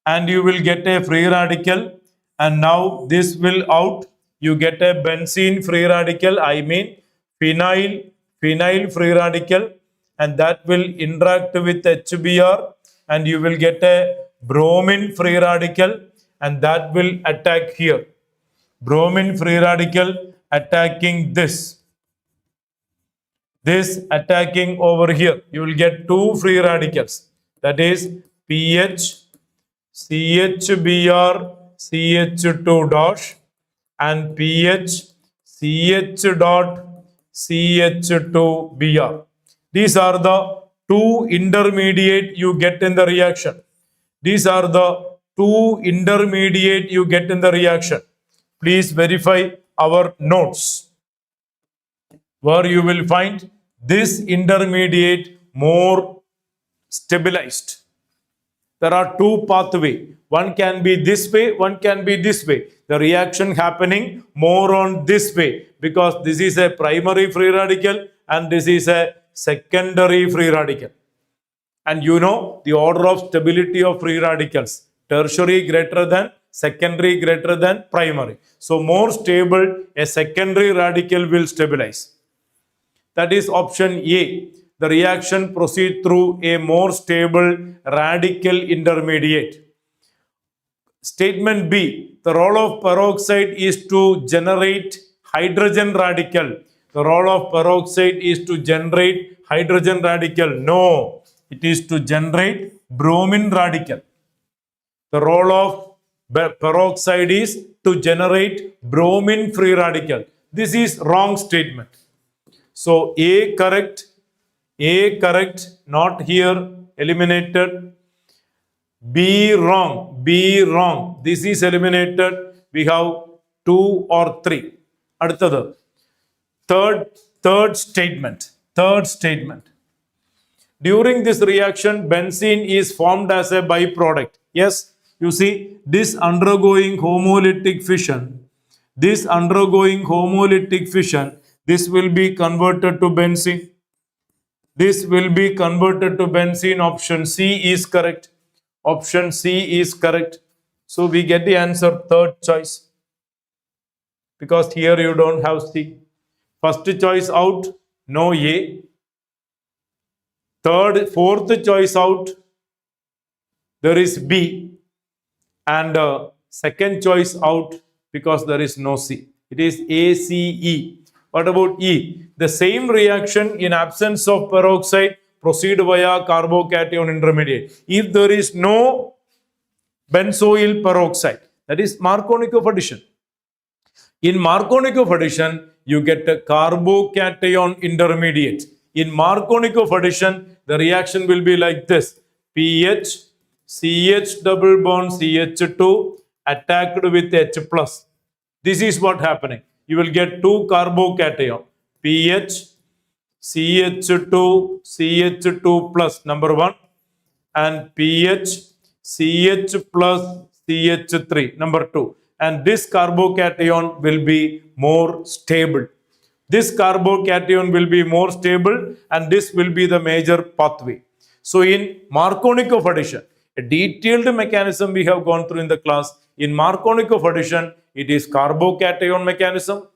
and you will get a free radical, and now this will out. You get a benzene free radical, I mean phenyl free radical, and that will interact with HBr and you will get a bromine free radical, and that will attack here. Bromine free radical attacking this. This attacking over here. You will get two free radicals. That is pH, CHBr, CH2 dash, and pH, CH dot, CH2Br. These are the two intermediate you get in the reaction. These are the two intermediate you get in the reaction. Please verify our notes, where you will find this intermediate more stabilized. There are two pathways. One can be this way, one can be this way. The reaction happening more on this way because this is a primary free radical and this is a secondary free radical. And you know the order of stability of free radicals. Tertiary greater than, secondary greater than primary. So more stable, a secondary radical will stabilize. That is option A. The reaction proceeds through a more stable radical intermediate. Statement B. The role of peroxide is to generate hydrogen radical. The role of peroxide is to generate hydrogen radical. No, it is to generate bromine radical. The role of peroxide is to generate bromine free radical. This is wrong statement. So A correct, not here, eliminated. B wrong. This is eliminated. We have 2 or 3. Aduthathu. Third statement. During this reaction, benzene is formed as a byproduct. Yes, you see, this undergoing homolytic fission, this will be converted to benzene. This will be converted to benzene. Option C is correct. Option C is correct. So we get the answer third choice. Because here you don't have C. First choice out, no A. Fourth choice out, there is B. And second choice out because there is no C. It is ACE. What about E? The same reaction in absence of peroxide proceed via carbocation intermediate. If there is no benzoyl peroxide, that is Markovnikov addition. In Markovnikov addition, you get a carbocation intermediate. In Markovnikov addition, the reaction will be like this. pH, CH double bond CH2 attacked with H plus. This is what happening. You will get two carbocation. pH, CH2, CH2 plus number 1 and pH, CH plus CH3 number 2. And this carbocation will be more stable. This carbocation will be more stable and this will be the major pathway. So in Markovnikov addition, A detailed mechanism we have gone through in the class. In Markovnikov addition, it is carbocation mechanism.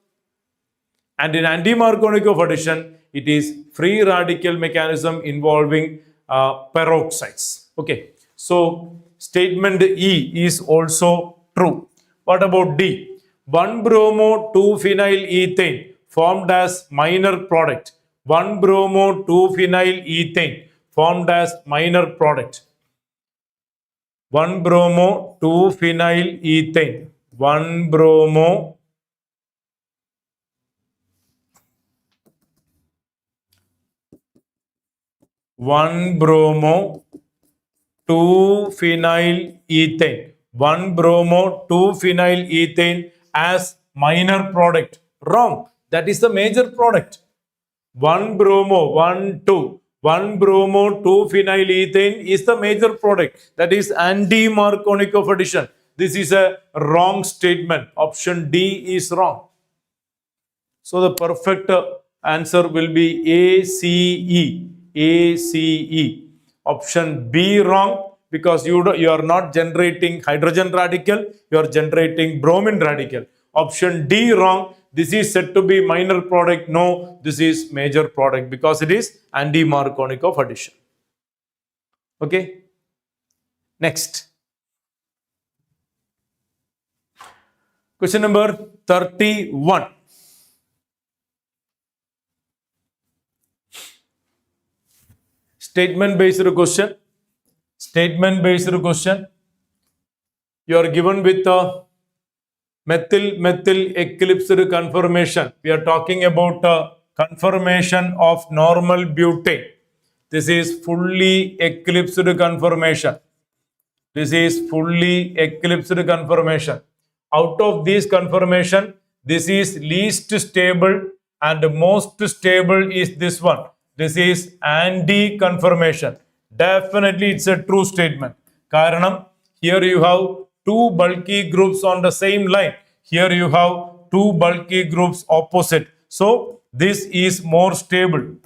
And in Antimarkovnikov addition, it is free radical mechanism involving peroxides. Okay. So, statement E is also true. What about D? 1-bromo-2-phenyl-ethane formed as minor product. 1-bromo-2-phenyl-ethane formed as minor product. 1-bromo-2-phenyl-ethane. 1-bromo 1-bromo-2-phenyl-ethane. 1-bromo-2-phenyl-ethane as minor product. Wrong. That is the major product. 1-bromo-2-phenyl-ethane is the major product. That is Antimarkovnikov addition. This is a wrong statement. Option D is wrong. So the perfect answer will be ACE. ACE. Option B wrong, because you are not generating hydrogen radical, you are generating bromine radical. Option D wrong. This is said to be minor product. No, this is major product because it is Antimarkovnikov addition. Okay. Next. Question number 31. Statement based question. Statement based question. You are given with a methyl eclipsed conformation. We are talking about conformation of normal butane. This is fully eclipsed conformation. This is fully eclipsed conformation. Out of these conformation, this is least stable and most stable is this one. This is anti-conformation. Definitely it's a true statement. Karanam, here you have two bulky groups on the same line. Here you have two bulky groups opposite. So this is more stable.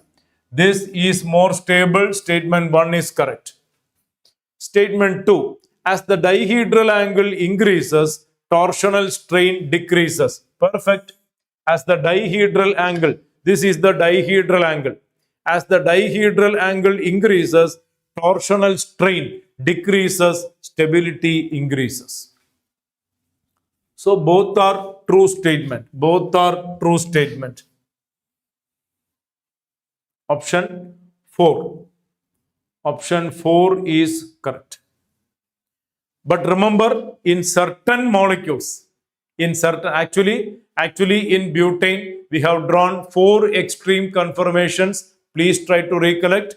This is more stable. Statement 1 is correct. Statement 2. As the dihedral angle increases, torsional strain decreases. Perfect. As the dihedral angle, this is the dihedral angle. As the dihedral angle increases, torsional strain decreases, stability increases. So both are true statement. Both are true statement. Option 4. Option 4 is correct. But remember, in certain molecules, actually in butane, we have drawn 4 extreme conformations. Please try to recollect.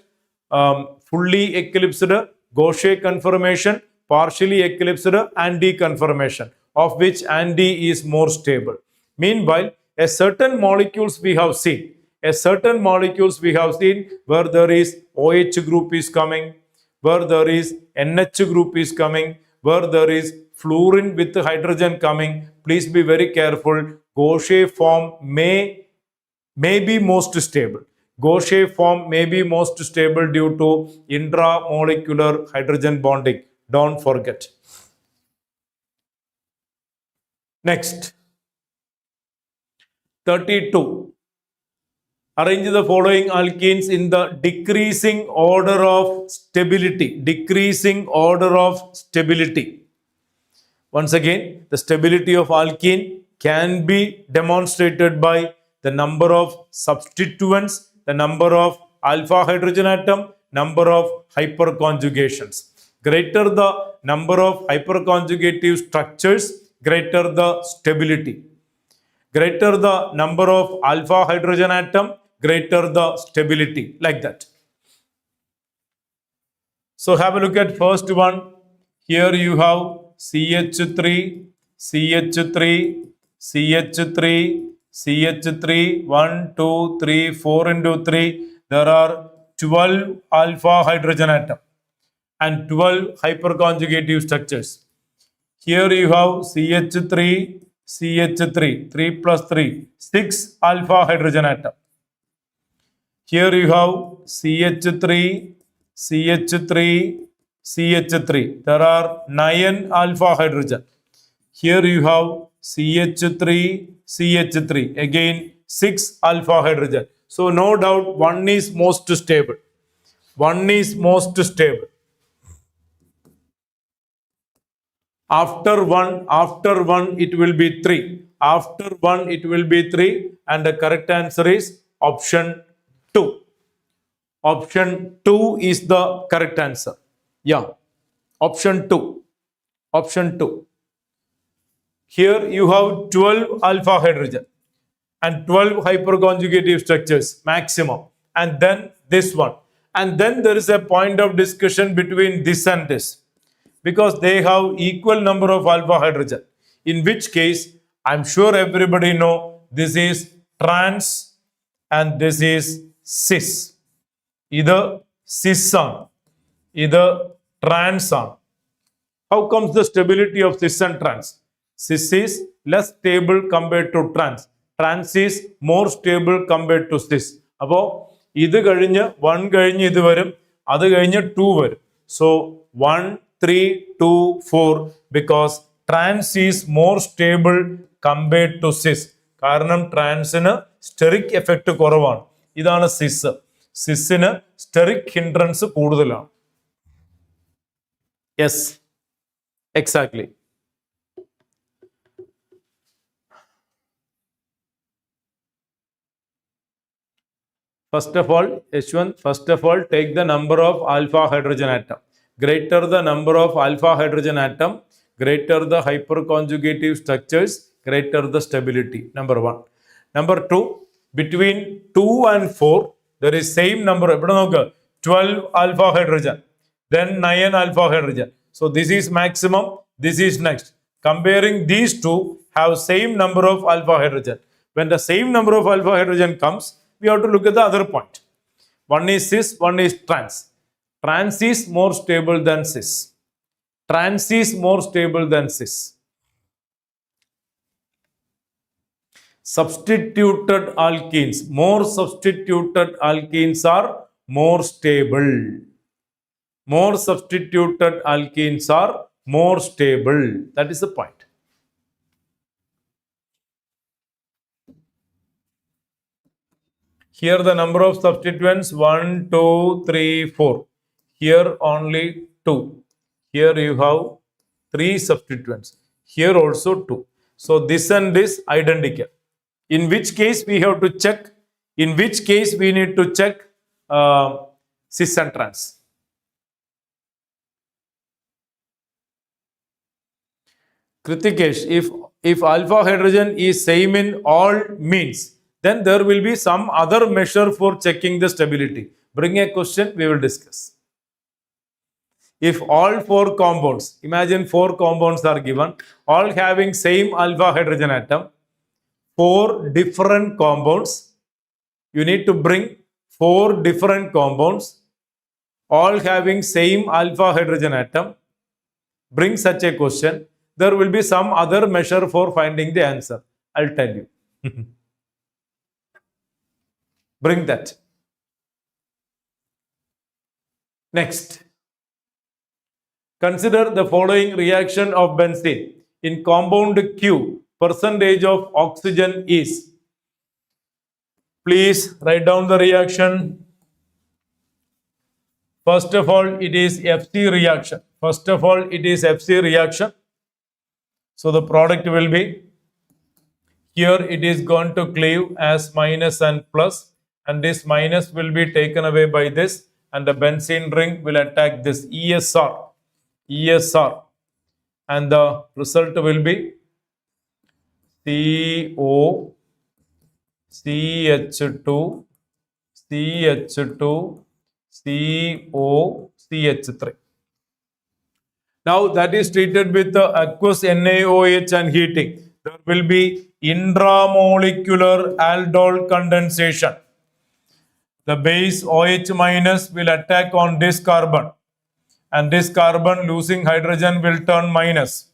Fully eclipsed, Gaussian conformation, partially eclipsed, anti-conformation, of which anti is more stable. Meanwhile, a certain molecules we have seen where there is OH group is coming, where there is NH group is coming, where there is fluorine with hydrogen coming. Please be very careful. Gaussian form may be most stable. Gaussian form may be most stable due to intramolecular hydrogen bonding. Don't forget. Next. 32. Arrange the following alkenes in the decreasing order of stability. Decreasing order of stability. Once again, the stability of alkene can be demonstrated by the number of substituents, the number of alpha hydrogen atom, number of hyperconjugations. Greater the number of hyperconjugative structures, greater the stability. Greater the number of alpha hydrogen atom, greater the stability, like that. So have a look at first one. Here you have CH3, CH3, CH3, CH3, 1, 2, 3, 4 into 3. There are 12 alpha hydrogen atom and 12 hyperconjugative structures. Here you have CH3, CH3, 3 plus 3, 6 alpha hydrogen atom. Here you have CH3, CH3, CH3. There are 9 alpha hydrogen. Here you have CH3, CH3. Again 6 alpha hydrogen. So no doubt one is most stable. One is most stable. After one it will be 3. After 1 it will be 3, and the correct answer is option 2. Option 2 is the correct answer. Yeah, option 2. Option 2. Here you have 12 alpha hydrogen and 12 hyperconjugative structures maximum, and then this one. And then there is a point of discussion between this and this, because they have equal number of alpha hydrogen, in which case I'm sure everybody know this is trans and this is cis. Either cis on, either trans on. How comes the stability of cis and trans? Cis is less stable compared to trans. Trans is more stable compared to cis. അപ്പോൾ ഇത് കഴിഞ്ഞ് 1 കഴിഞ്ഞ് ഇത് വരും, അത് കഴിഞ്ഞ് 2 വരും. So 1, 3, 2, 4 because trans is more stable compared to cis. കാരണം ട്രാൻസിന് സ്റ്റെറിക് എഫക്റ്റ് കുറവാണ്. ഇതാണ് സിസ്. സിസിന് സ്റ്റെറിക് ഹിൻഡ്രൻസ് കൂടുതലാണ്. Yes, exactly. First of all, H1, first of all, take the number of alpha hydrogen atom. Greater the number of alpha hydrogen atom, greater the hyperconjugative structures, greater the stability. Number 1. Number 2, between 2 and 4, there is same number. 12 alpha hydrogen, then 9 alpha hydrogen. So this is maximum, this is next. Comparing these two have same number of alpha hydrogen. When the same number of alpha hydrogen comes, we have to look at the other point. One is cis, one is trans. Trans is more stable than cis. Trans is more stable than cis. Substituted alkenes. More substituted alkenes are more stable. More substituted alkenes are more stable. That is the point. Here the number of substituents 1, 2, 3, 4. Here only 2. Here you have 3 substituents. Here also 2. So this and this identical. In which case we have to check? In which case we need to check cis and trans? Kritikesh, if alpha hydrogen is same in all means, then there will be some other measure for checking the stability. Bring a question, we will discuss. If all 4 compounds, imagine 4 compounds are given, all having same alpha hydrogen atom, 4 different compounds, you need to bring 4 different compounds, all having same alpha hydrogen atom, bring such a question, there will be some other measure for finding the answer. I'll tell you. Bring that. Next. Consider the following reaction of benzene. In compound Q, percentage of oxygen is. Please write down the reaction. First of all, it is FC reaction. First of all, it is FC reaction. So the product will be, here it is going to cleave as minus and plus, and this minus will be taken away by this, and the benzene ring will attack this ESR, and the result will be CO, CH2, CH2, CO, CH3. Now that is treated with the aqueous NaOH and heating. There will be intramolecular aldol condensation. The base OH minus will attack on this carbon, and this carbon losing hydrogen will turn minus,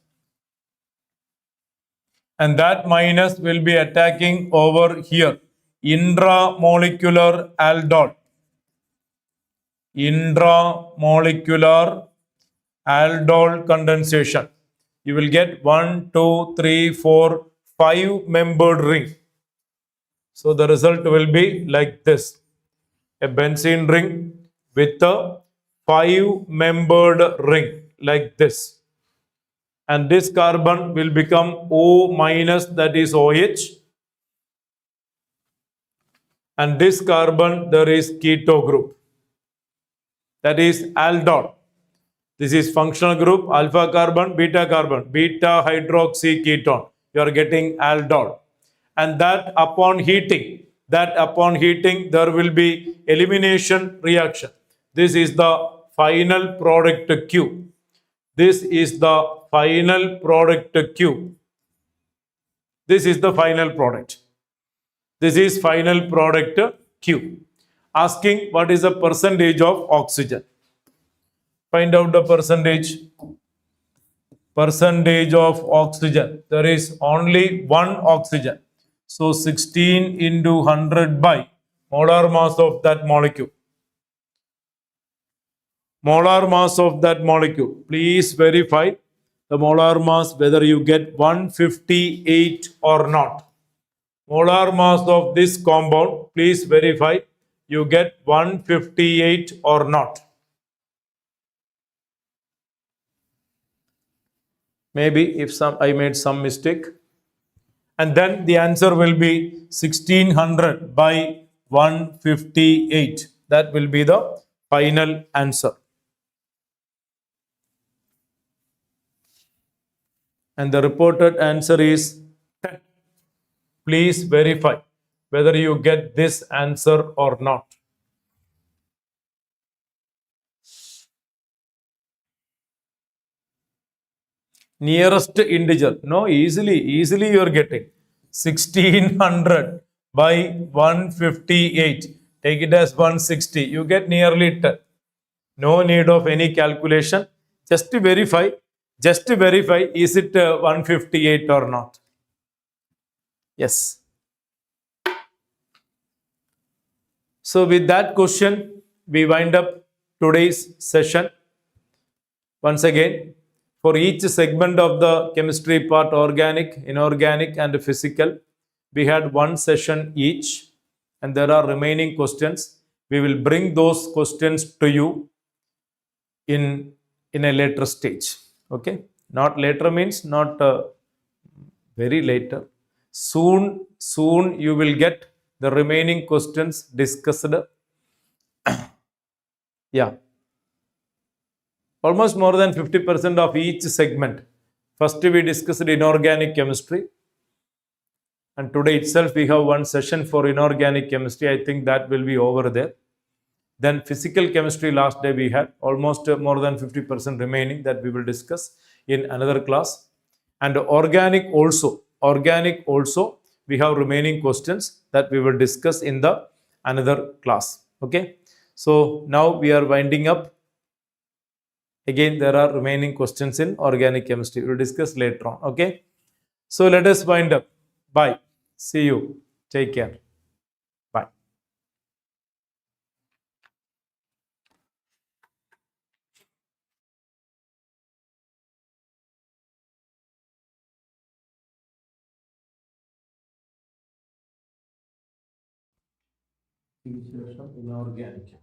and that minus will be attacking over here, intramolecular aldol, intramolecular Aldol condensation. You will get 1, 2, 3, 4, 5 membered ring. So the result will be like this. A benzene ring with a 5 membered ring like this. And this carbon will become O minus, that is OH. And this carbon, there is keto group, that is aldol. This is functional group, alpha carbon, beta hydroxy ketone. You are getting aldol. And that upon heating, there will be elimination reaction. This is the final product Q. This is the final product Q. This is the final product. This is final product Q. Asking what is the percentage of oxygen. Find out the percentage. Percentage of oxygen. There is only one oxygen. So 16 into 100 by molar mass of that molecule. Molar mass of that molecule. Please verify the molar mass whether you get 158 or not. Molar mass of this compound, please verify you get 158 or not. Maybe if I made some mistake. And then the answer will be 1600 by 158. That will be the final answer. And the reported answer is 10. Please verify whether you get this answer or not. Nearest integer. No, easily you are getting 1600 by 158. Take it as 160. You get nearly 10. No need of any calculation. Just to verify, is it 158 or not? Yes. So with that question, we wind up today's session. Once again, for each segment of the chemistry part, organic, inorganic and physical, we had one session each, and there are remaining questions. We will bring those questions to you in a later stage. Okay, not later means not very later. Soon you will get the remaining questions discussed. Yeah, almost more than 50% of each segment. First we discussed inorganic chemistry, and today itself we have one session for inorganic chemistry. I think that will be over there. Then physical chemistry last day we had almost more than 50% remaining, that we will discuss in another class. And organic also we have remaining questions that we will discuss in the another class. Okay, so now we are winding up. Again, there are remaining questions in organic chemistry. We will discuss later on. Okay, so let us wind up. Bye. See you. Take care. Bye. Inorganic.